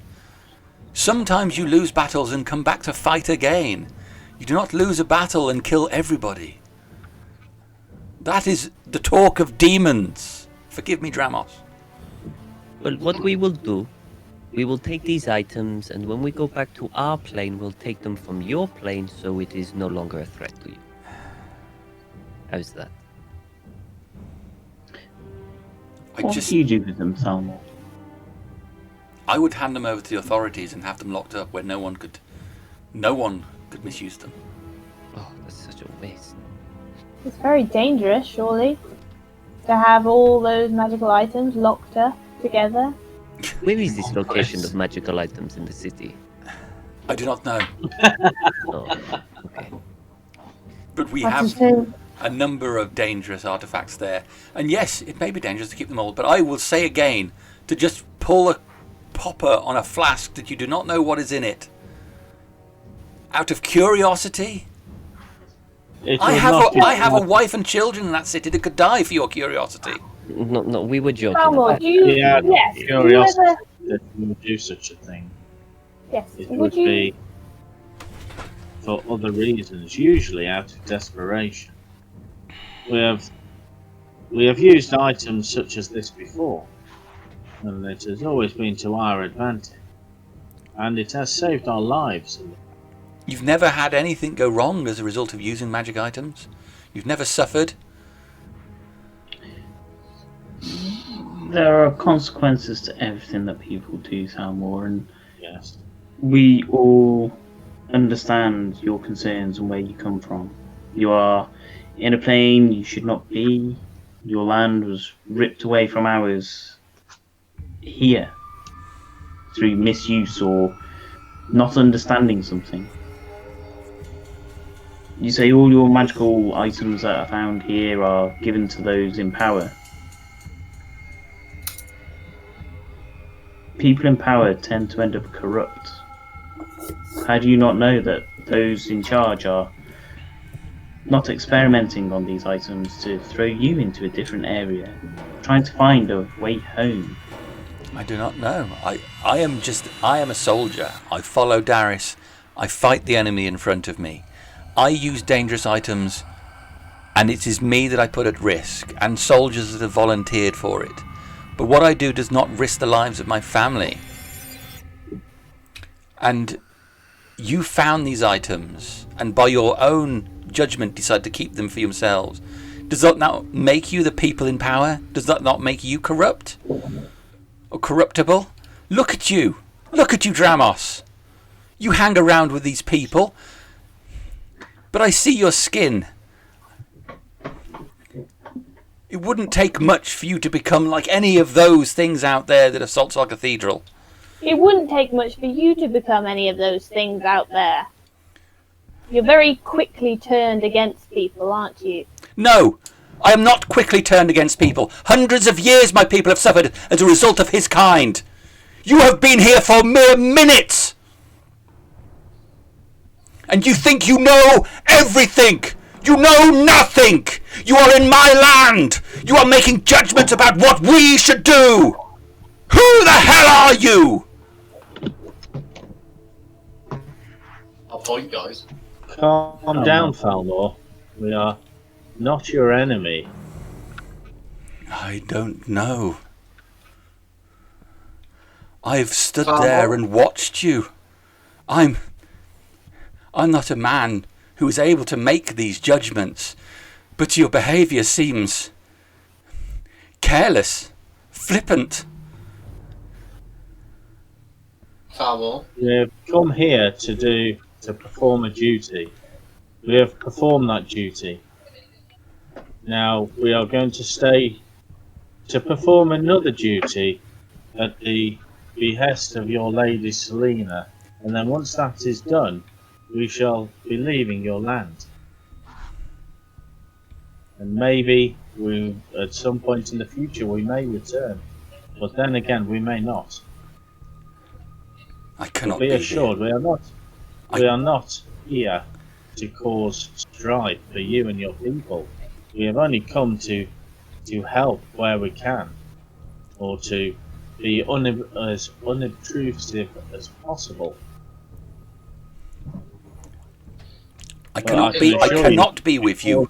Sometimes you lose battles and come back to fight again. You do not lose a battle and kill everybody. That is the talk of demons. Forgive me, Dramos. Well, what we will do, we will take these items, and when we go back to our plane, we'll take them from your plane so it is no longer a threat to you. How's that? What do you do with them, Thalmor? I would hand them over to the authorities and have them locked up where no one could misuse them. Oh, that's such a waste. It's very dangerous, surely, to have all those magical items locked up together. Where is this location of magical items in the city? I do not know. Oh, okay. But we That's a have shame. a number of dangerous artifacts there. And yes, it may be dangerous to keep them all, but I will say again, to just pull a popper on a flask that you do not know what is in it, out of curiosity? I have a wife and children in that city that could die for your curiosity. No, we were joking. Thalmor, do you... Yeah, yes, curiosity do you ever... that you would do such a thing. Yes, It would would you... be for other reasons, usually out of desperation. We have used items such as this before, and it has always been to our advantage, and it has saved our lives. You've never had anything go wrong as a result of using magic items? You've never suffered? There are consequences to everything that people do, Thalmor, and Yes. we all understand your concerns and where you come from. You are in a plane you should not be. Your land was ripped away from ours here through misuse or not understanding something. You say all your magical items that are found here are given to those in power. People in power tend to end up corrupt. How do you not know that those in charge are not experimenting on these items to throw you into a different area, trying to find a way home? I do not know. I am a soldier. I follow Darius. I fight the enemy in front of me. I use dangerous items, and it is me that I put at risk, and soldiers that have volunteered for it. But what I do does not risk the lives of my family. And you found these items, and by your own judgment decide to keep them for yourselves. Does that not make you the people in power? Does that not make you corrupt? Or corruptible? Look at you! Look at you, Dramos! You hang around with these people, but I see your skin. It wouldn't take much for you to become like any of those things out there that assaults our cathedral. It wouldn't take much for you to become any of those things out there. You're very quickly turned against people, aren't you? No, I am not quickly turned against people. Hundreds of years my people have suffered as a result of his kind. You have been here for mere minutes. And you think you know everything. You know nothing. You are in my land. You are making judgments about what we should do. Who the hell are you? I'll point, guys. Calm down, Falmor. We are not your enemy. I don't know. I've stood there and watched you. I'm not a man who is able to make these judgments, but your behaviour seems careless, flippant. Falmor. We have come here to perform a duty. We have performed that duty. Now we are going to stay to perform another duty at the behest of your lady Selena, and then once that is done, we shall be leaving your land. And maybe at some point in the future we may return, but then again we may not. I cannot be be assured here. we are not here to cause strife for you and your people. We have only come to help where we can, or to be as unobtrusive as possible. I cannot be with you.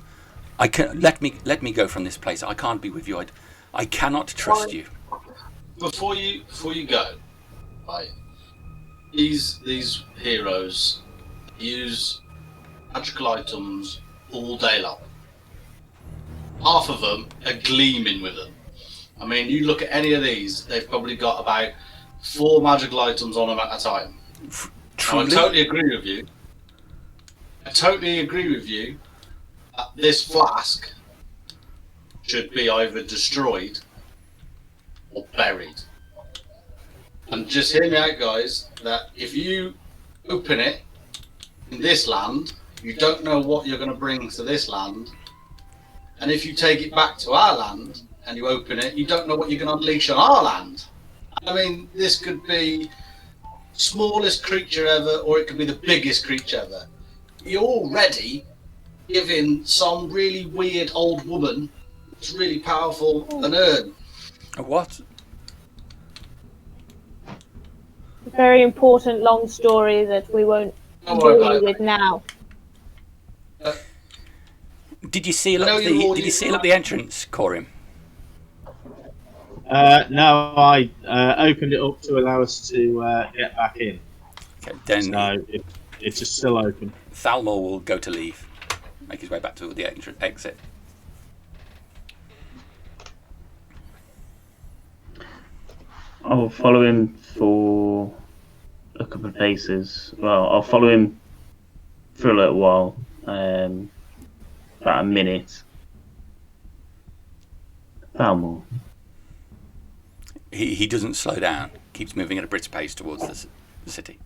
Let me go from this place. I can't be with you. I cannot trust you. Before you go, right? These heroes use magical items all day long. Half of them are gleaming with them. I mean, you look at any of these, they've probably got about 4 magical items on them at a time. Truly? I totally agree with you. That this flask should be either destroyed or buried. And just hear me out, guys, that if you open it in this land, you don't know what you're going to bring to this land. And if you take it back to our land and you open it, you don't know what you're going to unleash on our land. I mean, this could be smallest creature ever, or it could be the biggest creature ever. You're already giving some really weird old woman that's really powerful an urn. A what? A very important long story that we won't bore you with now. Did you seal up the entrance, Corym? No, I opened it up to allow us to get back in. Okay, then So it's just still open. Thalmor will go to leave, make his way back to the exit. I'll follow him for a couple of paces. Well, I'll follow him for a little while, about a minute. Falmor. He doesn't slow down, keeps moving at a brisk pace towards the city.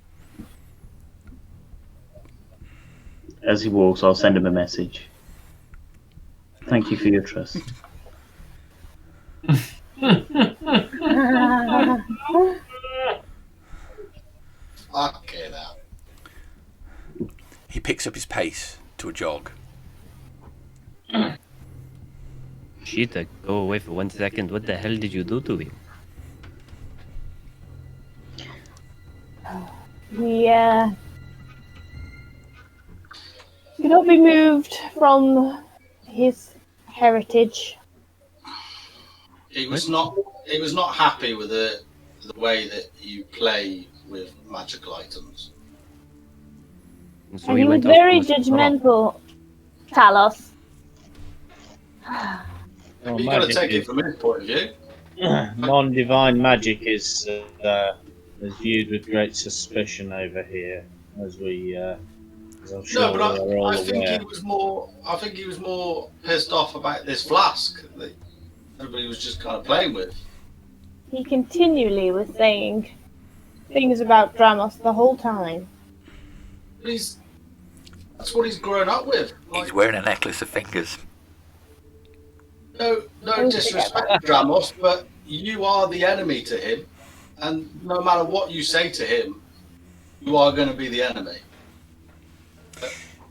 As he walks, I'll send him a message. Thank you for your trust. Okay, now. He picks up his pace to a jog. Shit, go away for 1 second. What the hell did you do to him? We cannot be moved from his heritage. He was not happy with the way that you play with magical items. So And he was went off very to his- judgmental, Talos. Well, You've got to magic take it is- from his point of view. non-divine magic is viewed with great suspicion over here, as I'm sure No, but we are all I think aware. he was more. I think he was more pissed off about this flask that everybody was just kind of playing with. He continually was saying things about Dramos the whole time. But that's what he's grown up with. He's wearing a necklace of fingers. No disrespect, Dramos, but you are the enemy to him, and no matter what you say to him, you are going to be the enemy.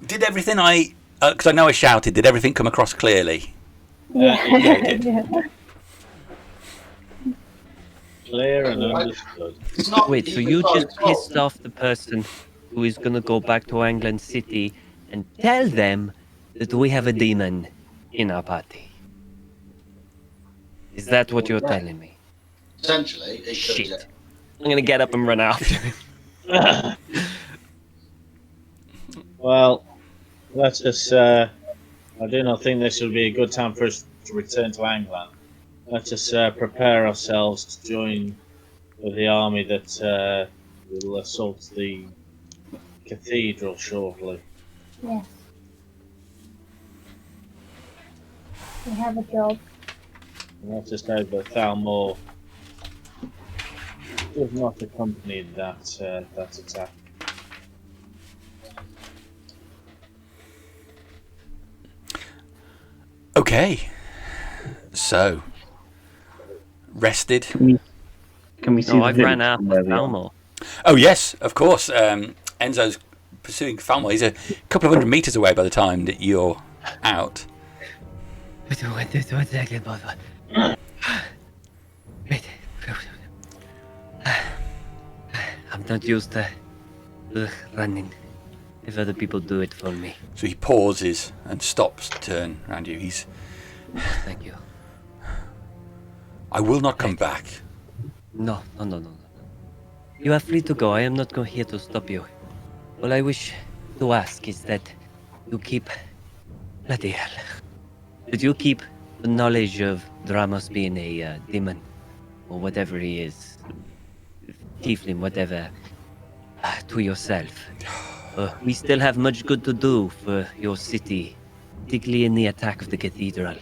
Did everything because I know I shouted, did everything come across clearly? Yeah, it did. Yeah. Clear and understood. It's not Wait, so even you Charlie's just fault. pissed off the person who is gonna go back to England City and tell them that we have a demon in our party? Is that what you're telling me? Essentially, it could, Shit. yeah. I'm gonna get up and run after him. Well, let us. I do not think this would be a good time for us to return to England. Let us prepare ourselves to join with the army that will assault the cathedral shortly. Yes. We have a job. And let us hope that Thalmor does not accompany that attack. Okay. So, rested. Can we see No, the I village ran from where after we are? Thalmor. Oh, yes, of course. Enzo's pursuing Falmor. He's a couple of 100 meters away by the time that you're out. I'm not used to running. If other people do it for me. So he pauses and stops to turn around you. Thank you. I will not come back. No. You are free to go. I am not here to stop you. All I wish to ask is that you keep... Bloody hell. That you keep the knowledge of Dramos being a demon, or whatever he is, tiefling, whatever, to yourself. We still have much good to do for your city, particularly in the attack of the cathedral.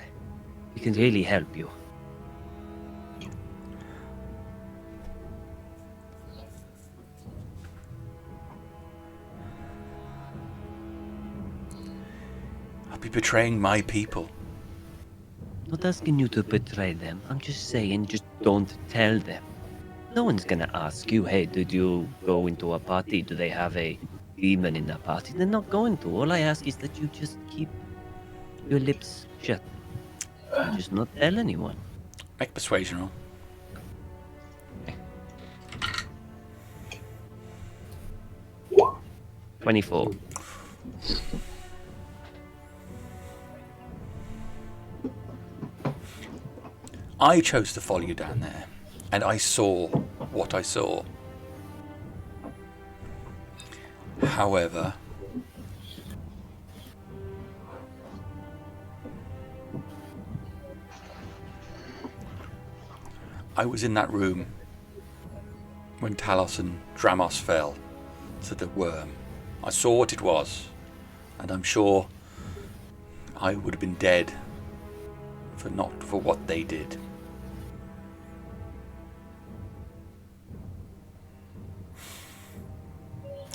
We can really help you. I'll be betraying my people. Not asking you to betray them. I'm just saying, just don't tell them. No one's gonna ask you, hey, did you go into a party? Do they have a demon in the party? They're not going to. All I ask is that you just keep your lips shut. And just not tell anyone. Make a persuasion roll. Okay. 24. I chose to follow you down there, and I saw what I saw. However, I was in that room when Talos and Dramos fell to the worm. I saw what it was, and I'm sure I would have been dead not for what they did.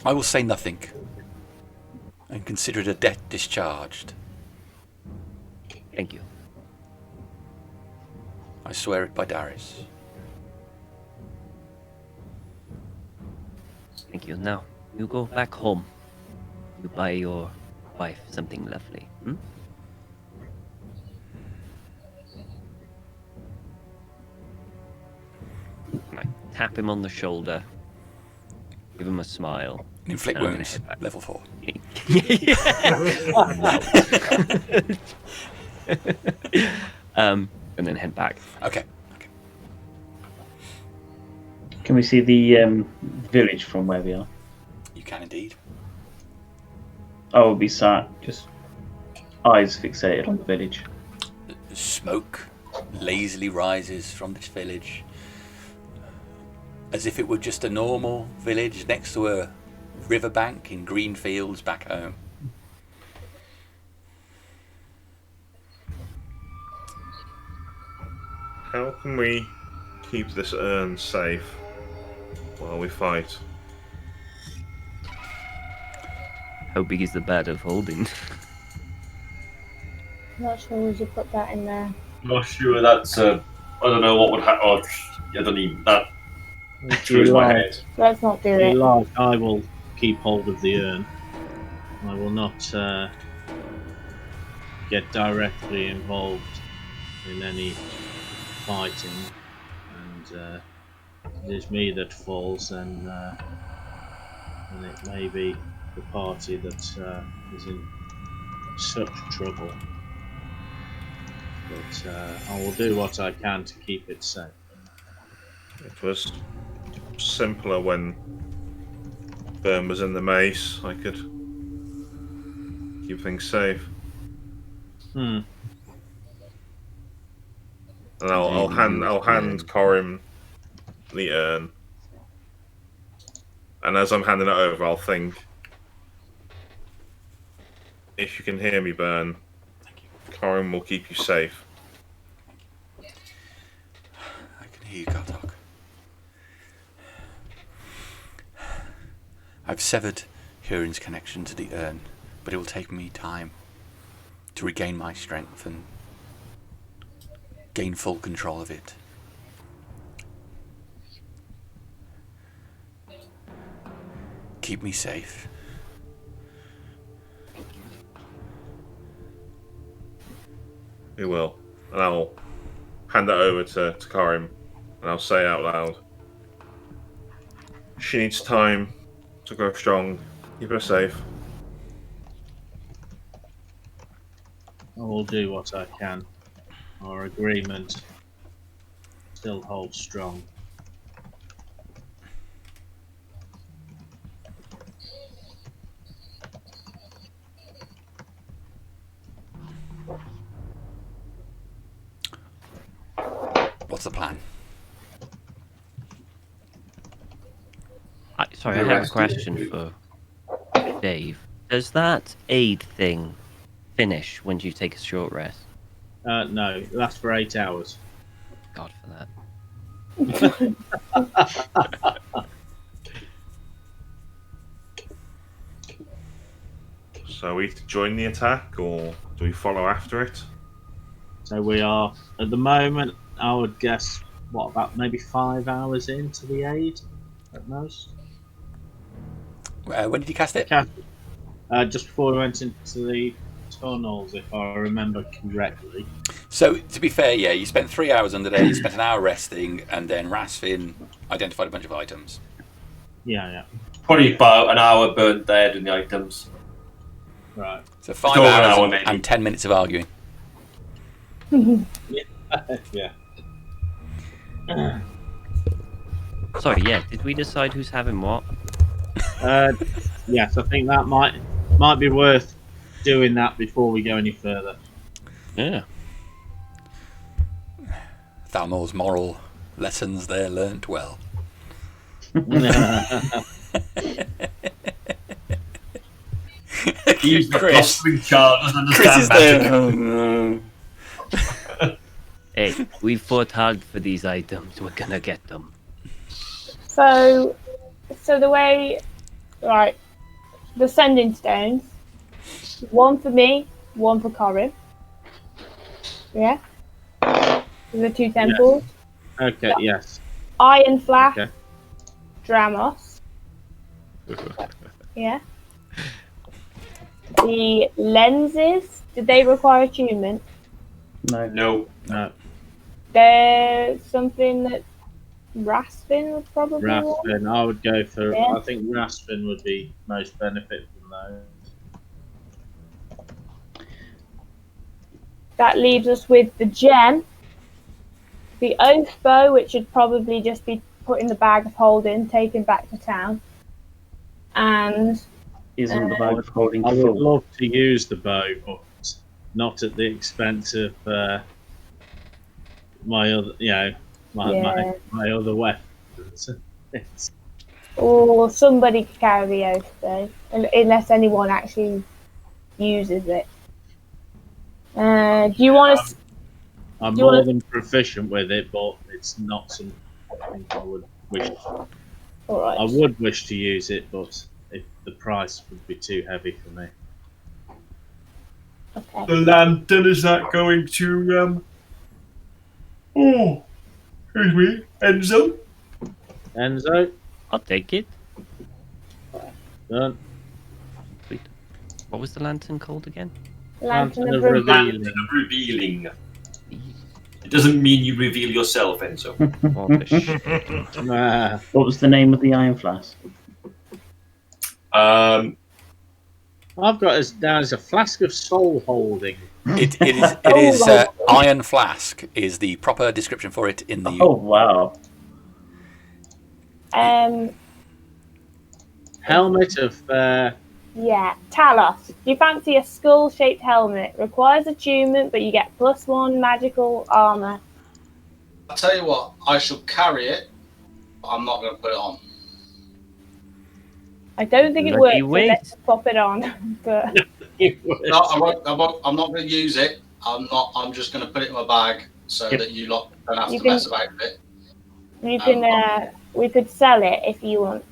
I will say nothing and consider it a debt discharged. Thank you. I swear it by Darius. Thank you. Now, you go back home. You buy your wife something lovely. Hmm? I tap him on the shoulder. Give him a smile. Inflict I'm gonna wounds, head back. level 4. And then head back. Okay. Can we see the village from where we are? You can indeed. I will be sat, just eyes fixated on the village. Smoke lazily rises from this village, as if it were just a normal village next to a riverbank in green fields back home. How can we keep this urn safe while we fight? How big is the bed of holding? Not sure we should put that in there. Not sure that's. I don't know what would happen. Oh, I don't even. That If through you my like, head. Let's not do if it. you like, I will keep hold of the urn. I will not get directly involved in any fighting, and it is me that falls, and it may be the party that is in such trouble. But I will do what I can to keep it safe. It was simpler when Burne was in the mace. I could keep things safe. Hmm. And I'll hand Corym the urn. And as I'm handing it over, I'll think, if you can hear me, Burne, Corym will keep you safe. I can hear you, Gartok. I've severed Hurin's connection to the urn, but it will take me time to regain my strength and gain full control of it. Keep me safe. We will. And I'll hand it over to Corym, and I'll say out loud, she needs time to grow strong. Keep her safe. I will do what I can. Our agreement still holds strong. What's the plan? Sorry, I have a question for Dave. Does that aid thing finish when you take a short rest? No, it lasts for 8 hours. God for that. So we join the attack, or do we follow after it? So we are, at the moment, I would guess, what, about maybe 5 hours into the aid at most? When did you cast it? Just before we went into the tunnels, if I remember correctly. So, to be fair, yeah, you spent 3 hours under there, you spent an hour resting, and then Rastvyn identified a bunch of items. Yeah. Probably about an hour burnt there doing the items. Right. So 5 Still an hours hour, and, maybe. and 10 minutes of arguing. Yeah. Sorry, yeah. Did we decide who's having what? Yes, I think that might be worth doing that before we go any further. Yeah. Thalmor's moral lessons there learnt well. He's the Chris. fostering child, doesn't Chris understand is magic. there. Oh, no. Hey, we fought hard for these items. We're gonna get them. So the way, right, the sending stones, one for me, one for Corym. Yeah? The 2 temples. Okay, yes. Iron Flash, Okay. Dramos. Yeah. The lenses, did they require attunement? No. No, There's something that Rastvyn would probably want. Rastvyn. I would go for. Yeah. I think Rastvyn would be most benefit from those. That leaves us with the gem, the oath bow, which should probably just be put in the bag of holding, taken back to town, and Isn't the bag of holding I would full? love to use the bow, but not at the expense of my other, my other weapon. It's, Or somebody could carry the oath, though, unless anyone actually uses it. Do you want to? I'm more than proficient with it, but it's not something I would wish. All right. I would wish to use it, but the price would be too heavy for me. Okay. The lantern, is that going to oh, excuse me, Enzo? Enzo, I'll take it. done. Sweet. What was the lantern called again? Lantern of Revealing. Lantern of revealing. It doesn't mean you reveal yourself, Enzo. What the shit. Nah. What was the name of the iron flask? I've got us down as a flask of soul holding. It is iron flask is the proper description for it in the. Oh wow! Helmet of. Yeah, Talos. Do you fancy a skull-shaped helmet? Requires attunement, but you get +1 magical armor. I'll tell you what, I shall carry it, but I'm not going to put it on. I don't think it Lucky works unless you pop it on. But No, I'm not going to use it. I'm just going to put it in my bag so that you lot don't have to mess about with it. you can. We could sell it if you want.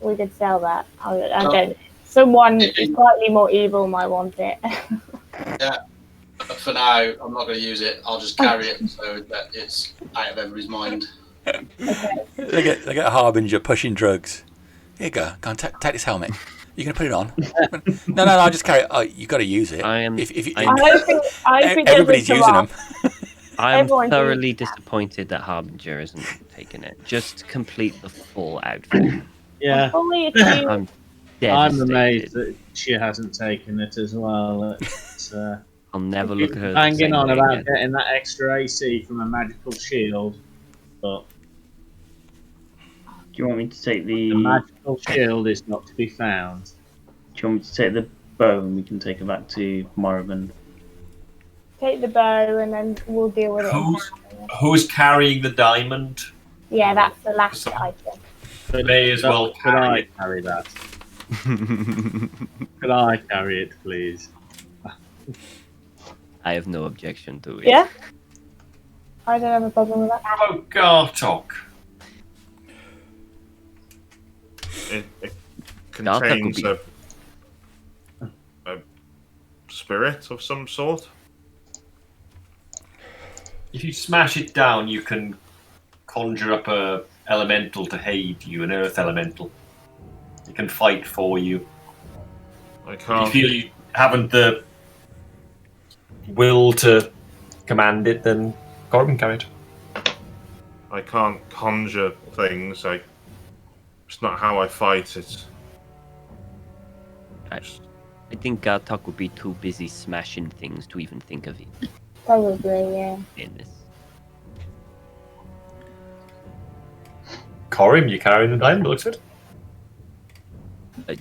We could sell that. I don't. Someone slightly more evil might want it. Yeah. But for now, I'm not going to use it. I'll just carry it so that it's out of everybody's mind. Look at Harbinger pushing drugs. Here you go. Go on, take this helmet. You're going to put it on? No, I'll just carry it. Oh, you got to use it. I think everybody's using them. I am Everyone's thoroughly disappointed that Harbinger isn't taking it. Just complete the full outfit. Yeah. Only if you. I'm I'm devastated. amazed that she hasn't taken it as well. It's, I'll never look at her. the hanging same on way about again. getting that extra AC from a magical shield, but Do you want me to take the magical shield is not to be found. Do you want me to take the bow and we can take it back to Morrigan? Take the bow and then we'll deal with it. Who's carrying the diamond? Yeah, that's the last item. May as well Could carry I it. carry that? Could I carry it, please? I have no objection to it. Yeah? I don't have a problem with that. Oh, Gartok. It Gartok would contains a spirit of some sort. If you smash it down, you can conjure up a elemental to aid you, an earth elemental. It can fight for you. I If you can't. feel you haven't the will to command it, then Corym carry it. I can't conjure things. It's not how I fight it. I think Gartok would be too busy smashing things to even think of it Probably, yeah. in this. Corym, you carrying the diamond, looks good.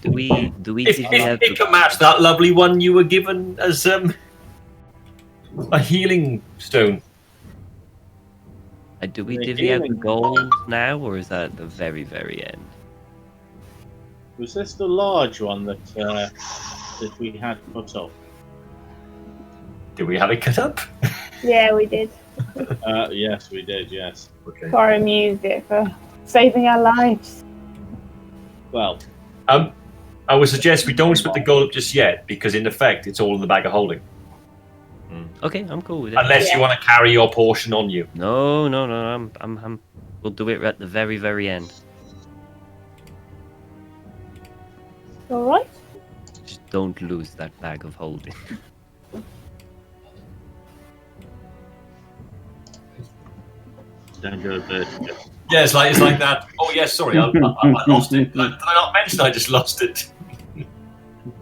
Do we If it can match that lovely one you were given as a healing stone. do we The divvy out the healing gold now, or is that at the very, very end? Was this the large one that we had put up? Did we have it cut up? Yeah, we did. Yes, we did. Yes. Okay. Corym used it for saving our lives. Well, I would suggest we don't split the gold up just yet, because in effect it's all in the bag of holding. Okay, I'm cool with it. Unless you want to carry your portion on you. No, we'll do it at the very, very end. Alright. Just don't lose that bag of holding. don't go there. Yeah, it's like that. Oh yes, sorry, I lost it. Did I not mention I just lost it?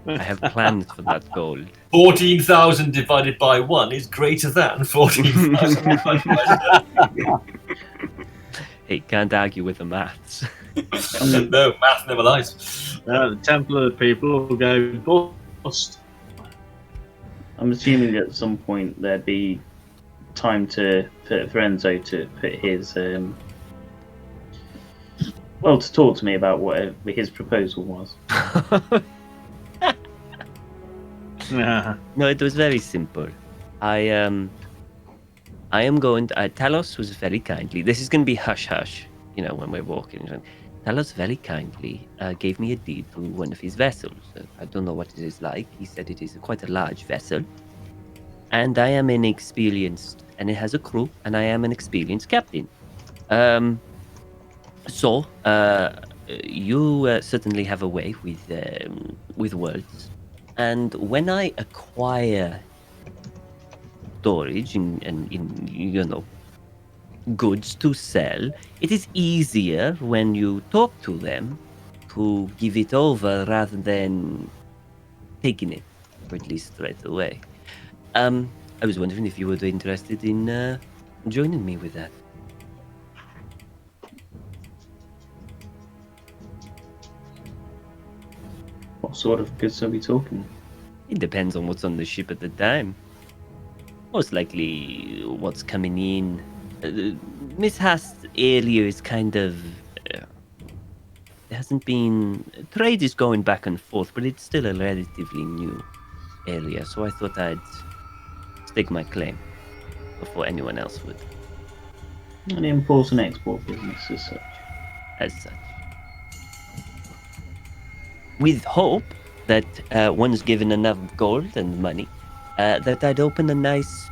I have plans for that gold. 14,000 divided by 1 is greater than 14,000 divided by 0. Hey, can't argue with the maths. No, math never lies. The Temple of the People will go bust. I'm assuming at some point there'd be time for Enzo to put his to talk to me about whatever his proposal was. No, it was very simple. I am going to... Talos was very kindly... This is going to be hush-hush, when we're walking. Talos very kindly gave me a deed for one of his vessels. I don't know what it is like. He said it is quite a large vessel. And I am inexperienced... And it has a crew, and I am an experienced captain. So, you certainly have a way with words. And when I acquire storage and goods to sell, it is easier when you talk to them to give it over rather than taking it, or at least straight away. I was wondering if you were interested in joining me with that. What sort of goods are we talking? It depends on what's on the ship at the time. Most likely what's coming in. Miss Hast's area is kind of... there hasn't been... Trade is going back and forth, but it's still a relatively new area, so I thought I'd stake my claim before anyone else would. An import and export business as such. With hope that once given enough gold and money, that I'd open a nice,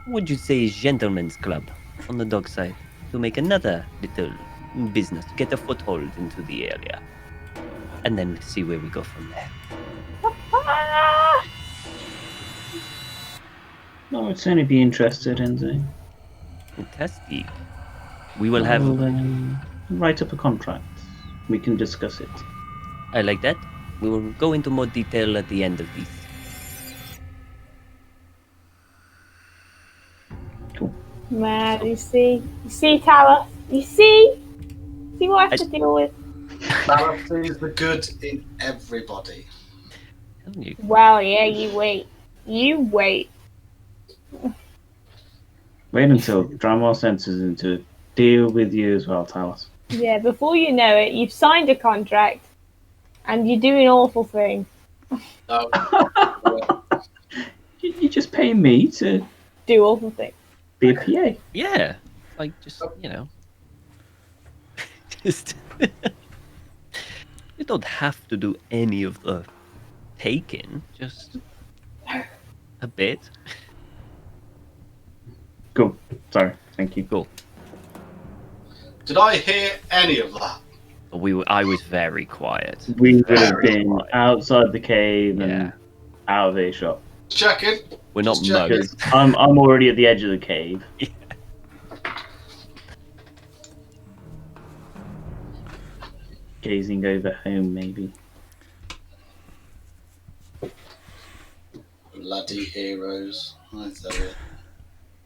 would you say, gentleman's club on the dockside to make another little business, to get a foothold into the area, and then see where we go from there. I would certainly be interested in the... Fantastic. We will have... write up a contract. We can discuss it. I like that. We will go into more detail at the end of this. Cool. Man, you see, Talos, you see what I have to deal with. Talos sees the good in everybody. Well, yeah, you wait. Wait until Dramos enters into a deal with you as well, Talos. Yeah, before you know it, you've signed a contract, and you're doing awful things. No. You just pay me to Do awful things. be a PA. Yeah, just just you don't have to do any of the taking, just a bit. Cool. Sorry. Thank you. Cool. Did I hear any of that? I was very quiet. We would have been outside the cave and Yeah. out of earshot. Checking. We're not Just checking. mugs. I'm already at the edge of the cave. Yeah. Gazing over home, maybe. Bloody heroes. I tell you.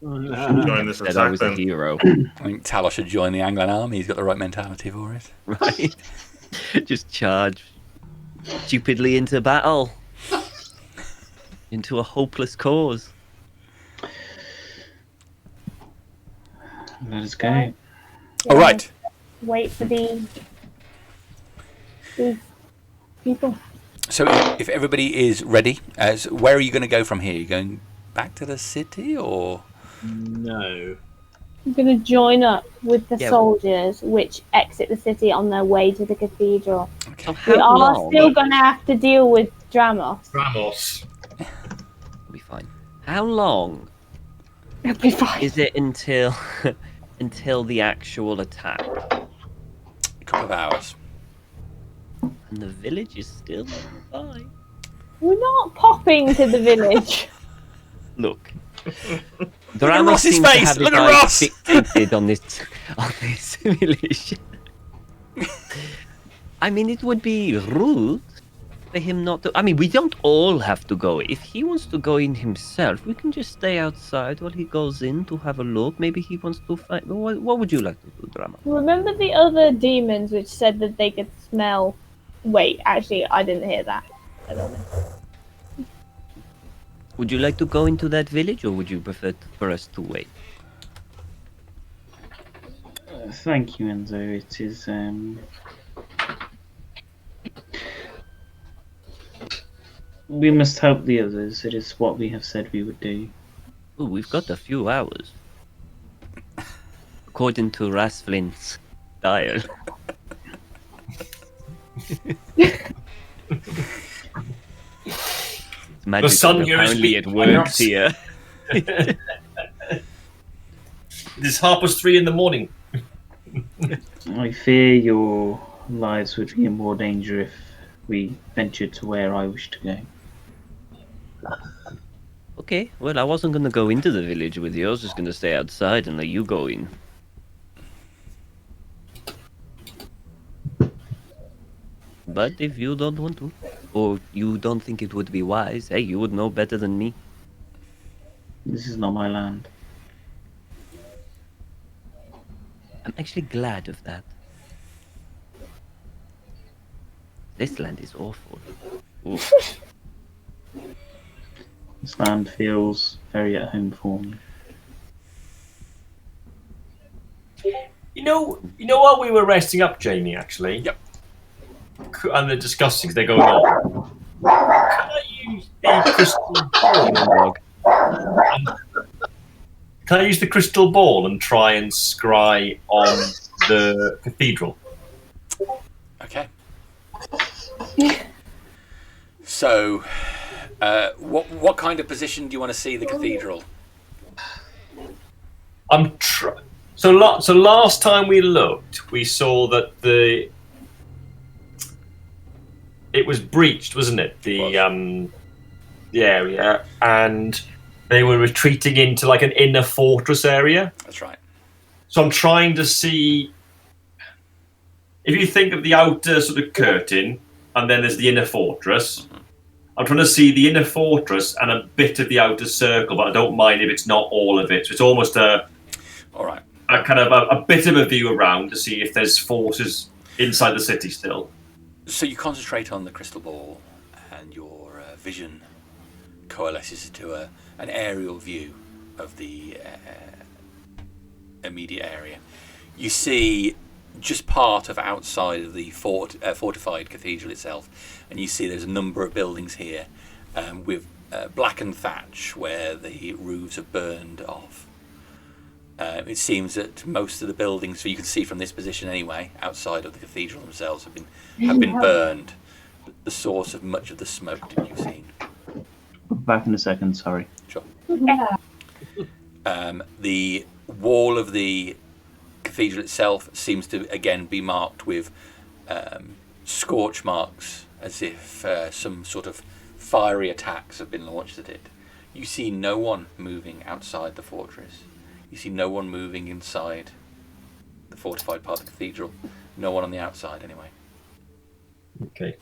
Join this Said I attack was a then. hero, I think Talos should join the Anglan army. He's got the right mentality for it. right? Just charge stupidly into battle, into a hopeless cause. Let us go. All right. Wait for these people. So if everybody is ready, where are you going to go from here? Are you going back to the city or? No. I'm going to join up with the Yeah. soldiers, which exit the city on their way to the cathedral. So We how are long? still going to have to deal with Dramos. Ramos. It'll be fine. How long It'll be fine. is it until the actual attack? A couple of hours. And the village is still by. We're not popping to the village. Look, at Dramos Ross's seems to face, have look his at eyes Ross. fixated on this village. I mean, it would be rude for him not to. I mean, we don't all have to go. If he wants to go in himself, we can just stay outside while he goes in to have a look. Maybe he wants to fight. What would you like to do, Drama? Remember the other demons which said that they could smell... Wait, actually, I didn't hear that. I don't know. Would you like to go into that village, or would you prefer for us to wait? Thank you, Enzo. It is. We must help the others. It is what we have said we would do. Ooh, we've got a few hours. According to Rastvyn's dial. Magic, sun here is apparently it works here. It's 3:30 in the morning. I fear your lives would be in more danger if we ventured to where I wish to go. Okay, well, I wasn't gonna go into the village with you. I was just gonna stay outside and let you go in. But if you don't want to, or you don't think it would be wise, hey, you would know better than me. This is not my land. I'm actually glad of that. This land is awful. Oof. This land feels very at home for me. You know while we were resting up, Jamie, actually. Yep. And they're discussing, they're going on. Can I use the crystal ball? Can I use the crystal ball and try and scry on the cathedral? Okay. So, what kind of position do you want to see the cathedral? So last time we looked, we saw that it was breached, wasn't it? The area, and they were retreating into like an inner fortress area. That's right. So I'm trying to see if you think of the outer sort of curtain, and then there's the inner fortress. Mm-hmm. I'm trying to see the inner fortress and a bit of the outer circle, but I don't mind if it's not all of it. So it's almost a kind of a bit of a view around to see if there's forces inside the city still. So you concentrate on the crystal ball, and your vision coalesces to an aerial view of the immediate area. You see just part of outside of the fortified cathedral itself, and you see there's a number of buildings here with blackened thatch where the roofs have burned off. It seems that most of the buildings, so you can see from this position anyway, outside of the cathedral themselves have been burned. The source of much of the smoke that you've seen. Back in a second, sorry. Sure. The wall of the cathedral itself seems to again be marked with scorch marks, as if some sort of fiery attacks have been launched at it. You see no one moving outside the fortress. You see no one moving inside the fortified part of the cathedral. No one on the outside, anyway. Okay.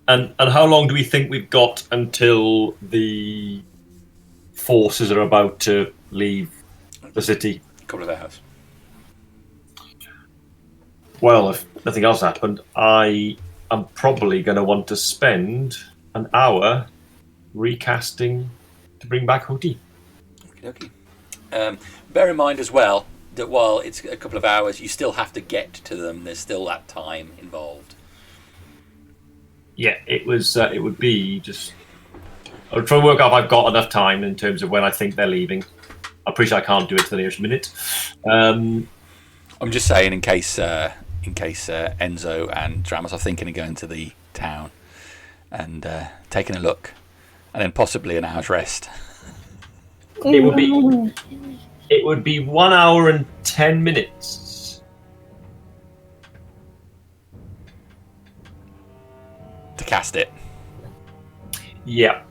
And how long do we think we've got until the forces are about to leave the city? A couple of hours. Well, if nothing else happened, I am probably going to want to spend an hour recasting to bring back Hootie. Okay. Bear in mind as well that while it's a couple of hours, you still have to get to them. There's still that time involved. Yeah, it would be just. I'll try and work out if I've got enough time in terms of when I think they're leaving. I appreciate I can't do it to the nearest minute. I'm just saying in case Enzo and Dramos are thinking of going to the town and taking a look, and then possibly an hour's rest. It would be 1 hour and 10 minutes to cast it. Yeah.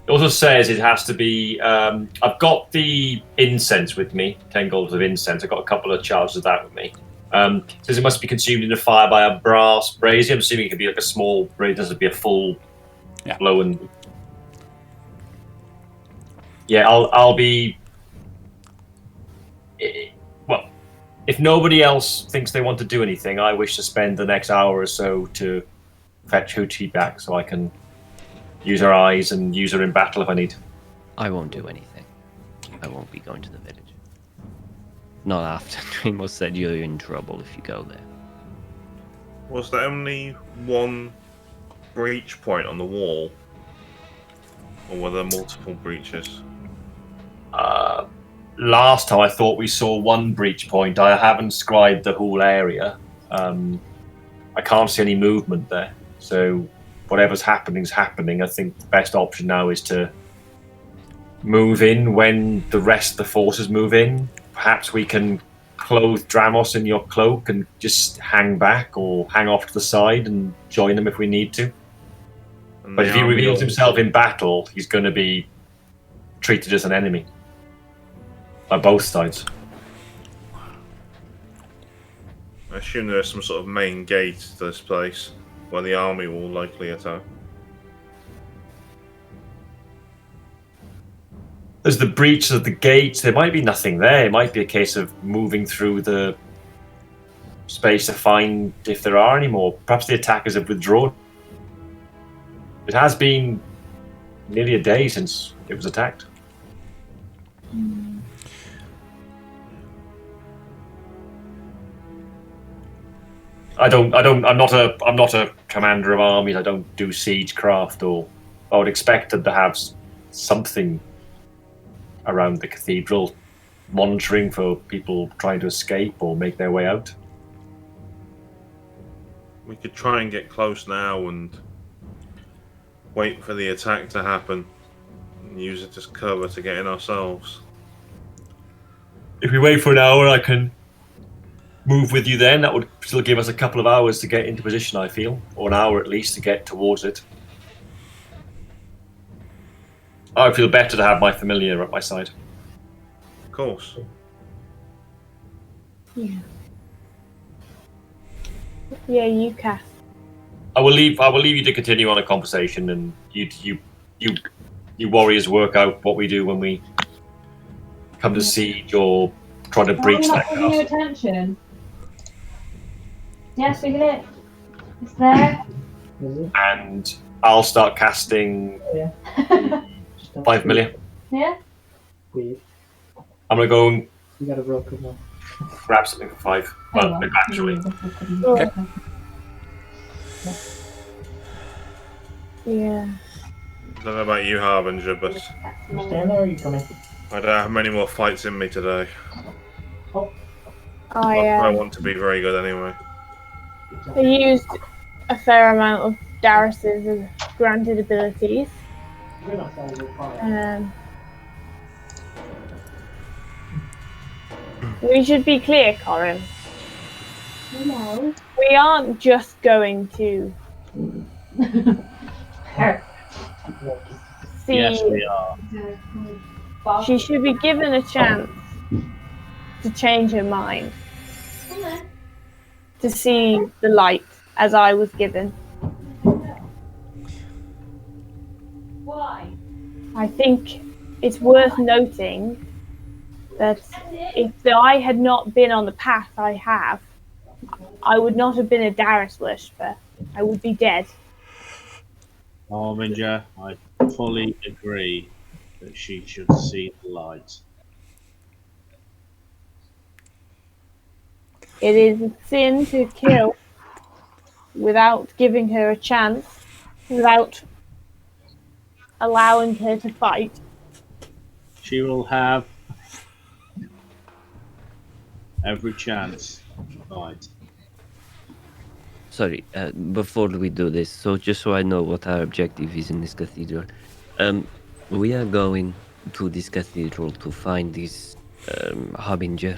It also says it has to be. I've got the incense with me, 10 gold of incense. I've got a couple of charges of that with me. It says it must be consumed in a fire by a brass brazier. I'm assuming it could be like a small brazier. It doesn't be a full blow and. Yeah, I'll be. Well, if nobody else thinks they want to do anything, I wish to spend the next hour or so to fetch Hootie back so I can use her eyes and use her in battle if I need. I won't do anything. I won't be going to the village. Not after Dramos said you're in trouble if you go there. Was there only one breach point on the wall? Or were there multiple breaches? Last time I thought we saw one breach point. I haven't scribed the whole area. I can't see any movement there. So whatever's happening is happening. I think the best option now is to move in when the rest of the forces move in. Perhaps we can clothe Dramos in your cloak and just hang back or hang off to the side and join them if we need to. And But the if he army reveals also- himself in battle, he's going to be treated as an enemy by both sides. I assume there's some sort of main gate to this place where the army will likely attack. There's the breach of the gates. There might be nothing there. It might be a case of moving through the space to find if there are any more. Perhaps the attackers have withdrawn. It has been nearly a day since it was attacked. I'm not a commander of armies. I don't do siegecraft, or I would expect them to have something around the cathedral, monitoring for people trying to escape or make their way out. We could try and get close now and wait for the attack to happen and use it as cover to get in ourselves. If we wait for an hour, I can move with you then. That would still give us a couple of hours to get into position, I feel, or an hour at least to get towards it. I would feel better to have my familiar at my side. Of course. Yeah. Yeah, you cast. I will leave you to continue on a conversation, and you warriors work out what we do when we come to siege or try to breach I'm that not giving you castle. attention. Yes, we get it. It's there. And I'll start casting Yeah. 5 million. Yeah? Weird. I'm gonna go and You got a broken one. grab something for 5. Well, actually, Okay. Yeah. I don't know about you, Harbinger, but You staying there or are you coming? I don't have many more fights in me today. I I want to be very good anyway. used a fair amount of Darius's granted abilities. You're not saying you're fine. We should be clear, Corym. No. We aren't just going to see. Yes, we are. She should be given a chance to change her mind, to see the light as I was given. Why? I think it's worth noting that if I had not been on the path I have, I would not have been a Darius worshipper. I would be dead. Harbinger, I fully agree that she should see the light. It is a sin to kill without giving her a chance, without allowing her to fight. She will have every chance to fight. Sorry, before we do this, so just so I know what our objective is in this cathedral, we are going to this cathedral to find this Harbinger.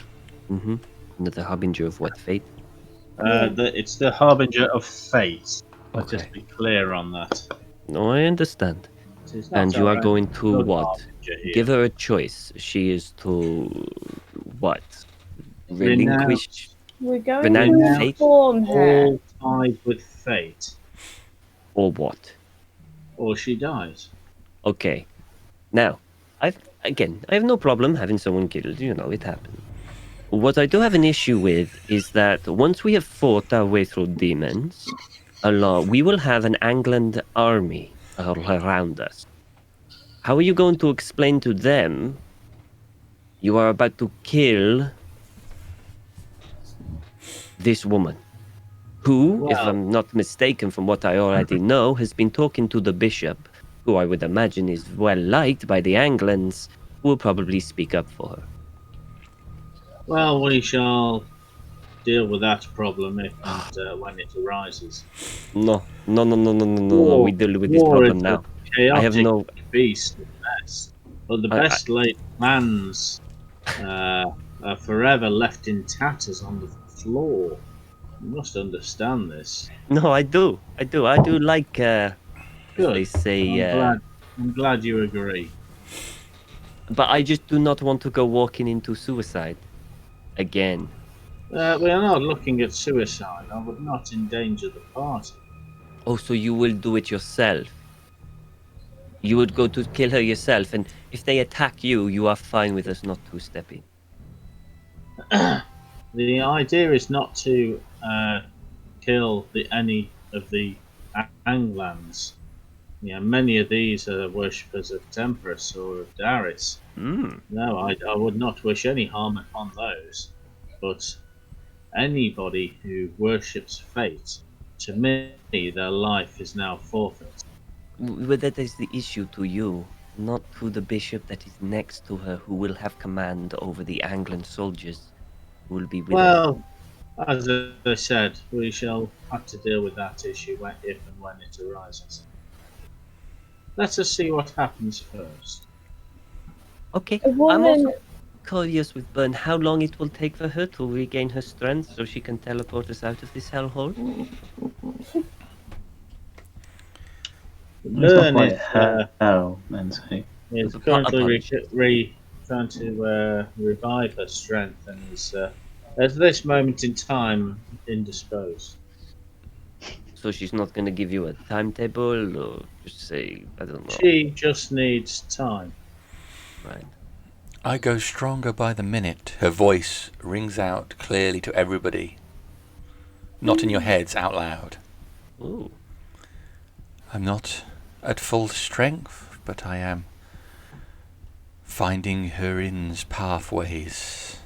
Mm-hmm. The Harbinger of what, fate? It's the Harbinger of Fate. Let's Okay. just be clear on that. No, I understand. It is not And you our are going to good what? Harbinger here. Give her a choice. She is to what? Relinquish? We're going Renounce to fate? inform her. All tied with fate, Or what? or she dies. Okay. Now, I have no problem having someone killed. You know, it happened. What I do have an issue with is that once we have fought our way through demons, we will have an Angland army all around us. How are you going to explain to them you are about to kill this woman, who, if Well- I'm not mistaken from what I already know, has been talking to the bishop, who I would imagine is well liked by the Anglans, who will probably speak up for her. Well, we shall deal with that problem if and when it arises. No. We deal with this War problem is now. a chaotic I have no. beast at best, but the I- best laid plans are forever left in tatters on the floor. You must understand this. No, I do. I do like, as Good. they say, I'm glad you agree. but I just do not want to go walking into suicide again. We are not looking at suicide. I would not endanger the party. Oh, so you will do it yourself? You would go to kill her yourself, and if they attack you, you are fine with us not to step in. The idea is not to kill any of the Anglans. Yeah, many of these are worshippers of Temperus or of Darius. No, I would not wish any harm upon those. But anybody who worships fate, to me, their life is now forfeit. But that is the issue to you, not to the bishop that is next to her, who will have command over the Anglan soldiers who will be with her. Well, as I said, we shall have to deal with that issue if and when it arises. Let us see what happens first. Okay, A I'm woman, also curious with Burne how long it will take for her to regain her strength so she can teleport us out of this hellhole. It's not Burne quite is, hell, Enzo. is But currently apologies. trying to revive her strength and is at this moment in time indisposed. So she's not going to give you a timetable or just say, I don't know. She just needs time. Right. I go stronger by the minute. Her voice rings out clearly to everybody. Not in your heads, out loud. Ooh. I'm not at full strength, but I am finding her in's pathways.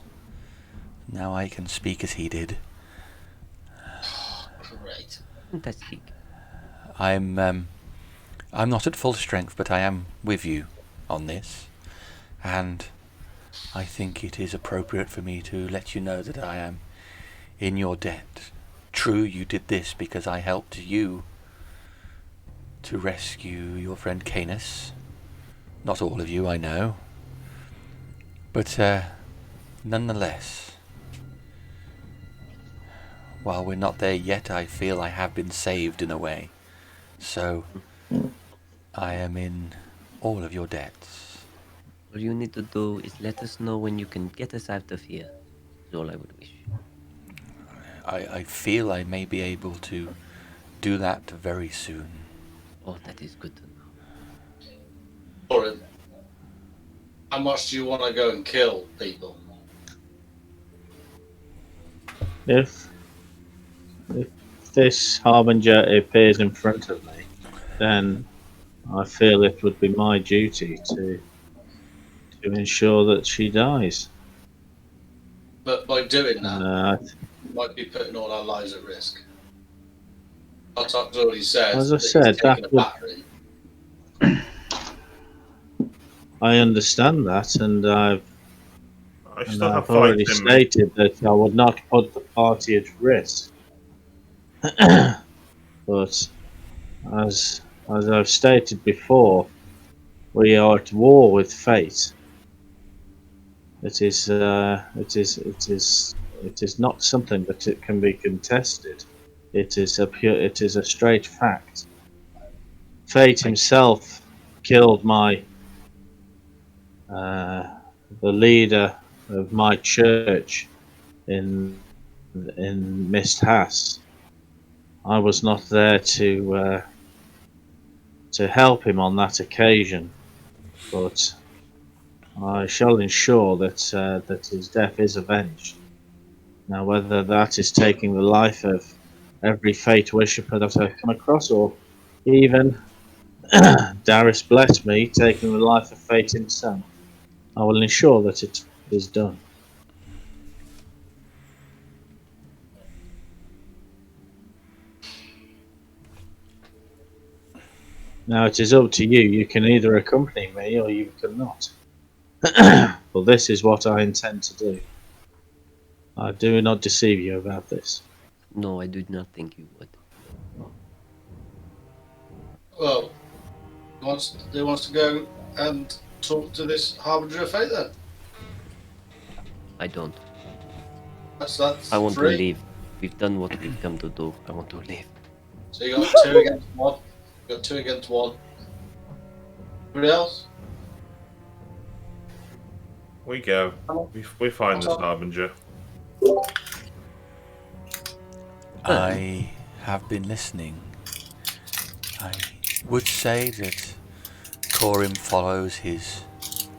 Now I can speak as he did. Great. Fantastic. I'm not at full strength, but I am with you on this, and I think it is appropriate for me to let you know that I am in your debt. True, you did this because I helped you to rescue your friend Canis. Not all of you, I know, but nonetheless, while we're not there yet, I feel I have been saved in a way. So, I am in all of your debts. All you need to do is let us know when you can get us out of here. That's all I would wish. I feel I may be able to do that very soon. Oh, that is good to know. Corym, how much do you want to go and kill people? If this Harbinger appears in front of me, then I feel it would be my duty to ensure that she dies. But by doing that, And, you might be putting all our lives at risk. Gartok's already said As I that he's said, taken that a would- battery. I understand that, and I still have I've fight already in me. stated that I would not put the party at risk. But as I've stated before, we are at war with fate. It is not something that it can be contested. It is a straight fact. Fate himself killed the leader of my church in Mist Hass. I was not there to help him on that occasion, but I shall ensure that his death is avenged. Now, whether that is taking the life of every fate worshipper that I come across, or even Darius bless me, taking the life of fate himself. I will ensure that it is done. Now it is up to you. You can either accompany me or you cannot. Well, this is what I intend to do. I do not deceive you about this. No, I do not think you would. Well, he wants to go and talk to this Harbinger of Fate then. I don't. That's I want three. to leave. We've done what we've come to do. I want to leave. So you got 2 against 1. You got 2 against 1. Anybody else? We go. We find this Harbinger. I have been listening. I would say that Corym follows his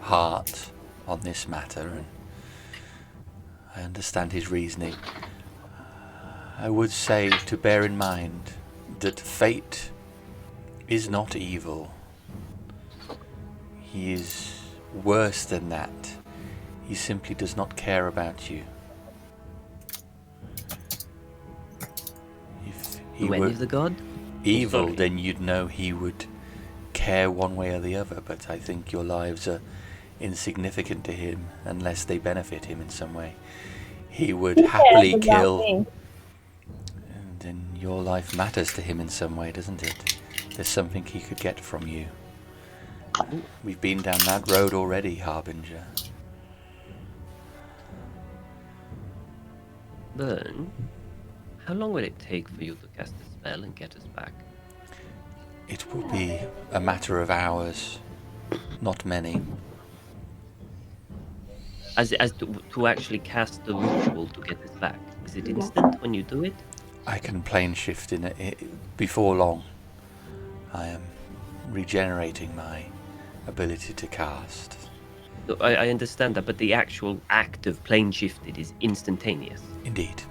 heart on this matter, and I understand his reasoning. I would say to bear in mind that fate is not evil. He is worse than that. He simply does not care about you. If he Do any were of the god? evil, Sorry. then you'd know he would care one way or the other, but I think your lives are insignificant to him unless they benefit him in some way. He would happily Cares about kill, me. and then your life matters to him in some way, doesn't it? There's something he could get from you. We've been down that road already, Harbinger. Burne, how long will it take for you to cast a spell and get us back? It will be a matter of hours, not many. As to actually cast the ritual to get us back? Is it instant when you do it? I can plane shift in it before long. I am regenerating my ability to cast. No, I understand that, but the actual act of plane shifted is instantaneous. Indeed.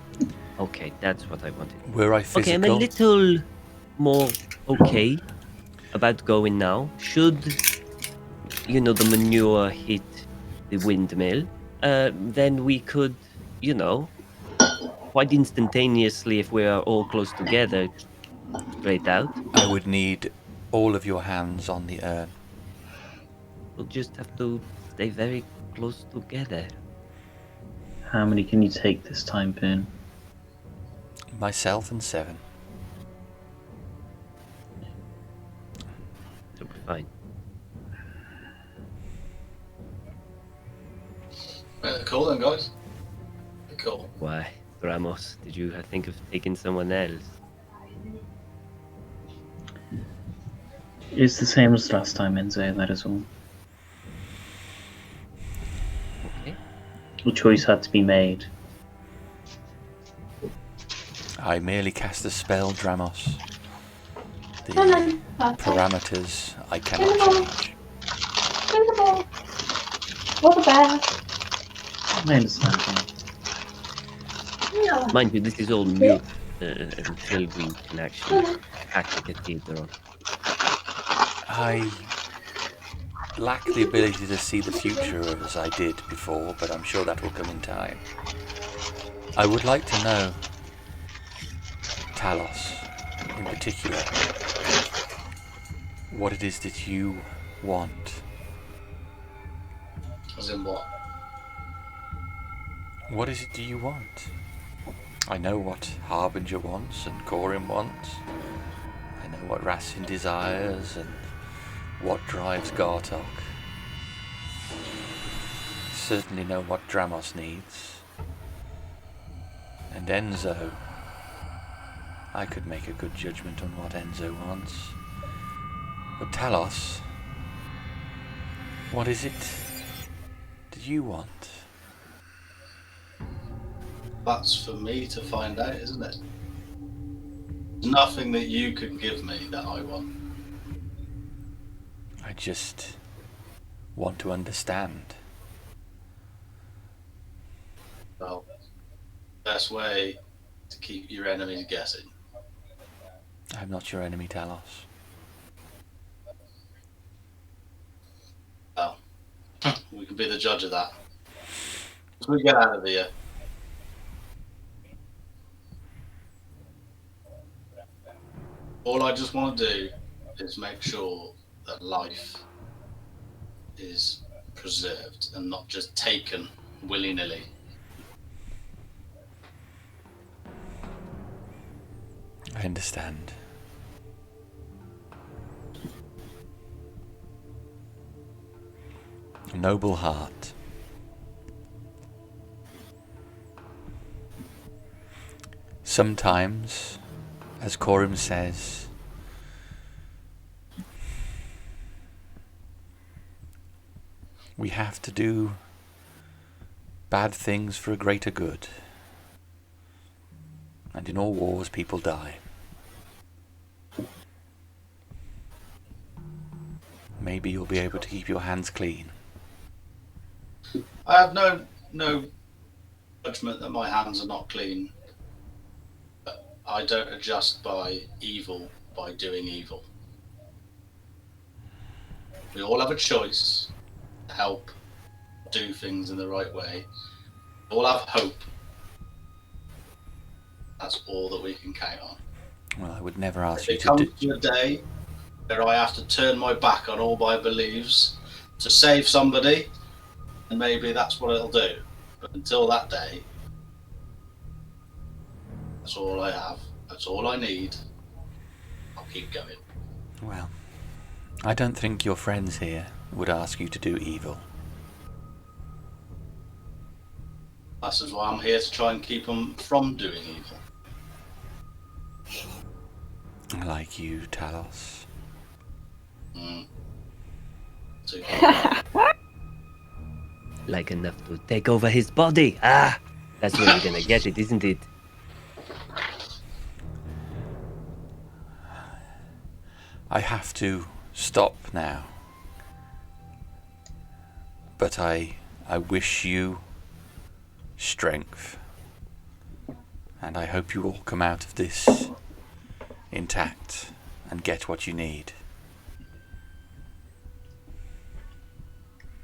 Okay, that's what I wanted. Were I Okay, I'm a physical? little more okay about going now. Should, the manure hit the windmill, then we could, quite instantaneously, if we are all close together, straight out. I would need all of your hands on the urn. We'll just have to stay very close together. How many can you take this time, Burne? Myself and 7. It'll be fine. Cool then, guys. Cool. Why, Dramos, did you think of taking someone else? It's the same as last time, Enzo, that is all. Okay. A choice had to be made. I merely cast a spell, Dramos. The Come on, Papa. parameters I Come on. cannot change. Bring the ball. What the bear? I understand. No. Mind you, this is all mute until we can actually hack the cathedral. I lack the ability to see the future as I did before, but I'm sure that will come in time. I would like to know, Talos, in particular, what it is that you want. As in what? What is it do you want? I know what Harbinger wants and Corym wants. I know what Rastvyn desires and what drives Gartok. Certainly know what Dramos needs. And Enzo. I could make a good judgment on what Enzo wants. But Talos, what is it that you want? That's for me to find out, isn't it? Nothing that you can give me that I want. I just want to understand. Well, best way to keep your enemies guessing. I'm not your enemy, Talos. We can be the judge of that. As we get out of here. All I just want to do is make sure that life is preserved and not just taken willy-nilly. I understand. A noble heart. Sometimes, as Corym says, we have to do bad things for a greater good. And in all wars, people die. Maybe you'll be able to keep your hands clean. I have no judgment that my hands are not clean. But I don't adjust by evil by doing evil. We all have a choice to help do things in the right way. We all have hope. That's all that we can count on. Well, I would never ask If you it to comes do... to a day where I have to turn my back on all my beliefs to save somebody, and maybe that's what it'll do. But until that day, that's all I have. That's all I need. I'll keep going. Well, I don't think your friends here would ask you to do evil. That's why I'm here to try and keep them from doing evil. Like you, Talos. Like enough to take over his body. Ah, that's where you're gonna get it, isn't it? I have to stop now. But I wish you strength. And I hope you all come out of this intact and get what you need.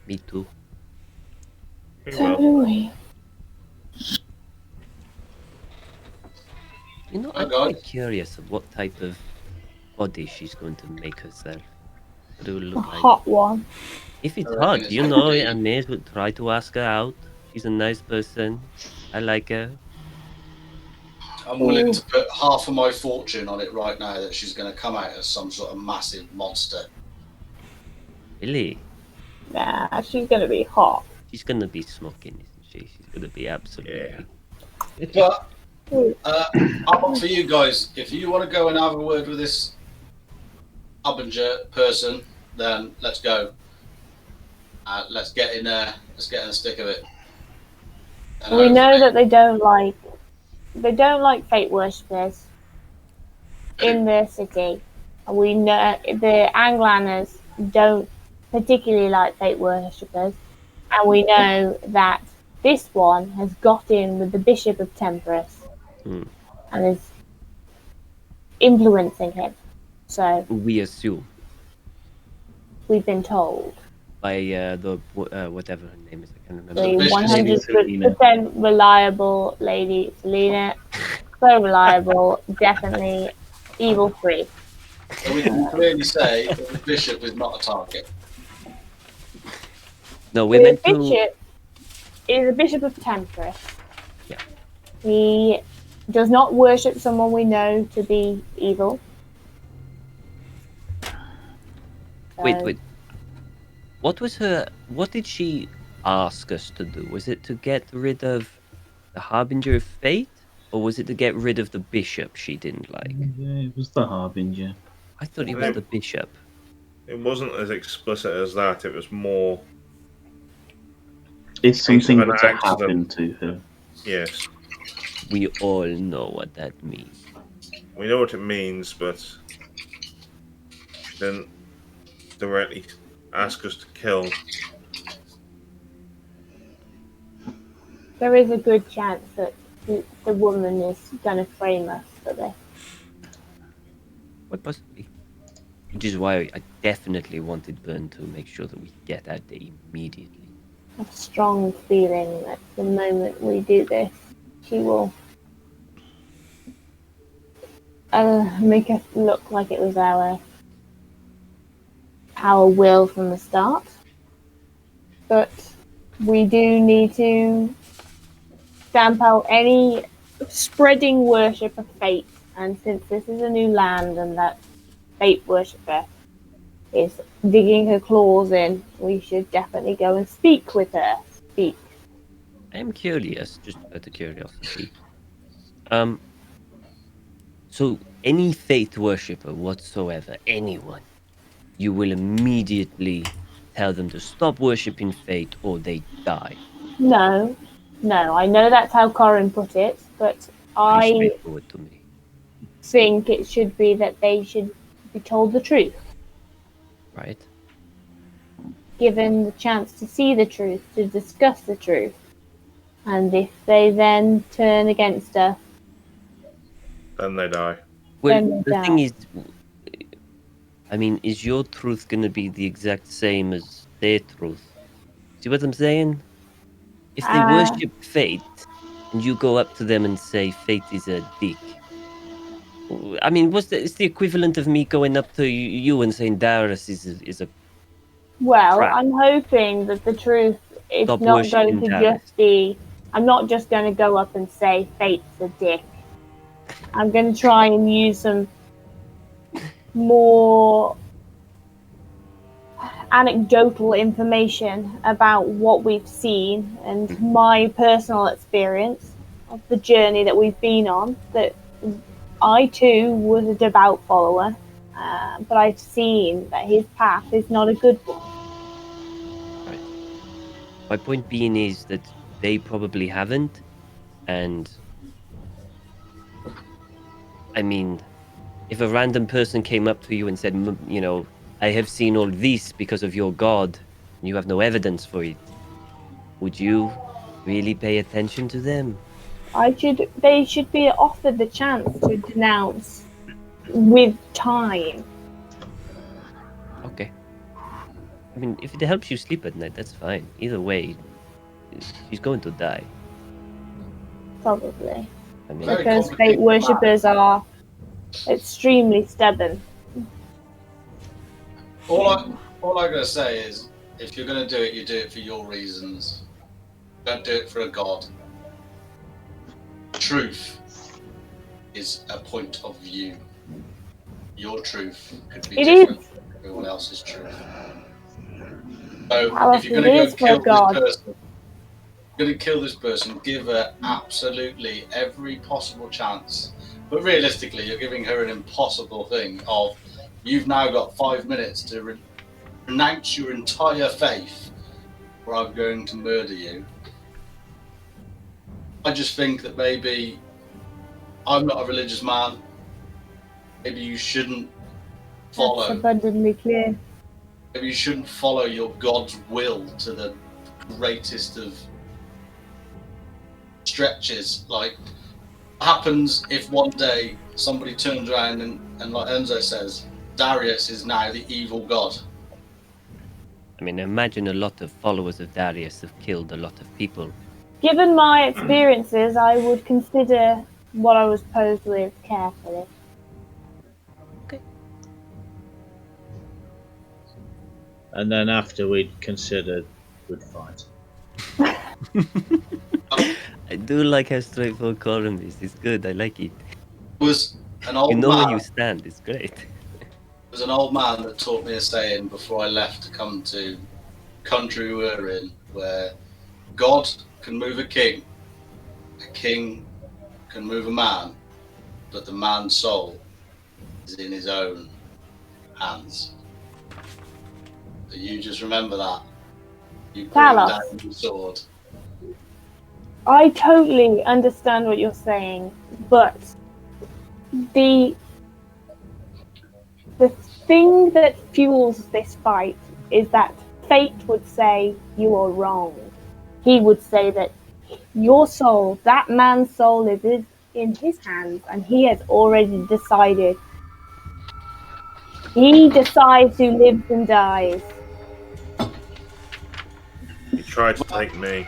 Me too. So do we. You know, I'm quite curious of what type of body she's going to make herself. What it will A look like. hot one. If it's I reckon hot, it's you gonna know, be- I may as well try to ask her out. She's a nice person. I like her. I'm willing to put half of my fortune on it right now that she's going to come out as some sort of massive monster. Really? Nah, she's gonna be hot. She's gonna be smoking, isn't she? She's gonna be absolutely. But I'm up for you guys. If you want to go and have a word with this Harbinger person, then let's go. Let's get in there. Let's get in the stick of it. And We know hopefully- that they don't like fate worshippers in their city. And we know the Anglaners don't particularly like fate worshippers, and we know that this one has got in with the Bishop of Temperance and is influencing him. So We assume we've been told. by the whatever her name is, I can't remember. The Vicious 100% reliable Lady Selena. So reliable, definitely evil free. So we can clearly say that the bishop is not a target. No, we The meant to. bishop is a bishop of Temperance. Yeah. He does not worship someone we know to be evil. Wait, So, wait. What was her? What did she ask us to do? Was it to get rid of the Harbinger of Fate, or was it to get rid of the bishop she didn't like? Yeah, it was the Harbinger. I thought it was the bishop. It wasn't as explicit as that. It was more, If something an were to accident. happen to her, yes. We all know what that means. We know what it means, but she didn't directly ask us to kill. there is a good chance that the woman is going to frame us for this. Quite possibly. Which is why I definitely wanted Burne to make sure that we get out there immediately. a strong feeling that the moment we do this, she will make us look like it was our will from the start. But we do need to stamp out any spreading worship of fate. And since this is a new land and that fate worshipper is digging her claws in, we should definitely go and speak with her. Speak. I'm curious, just out of curiosity. So any faith worshipper whatsoever, anyone, you will immediately tell them to stop worshipping fate or they die. No, I know that's how Corym put it, but Pretty I straightforward to me. think it should be that they should be told the truth, Right? given the chance to see the truth, to discuss the truth. And if they then turn against us, Then they die. Well, Then the die. thing is, I mean, is your truth going to be the exact same as their truth? See what I'm saying? If they worship fate, and you go up to them and say fate is a dick, I mean, it's the equivalent of me going up to you and saying Darius is a well, crap. I'm hoping that the truth is Stop not going worshipping to Darius. just be. I'm not just going to go up and say fate's a dick. I'm going to try and use some more anecdotal information about what we've seen and my personal experience of the journey that we've been on. That I too was a devout follower, but I've seen that his path is not a good one. Right. My point being is that they probably haven't, and I mean, if a random person came up to you and said, you know, I have seen all this because of your god, and you have no evidence for it, would you really pay attention to them? They should be offered the chance to denounce with time. Okay. I mean, if it helps you sleep at night, that's fine. Either way, she's going to die. Probably. I mean, Very Because fate complicated worshippers are extremely stubborn. All I'm gonna say is, if you're gonna do it, you do it for your reasons. Don't do it for a god. Truth is a point of view. Your truth could be It different from everyone else's truth. So Talos, if you're gonna it go is for kill God. this person, give her absolutely every possible chance. But realistically, you're giving her an impossible thing of, you've now got 5 minutes to renounce your entire faith, or I'm going to murder you. I just think that maybe I'm not a religious man. Maybe you shouldn't That's follow. abundantly clear. Maybe you shouldn't follow your God's will to the greatest of stretches. Like, what happens if one day somebody turns around and like Enzo says, Darius is now the evil god? I mean, imagine a lot of followers of Darius have killed a lot of people. Given my experiences, I would consider what I was posed with carefully. And then after we'd considered, we'd fight. I do like how straightforward Corym is. It's good. I like it. Was an old You know man. where you stand. It's great. There's an old man that taught me a saying before I left to come to country we were in, where God can move a king can move a man, but the man's soul is in his own hands. So you just remember that. You bring Talos. down your sword. I totally understand what you're saying, but the thing that fuels this fight is that fate would say you are wrong. He would say that your soul, that man's soul, is in his hands, and he has already decided. He decides who lives and dies. tried to take me.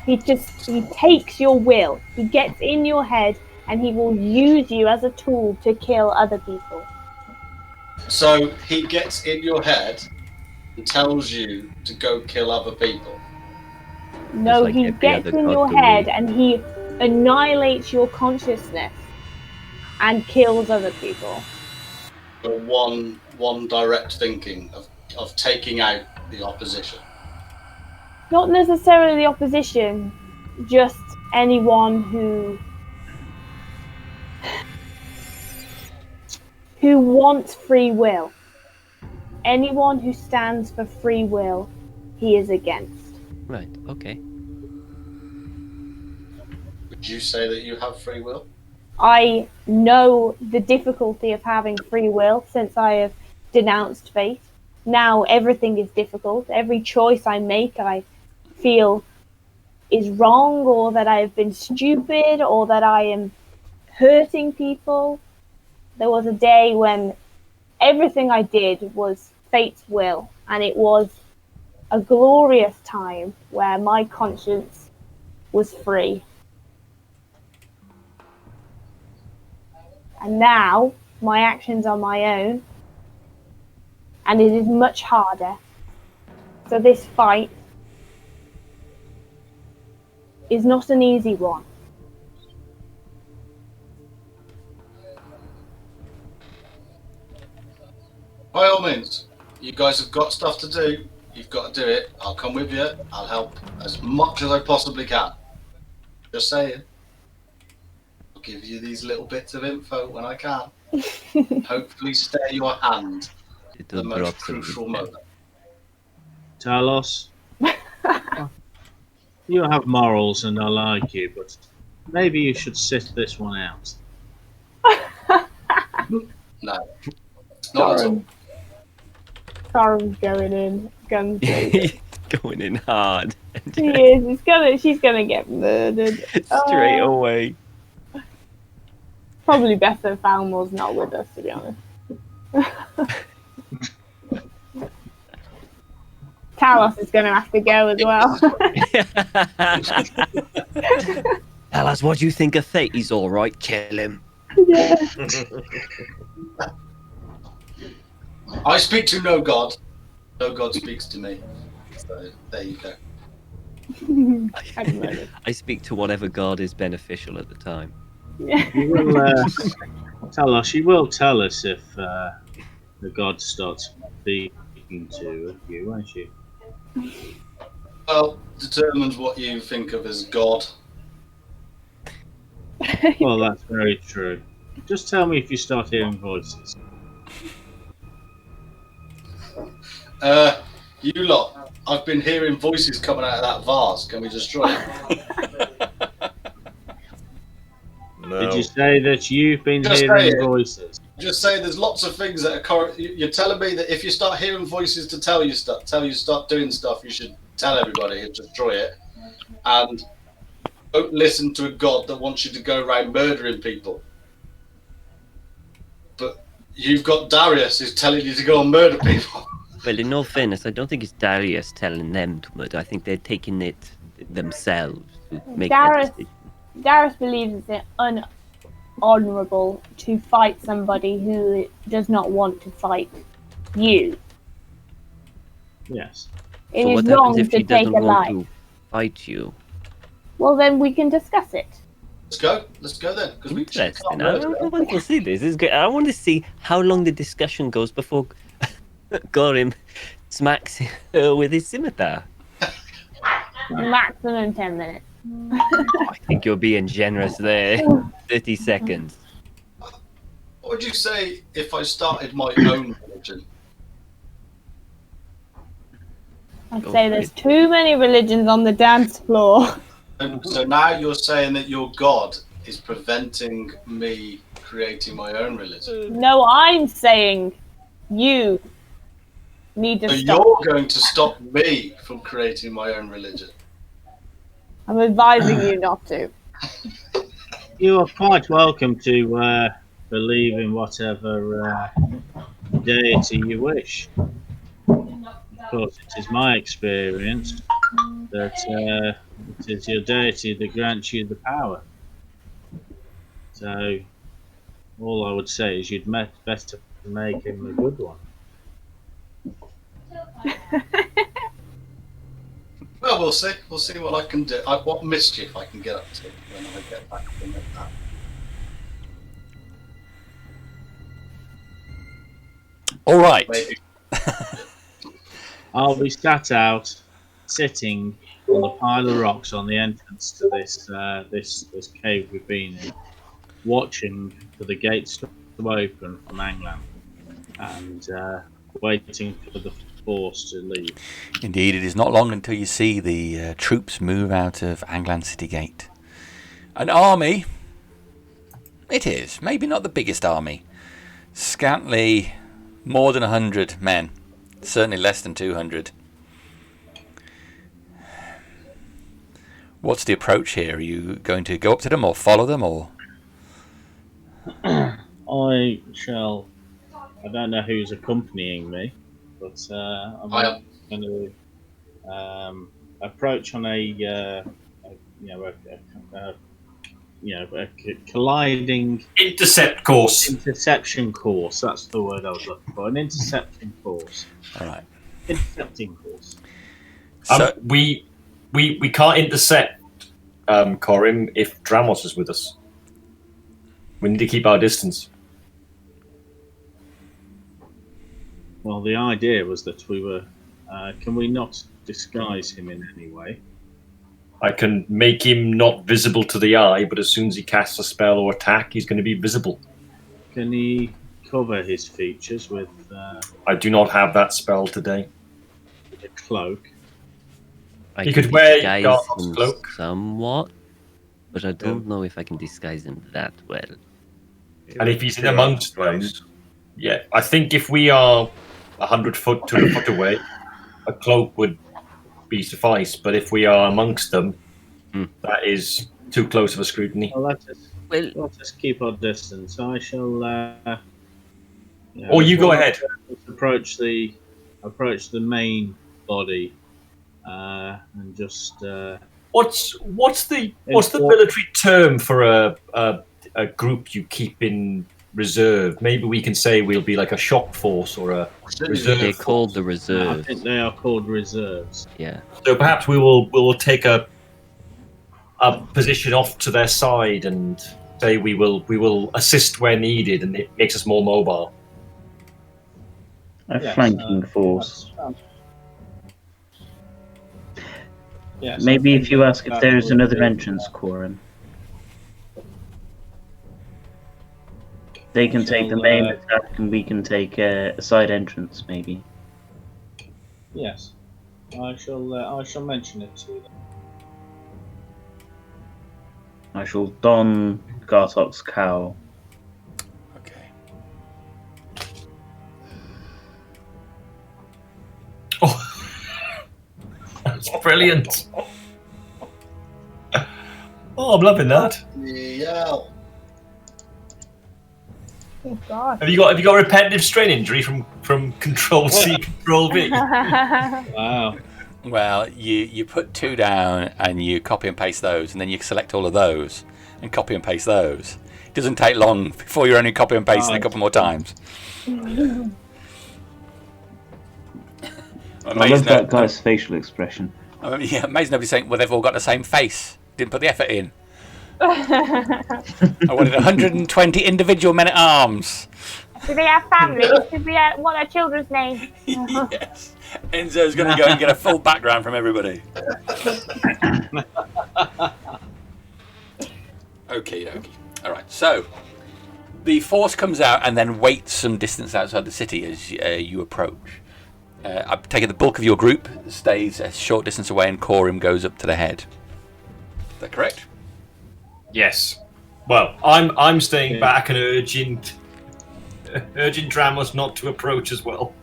He takes your will. He gets in your head and he will use you as a tool to kill other people. So he gets in your head and tells you to go kill other people. No, like he every gets other in god your to head me. and he annihilates your consciousness and kills other people. But one direct thinking of taking out the opposition. Not necessarily the opposition, just anyone who wants free will. Anyone who stands for free will, he is against. Right, okay. Would you say that you have free will? I know the difficulty of having free will since I have denounced fate. Now everything is difficult. Every choice I make, I feel is wrong, or that I have been stupid, or that I am hurting people. There was a day when everything I did was fate's will, and it was a glorious time where my conscience was free. And now my actions are my own, and it is much harder. So this fight is not an easy one. By all means, you guys have got stuff to do. You've got to do it. I'll come with you. I'll help as much as I possibly can. Just saying. I'll give you these little bits of info when I can. Hopefully stay your hand at the most crucial moment. Talos, you have morals and I like you, but maybe you should sit this one out. No. Not at all. Corym's going in, guns blazing. Going in hard. She is. She's gonna get murdered Straight away. Probably better Falmore's not with us, to be honest. Talos is gonna have to go as well. Talos, what do you think of fate? He's all right. Kill him. Yeah. I speak to no god. No god speaks to me. So there you go. I speak to whatever god is beneficial at the time. You will Talos, you will tell us if the god starts speaking to you, won't you? Well, determines what you think of as god. Well, that's very true. Just tell me if you start hearing voices. You lot, I've been hearing voices coming out of that vase. Can we destroy it? No. Did you say that you've been Just hearing say it. voices? Just say there's lots of things that are. You're telling me that if you start hearing voices to tell you start doing stuff, you should tell everybody and destroy it. And don't listen to a god that wants you to go around murdering people. But you've got Darius who's telling you to go and murder people. Well, in all fairness, I don't think it's Darius telling them to murder. I think they're taking it themselves to make that decision. Darius believes it's unhonourable to fight somebody who does not want to fight you. Yes. It So is what wrong happens if to he take doesn't a want life. to fight you? Well, then we can discuss it. Let's go then. Because we can't Interesting. I want to see this. This is good. I want to see how long the discussion goes before Corym smacks her with his scimitar. Maximum 10 minutes. I think you're being generous there. 30 seconds. What would you say if I started my own religion? I'd Go say for there's it. too many religions on the dance floor. And so now you're saying that your god is preventing me creating my own religion. No, I'm saying you need to So stop. you're going to stop me from creating my own religion. I'm advising you not to. You are quite welcome to believe in whatever deity you wish. course, it is my experience that it is your deity that grants you the power. So, all I would say is you'd better make him a good one. Well, we'll see. We'll see what I can do. What mischief I can get up to when I get back from that. All right. Maybe. I'll be sat out, sitting on the pile of rocks on the entrance to this cave we've been in, watching for the gates to open from Anglan, and waiting for the force to leave. Indeed, it is not long until you see the troops move out of Anglan City Gate. An army. It is. Maybe not the biggest army. Scantly more than 100 men. Certainly less than 200. What's the approach here? Are you going to go up to them or follow them, or? I don't know who's accompanying me, but I'm going to approach on a colliding interception course. That's the word I was looking for. An interception course. All right. Intercepting course. So, We can't intercept Corym if Dramos is with us. We need to keep our distance. Well, the idea was that we were. Can we not disguise him in any way? I can make him not visible to the eye, but as soon as he casts a spell or attack, he's going to be visible. Can he cover his features with I do not have that spell today. a cloak? He could wear disguise Gartok's him cloak. somewhat, but I don't know if I can disguise him that well. And if he's in amongst them, yeah, I think if we are 100 foot to a foot away, a cloak would be suffice. But if we are amongst them, that is too close of a scrutiny. Well, let us keep our distance. I shall. Or you go ahead. Approach the main body, and just. What's the military term for a group you keep in reserve? Maybe we can say we'll be like a shock force or a reserve. They're called the I reserves. think they are called reserves. Yeah. So perhaps we will take a position off to their side and say we will assist where needed, and it makes us more mobile. A flanking force. Yes, Maybe I if think you ask if that there is would another be- entrance, Corym. They can take the main attack and we can take a side entrance, maybe. Yes, I shall mention it to them. I shall don Gartok's cowl. okay. Oh, that's brilliant! Oh, I'm loving that. Yeah. Oh God. Have you got repetitive strain injury from Control C, Control V? Wow. Well, you put 2 down and you copy and paste those, and then you select all of those and copy and paste those. It doesn't take long before you're only copy and pasting a couple more times. I love that guy's facial expression. Yeah, amazing nobody's saying, well, they've all got the same face. Didn't put the effort in. I wanted 120 individual men-at-arms. Do they have families? What are their children's names? Yes. Enzo's going to go and get a full background from everybody. Okay. All right. So the force comes out and then waits some distance outside the city as you approach. I take it the bulk of your group stays a short distance away, and Corym goes up to the head. Is that correct? Yes. Well, I'm staying back and urging Dramos not to approach as well.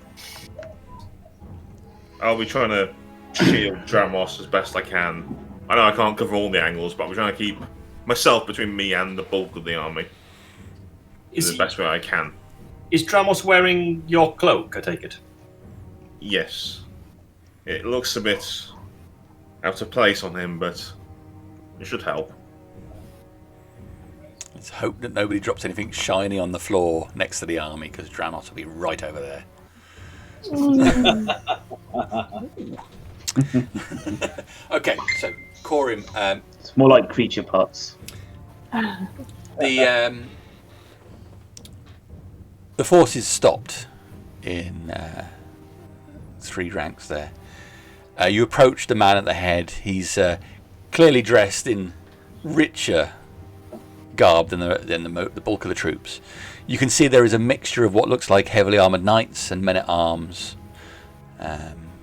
I'll be trying to shield Dramos as best I can. I know I can't cover all the angles, but I'm trying to keep myself between me and the bulk of the army in the best way I can. Is Dramos wearing your cloak, I take it? Yes. It looks a bit out of place on him, but it should help. Let's hope that nobody drops anything shiny on the floor next to the army, because Dramos will be right over there. Okay, so Corym, It's more like creature parts. the forces stopped in 3 ranks there. You approach the man at the head. He's clearly dressed in richer garb than the bulk of the troops. You can see there is a mixture of what looks like heavily armoured knights and men-at-arms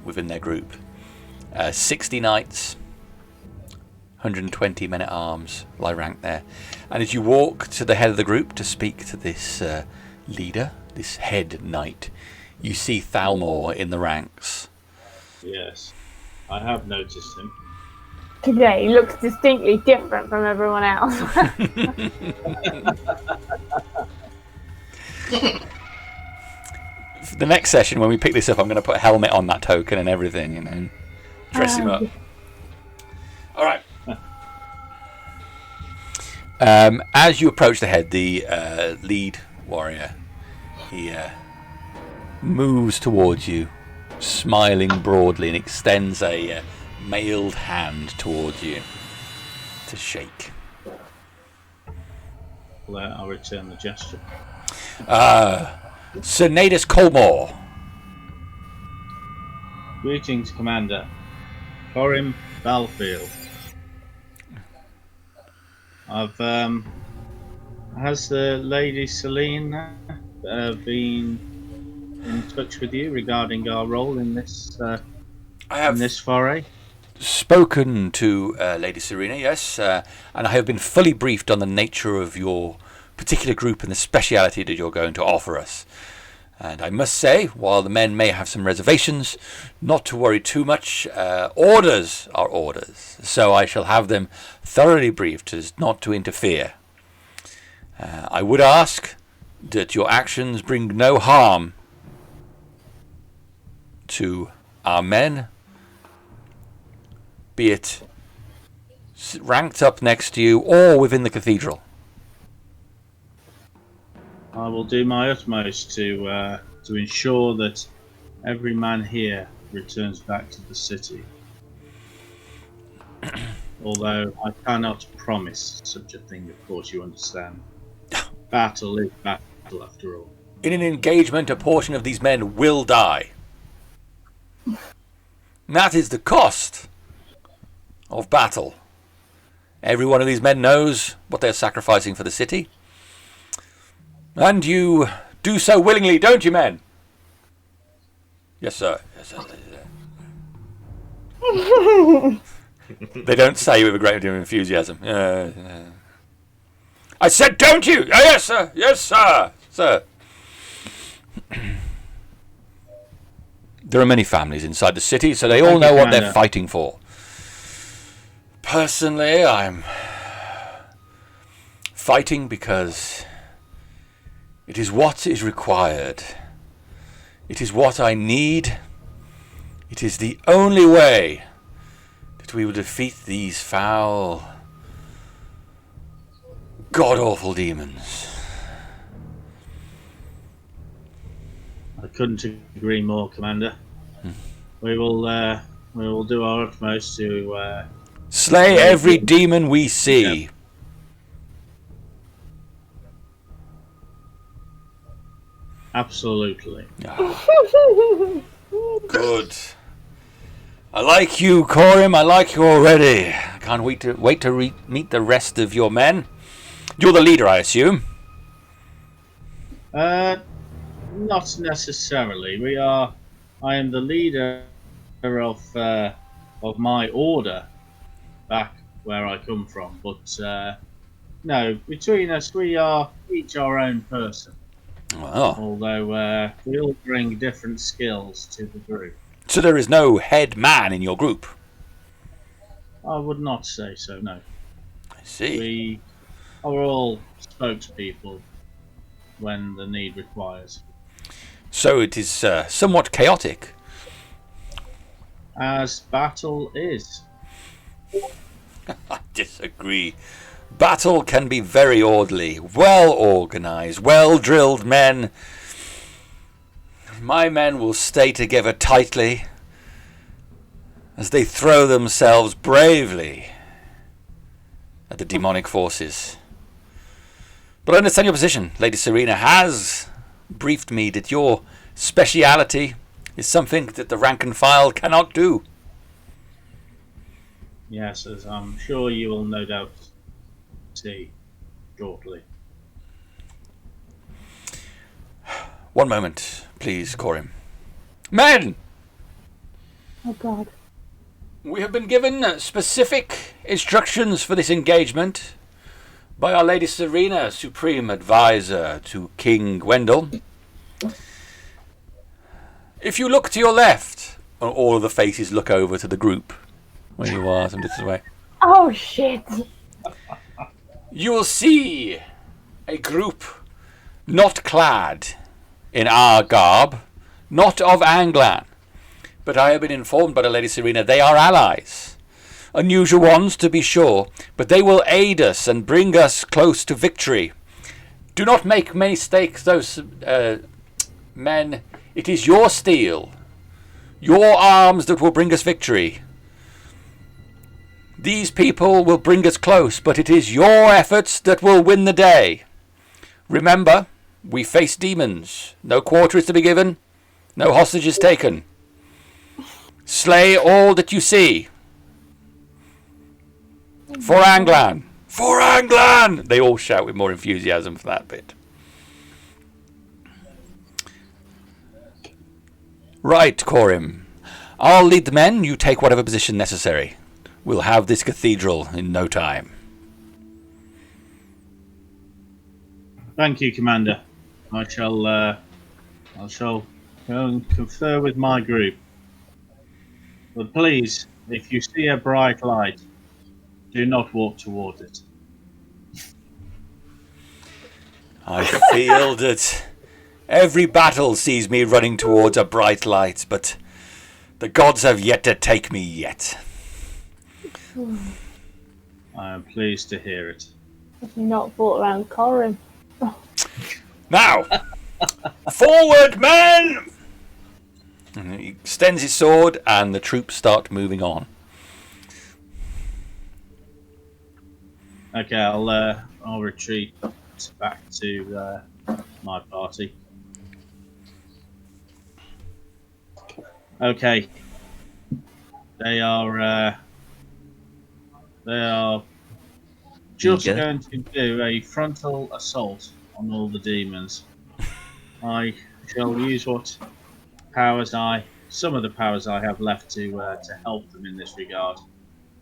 within their group. 60 knights, 120 men-at-arms lie ranked there. And as you walk to the head of the group to speak to this leader, this head knight, you see Thalmor in the ranks. Yes, I have noticed him. Today he looks distinctly different from everyone else. For the next session, when we pick this up, I'm going to put a helmet on that token and everything, and dress him up. All right. As you approach the head, the lead warrior, he moves towards you, smiling broadly, and extends a mailed hand towards you to shake. I'll return the gesture. Sir Nadus Colmore. Greetings, Commander. Corym Balfield. Has the Lady Selene been in touch with you regarding our role in this in this foray? Spoken to Lady Serena, yes, and I have been fully briefed on the nature of your particular group and the speciality that you're going to offer us. And I must say, while the men may have some reservations, not to worry too much. Orders are orders, so I shall have them thoroughly briefed as not to interfere. I would ask that your actions bring no harm to our men, be it ranked up next to you or within the cathedral. I will do my utmost to ensure that every man here returns back to the city. Although I cannot promise such a thing, of course, you understand. Battle is battle, after all. In an engagement, a portion of these men will die. That is the cost of battle. Every one of these men knows what they're sacrificing for the city. And you do so willingly, don't you, men? Yes, sir. Yes, sir. They don't say with a great deal of enthusiasm. I said, don't you? Yes, sir. Yes, sir. Sir. There are many families inside the city, so they all know what they're fighting for. Personally, I'm fighting because it is what is required. It is what I need. It is the only way that we will defeat these foul, god-awful demons. I couldn't agree more, Commander. We will do our utmost to slay every demon we see. Yeah. Absolutely. Good. I like you, Corym. I like you already. I can't wait to meet the rest of your men. You're the leader, I assume. Not necessarily. I am the leader of my order back where I come from. But no, between us, we are each our own person. Wow. Although we all bring different skills to the group. So there is no head man in your group? I would not say so, no. I see. We are all spokespeople when the need requires. So it is somewhat chaotic. as battle is. I disagree. Battle can be very orderly, well organized, well drilled men. My men will stay together tightly as they throw themselves bravely at the demonic forces. But I understand your position. Lady Serena has briefed me that your speciality is something that the rank and file cannot do. Yes, as I'm sure you will no doubt see shortly. One moment, please, Corym. Men! Oh God. We have been given specific instructions for this engagement by Our Lady Serena, Supreme Advisor to King Gwendol. If you look to your left, all of the faces look over to the group where you are, some distance away. Oh shit. You will see a group not clad in our garb, not of Anglan, but I have been informed by the Lady Serena they are allies. Unusual ones, to be sure, but they will aid us and bring us close to victory. Do not make mistakes, those men. It is your steel, your arms that will bring us victory. These people will bring us close, but it is your efforts that will win the day. Remember, we face demons. No quarter is to be given, no hostages taken. Slay all that you see. For Anglan! For Anglan! They all shout with more enthusiasm for that bit. Right, Corym. I'll lead the men, you take whatever position necessary. We'll have this cathedral in no time. Thank you, Commander. I shall go and confer with my group. But please, if you see a bright light, do not walk towards it. I feel that every battle sees me running towards a bright light, but the gods have yet to take me yet. I am pleased to hear it. Have you not fought around Corym? Now, forward, men! And he extends his sword, and the troops start moving on. Okay, I'll retreat back to my party. Okay, they are just going to do a frontal assault on all the demons. I shall use some of the powers I have left to help them in this regard.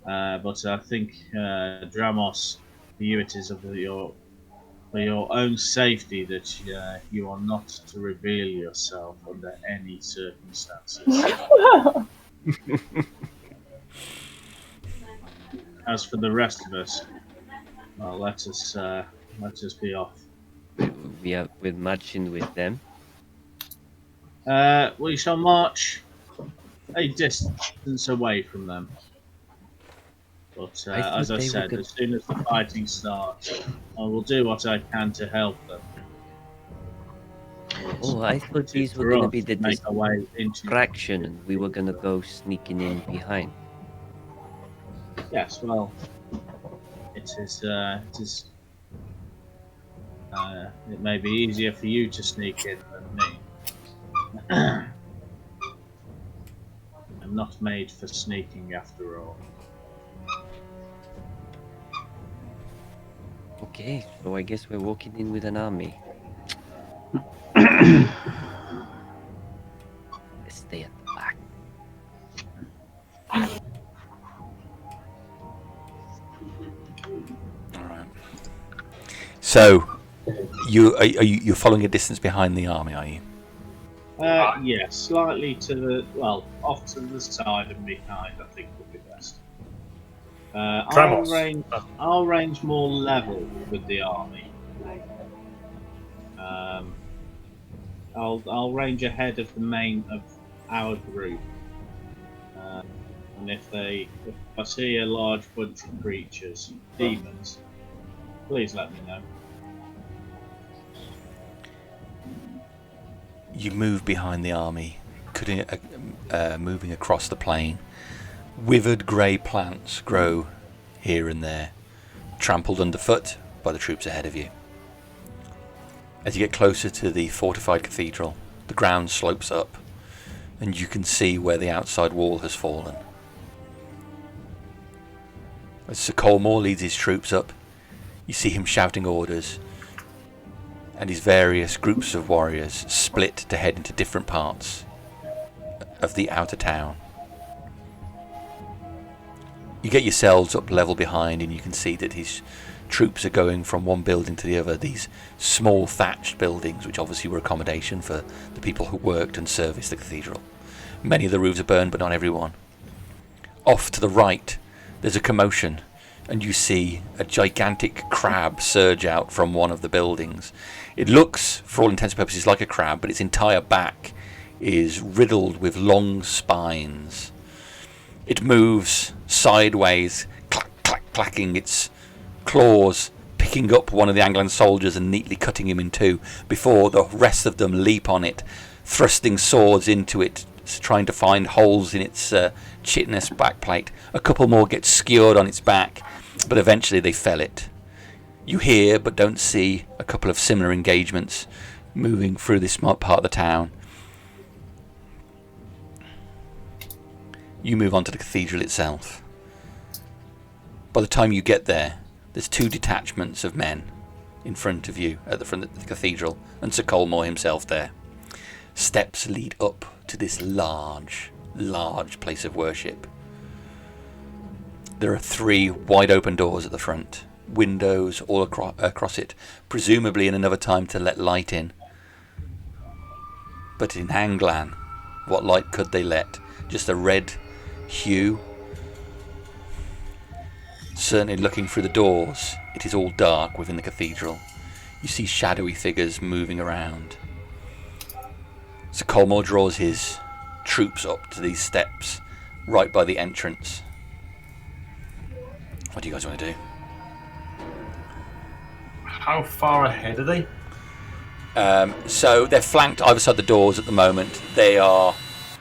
But I think, Dramos, for you it is for your own safety that you are not to reveal yourself under any circumstances. As for the rest of us, well, let us be off. We're marching with them. We shall march a distance away from them. But as I said, as soon as the fighting starts, I will do what I can to help them. Oh, I thought these were going to be the distraction, and we were going to go sneaking in behind. Yes, well, it may be easier for you to sneak in than me. I'm not made for sneaking after all. Okay, so I guess we're walking in with an army. Let's stay at the back. All right. So, you're following a distance behind the army, are you? Yeah, slightly off to the side and behind, I think would be best. I'll range more level with the army. I'll range ahead of the main of our group. and if I see a large bunch of creatures, demons, please let me know. You move behind the army, moving across the plain. Withered grey plants grow here and there, trampled underfoot by the troops ahead of you. As you get closer to the fortified cathedral, the ground slopes up, and you can see where the outside wall has fallen. As Sir Colmore leads his troops up, you see him shouting orders, and his various groups of warriors split to head into different parts of the outer town. You get yourselves up level behind, and you can see that his troops are going from one building to the other, these small thatched buildings which obviously were accommodation for the people who worked and serviced the cathedral. Many of the roofs are burned, but not everyone. Off to the right there's a commotion, and you see a gigantic crab surge out from one of the buildings. It looks, for all intents and purposes, like a crab, but its entire back is riddled with long spines. It moves sideways, clack, clack, clacking its claws, picking up one of the Anglan soldiers and neatly cutting him in two before the rest of them leap on it, thrusting swords into it, trying to find holes in its chitinous backplate. A couple more get skewered on its back, but eventually they fell it. You hear but don't see a couple of similar engagements moving through this part of the town. You move on to the cathedral itself. By the time you get there, there's two detachments of men in front of you at the front of the cathedral, and Sir Colmore himself there. Steps lead up to this large place of worship. There are 3 wide open doors at the front, windows all across it, presumably in another time to let light in. But in Anglan, what light could they let? Just a red hue. Certainly looking through the doors, it is all dark within the cathedral. You see shadowy figures moving around. Sir Colmore draws his troops up to these steps right by the entrance. What do you guys want to do? How far ahead are they? So they're flanked either side of the doors at the moment. They are,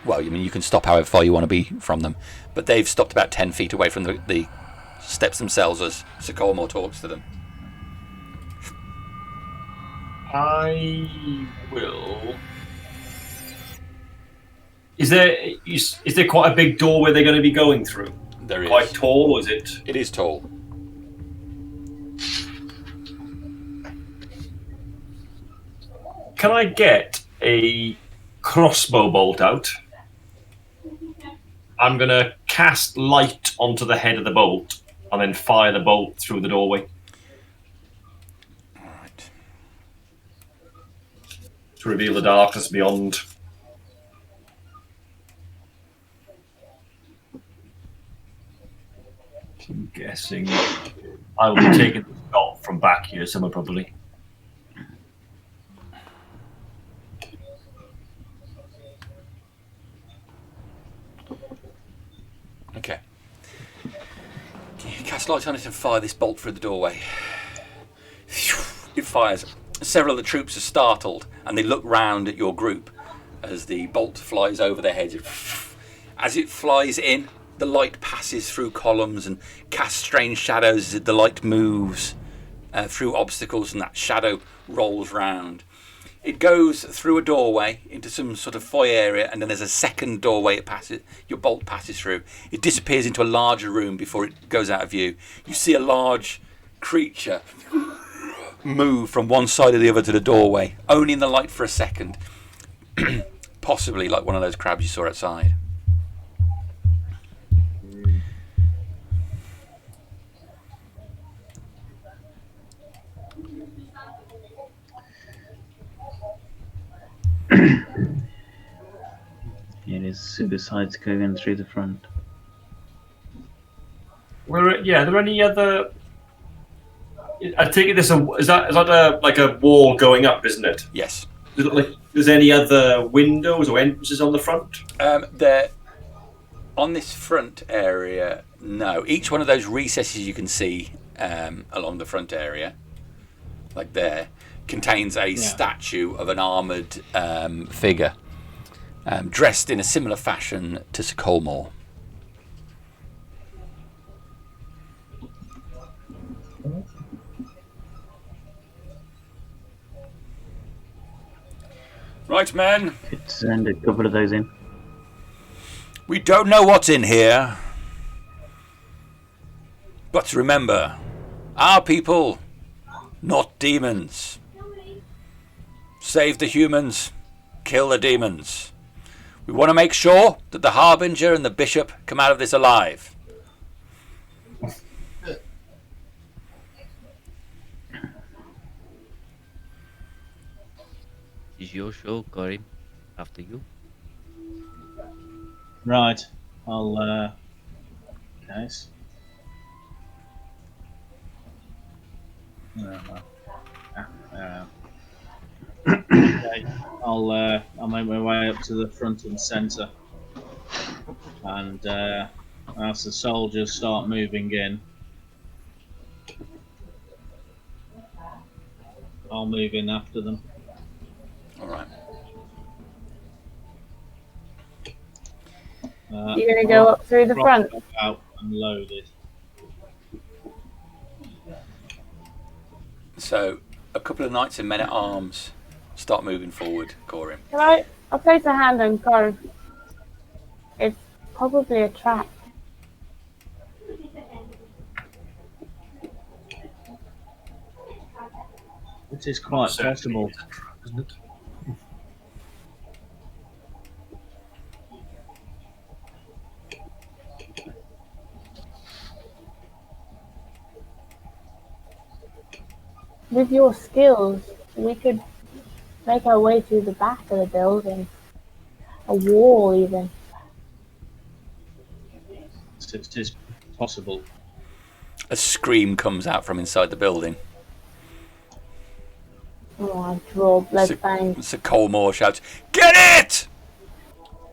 well, I mean, you can stop however far you want to be from them, but they've stopped about 10 feet away from the steps themselves as Sir Colmore talks to them. I will. Is there quite a big door where they're going to be going through? There is. Quite tall, or is it? It is tall. Can I get a crossbow bolt out? I'm going to cast light onto the head of the bolt and then fire the bolt through the doorway. Alright. To reveal the darkness beyond. I'm guessing I will be taking the shot from back here somewhere probably. Okay. You cast light on it and fire this bolt through the doorway. It fires. Several of the troops are startled and they look round at your group as the bolt flies over their heads. As it flies in, the light passes through columns and casts strange shadows as the light moves through obstacles and that shadow rolls round. It goes through a doorway into some sort of foyer area, and then there's a second doorway your bolt passes through. It disappears into a larger room before it goes out of view. You see a large creature move from one side or the other to the doorway, only in the light for a second. Possibly like one of those crabs you saw outside. It is suicides going through the front. Are there any other? I take it is that like a wall going up, isn't it? Yes. Does it look like there's any other windows or entrances on the front? There On this front area, no. Each one of those recesses you can see along the front area, like there, contains a statue of an armoured figure, dressed in a similar fashion to Sir Colmore. Right, men. Could send a couple of those in. We don't know what's in here. But remember, our people, not demons. Save the humans, kill the demons. We want to make sure that the Harbinger and the Bishop come out of this alive. Is your show, Corym? After you. Right. I'll. Guys. Okay. I'll make my way up to the front and centre, and as the soldiers start moving in, I'll move in after them. All right. You're going to go up through the front? Out and loaded. So, a couple of knights and men at arms start moving forward, Corym. I'll place a hand on Corym. It's probably a trap. It is quite possible. Isn't it? With your skills, we could make our way through the back of the building. A wall, even. It is possible. A scream comes out from inside the building. Oh, I draw blood fangs. Sir Colmore shouts, "Get it!"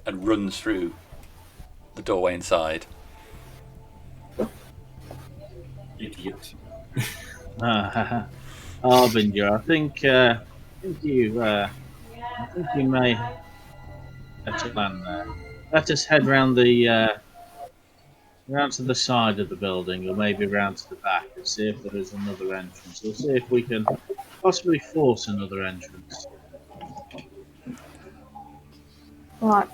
and runs through the doorway inside. Idiot. Harbinger, I think you may have a plan there. Let us head round to the side of the building, or maybe round to the back, and see if there is another entrance. We'll see if we can possibly force another entrance. Right.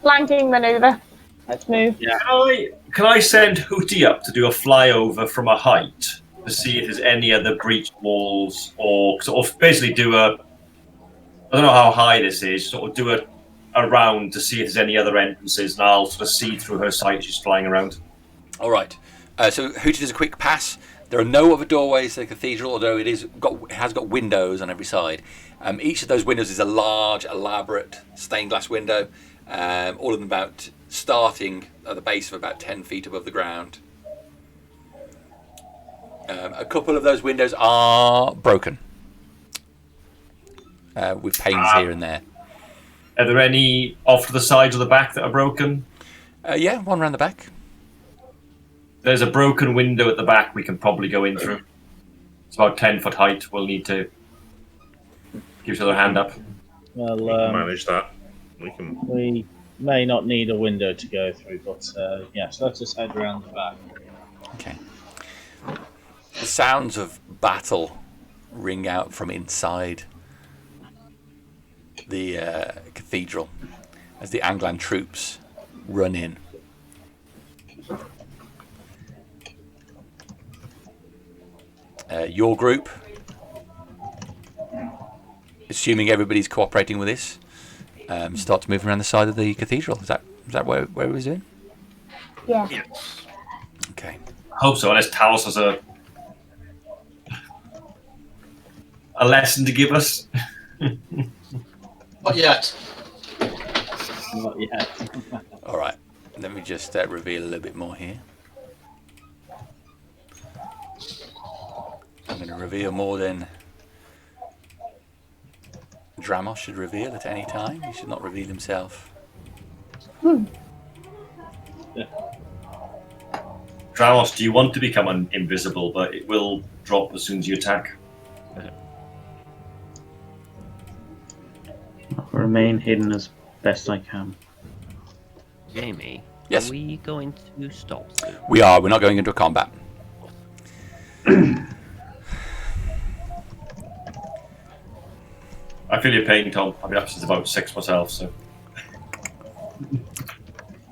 Flanking maneuver. Let's move. Yeah. Can I send Hootie up to do a flyover from a height to see if there's any other breached walls, or sort of basically do a, I don't know how high this is, sort of do a round to see if there's any other entrances, and I'll sort of see through her sight as she's flying around. All right. So Hootie does a quick pass. There are no other doorways to the cathedral, although it has got windows on every side. Each of those windows is a large, elaborate stained glass window. All of them starting at the base of about 10 feet above the ground. A couple of those windows are broken, with panes here and there. Are there any off to the sides or the back that are broken? Yeah, one around the back. There's a broken window at the back we can probably go in through. It's about 10 foot height. We'll need to give each other a hand up. Well, We can manage that. we may not need a window to go through, but yes, let us head around the back. Okay. The sounds of battle ring out from inside the cathedral as the Anglan troops run in. Your group, assuming everybody's cooperating with this, starts moving around the side of the cathedral. Is that where it was in? Yeah. Okay. I hope so, unless Talos has a lesson to give us. Not yet. Not yet. All right. Let me just reveal a little bit more here. I'm going to reveal more than Dramos should reveal at any time. He should not reveal himself Dramos, do you want to become invisible, but it will drop as soon as you attack? I'll remain hidden as best I can. Jamie, Yes. are we going to stop soon? We are. We're not going into a combat. I feel your pain, Tom. I've been up since about 6 myself, so.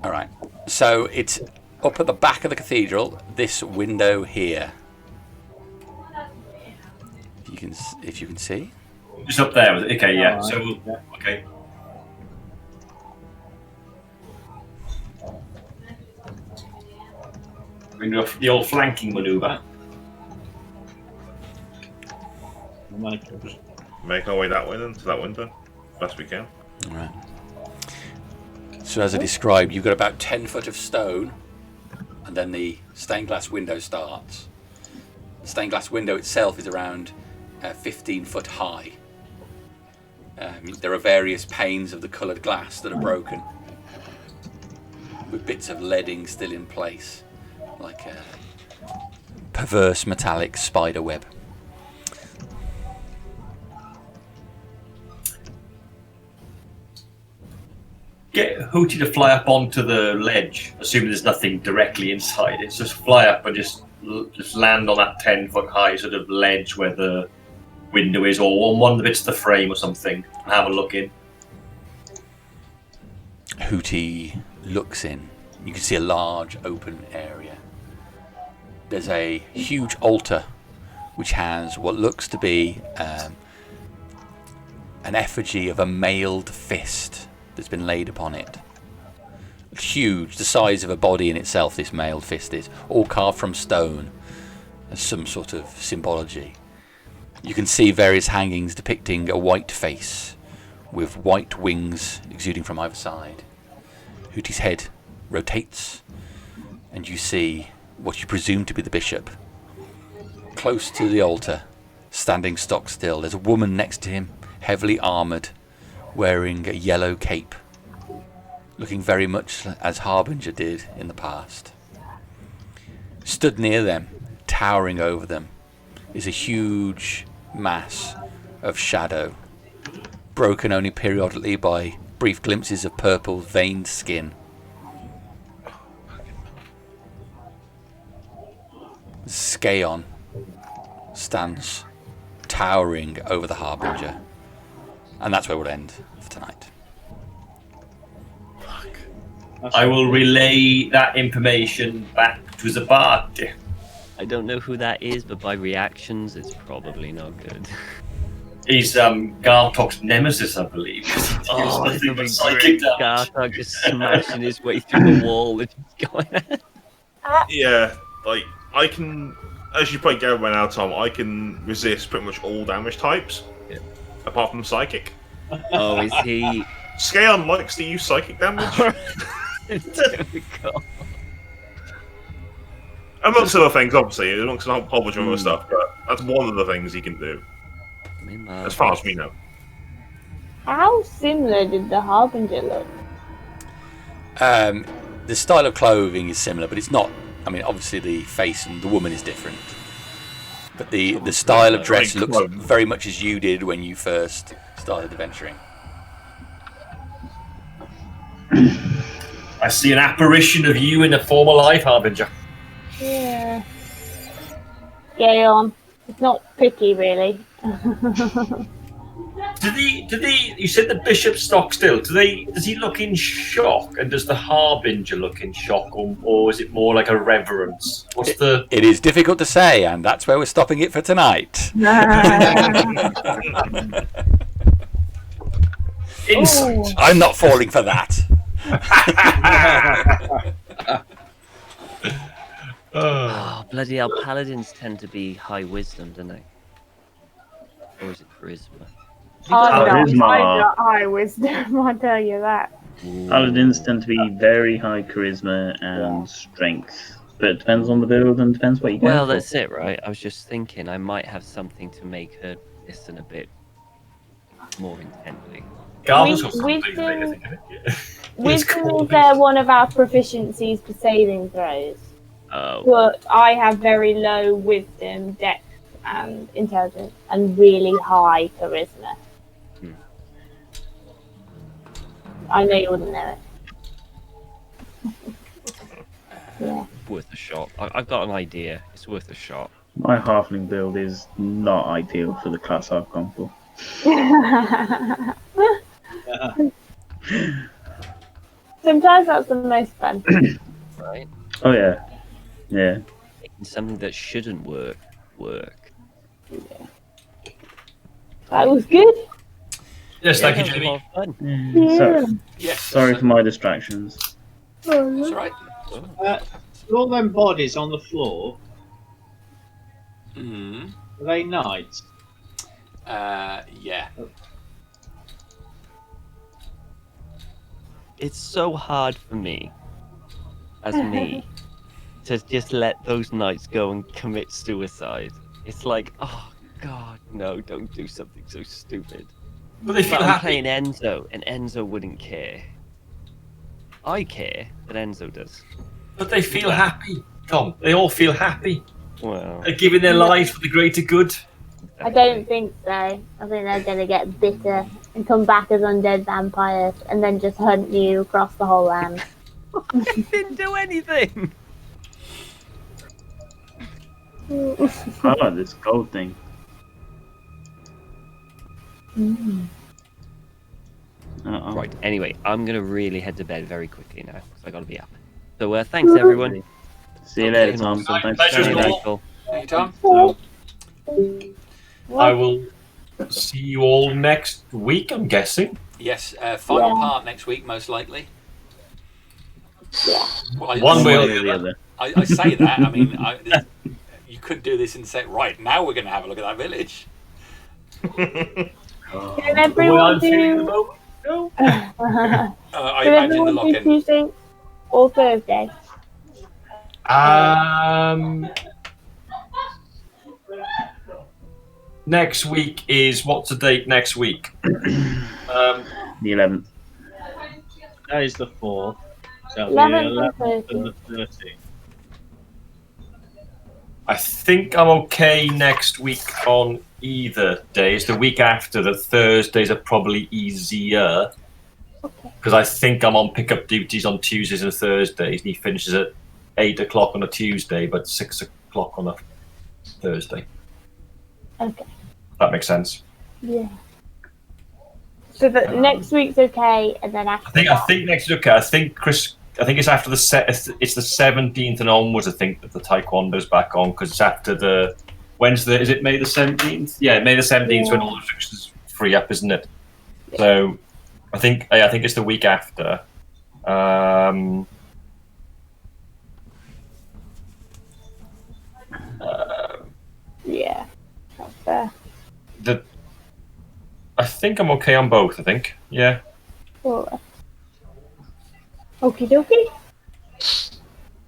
All right. So it's up at the back of the cathedral. This window here. If you can see. Just up there. Okay, yeah. Alright, So, yeah. okay. We're going to do the old flanking maneuver. Make our way that way then, to that window. Best we can. All right. So as I described, you've got about 10 foot of stone, and then the stained glass window starts. The stained glass window itself is around 15 foot high. There are various panes of the coloured glass that are broken, with bits of leading still in place, like a perverse metallic spider web. Get Hootie to fly up onto the ledge, assuming there's nothing directly inside it. Just fly up and just land on that 10 foot high sort of ledge where the window is, or on one of the bits of the frame or something, and have a look in. Hootie looks in. You can see a large open area. There's a huge altar which has what looks to be an effigy of a mailed fist that's been laid upon it. Huge, the size of a body in itself, this mailed fist is, all carved from stone as some sort of symbology. You can see various hangings depicting a white face with white wings exuding from either side. Hootie's head rotates, and you see what you presume to be the bishop. Close to the altar, standing stock still, there's a woman next to him, heavily armoured, wearing a yellow cape, looking very much as Harbinger did in the past. Stood near them, towering over them, is a huge mass of shadow, broken only periodically by brief glimpses of purple veined skin. Scaon stands towering over the Harbinger. And that's where we'll end for tonight. I will relay that information back to the party. I don't know who that is, but by reactions, it's probably not good. He's Gartok's nemesis, I believe. Oh, He's it's gonna nothing but be psychic great. damage. Gartok just smashing his way through the wall and just going. Yeah, like, I can, as you play Garrett by now, Tom, I can resist pretty much all damage types, apart from psychic. Oh, is he? Scaon likes to use psychic damage. Typical. Amongst other things, obviously, amongst a whole bunch of other stuff, but that's one of the things he can do, as far as we know. How similar did the Harbinger look? The style of clothing is similar, but it's not. I mean, obviously the face and the woman is different, but the style of dress looks very much as you did when you first started adventuring. I see an apparition of you in a former life, Harbinger. Yeah. Get on. It's not pretty, really. You said the bishop stock still. Does he look in shock, and does the Harbinger look in shock, or is it more like a reverence? It is difficult to say, and that's where we're stopping it for tonight. Insight. I'm not falling for that. Oh, bloody hell, paladins tend to be high wisdom, don't they? Or is it charisma? I'm Charisma. not high wisdom, I'll tell you that. Paladins tend to be very high charisma and strength, but it depends on the build and depends what you go Well, for. that's it, right? I was just thinking I might have something to make her listen a bit more intently. Gartok's got something to do, isn't it? Wisdom is one of our proficiencies for saving throws. Oh. But I have very low wisdom, depth, and intelligence, and really high charisma. I know you wouldn't know it. Yeah. Worth a shot. I've got an idea. It's worth a shot. My halfling build is not ideal for the class I've gone for. Sometimes that's the most fun. Right? Oh yeah, yeah. Making something that shouldn't work. That was good. Yes, thank you, That was a Jimmy. lot of fun. So, Yes. sorry for my distractions. That's all right. All them bodies on the floor, Mm. are they knights? Yeah. It's so hard for me, as me, to just let those knights go and commit suicide. It's like, oh god, no, don't do something so stupid. But they feel But I'm happy. playing Enzo, and Enzo wouldn't care. I care, but Enzo does. But they feel happy, Tom. They all feel happy. Well, They're giving their lives for the greater good. I don't think so. I think they're going to get bitter and come back as undead vampires and then just hunt you across the whole land. I didn't do anything. I like this gold thing. Right. Anyway, I'm gonna really head to bed very quickly now because I gotta be up. So thanks everyone. See you later, Taking Tom. awesome. Thanks Pleasure's for Very all. cool. Thank you, Tom. I will see you all next week, I'm guessing. Yes. Final Yeah. part next week, most likely. Well, One way or the the other. I say that. I mean, you could do this and say, right now we're going to have a look at that village. Can The way everyone I'm feeling at the do... moment. No. I Can imagine the everyone do lock-in. Tuesday or Thursday? Next week is what's the date next week? The 11th. That is the 4th. So 11th the and 11th and the 13th. I think I'm okay next week on either days. The week after, the Thursdays are probably easier. Because I think I'm on pickup duties on Tuesdays and Thursdays, and he finishes at 8 o'clock on a Tuesday, but 6 o'clock on a Thursday. Okay. That makes sense. Yeah. So that next week's okay, and then after I think next week okay. I think it's after it's the 17th and onwards. I think that the Taekwondo's back on because it's after the Wednesday. Is it May the 17th? Yeah, May the 17th when all the restrictions free up, isn't it? So I think it's the week after. Yeah. That's fair. I think I'm okay on both. I think, yeah. Cool. Okie dokie.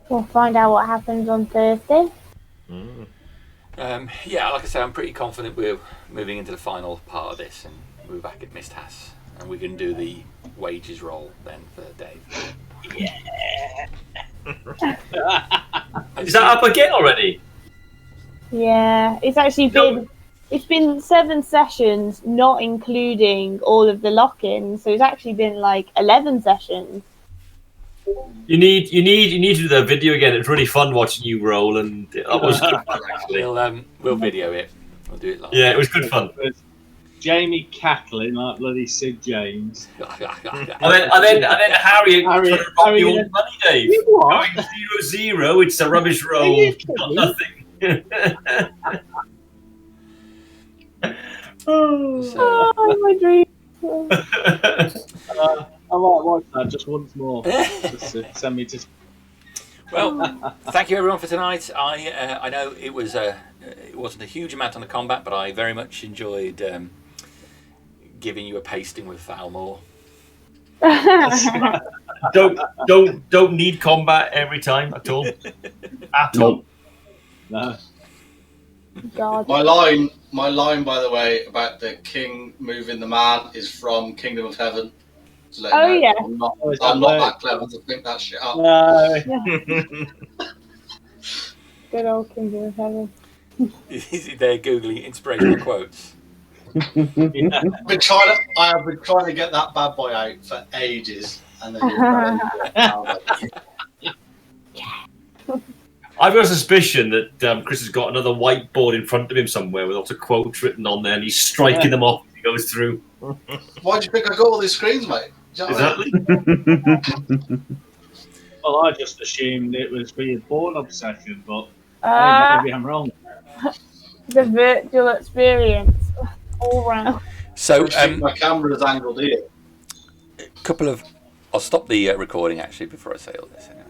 We'll find out what happens on Thursday. Yeah, like I say, I'm pretty confident we're moving into the final part of this, and we're back at Misthas, and we can do the wages roll then for Dave. Is that up again already? Yeah, it's actually been 7 sessions, not including all of the lock-ins. So it's actually been like 11 sessions. You need to do the video again. It's really fun watching you roll, and that was good fun actually. We'll video it. We'll do it live. Yeah, it was good fun. Jamie cackling like bloody Sid James. And then Harry trying to rob Harry, your money, Dave. You what? Going 0-0. It's a rubbish roll. you Got kidding? nothing. Oh, my dream. I might watch that just once more. Just to send me to. Well, thank you everyone for tonight. I know it wasn't a huge amount on the combat, but I very much enjoyed giving you a pasting with Thalmor. don't need combat every time at all. At all. No. God. My line, by the way, about the king moving the man is from Kingdom of Heaven. To let you Oh, know. yeah. I'm not that clever to think that shit up. No. Good old Kingdom of Heaven. Is it there googling inspirational quotes? Yeah. I have been trying to get that bad boy out for ages, and then I've got a suspicion that Chris has got another whiteboard in front of him somewhere with lots of quotes written on there, and he's striking them off as he goes through. Why do you think I got all these screens, mate? Do you know what I mean? Exactly. Well, I just assumed it was for your porn obsession, but hey, maybe I'm wrong. The virtual experience all round. So, My camera's angled here. couple of. I'll stop the recording actually before I say all this anyway.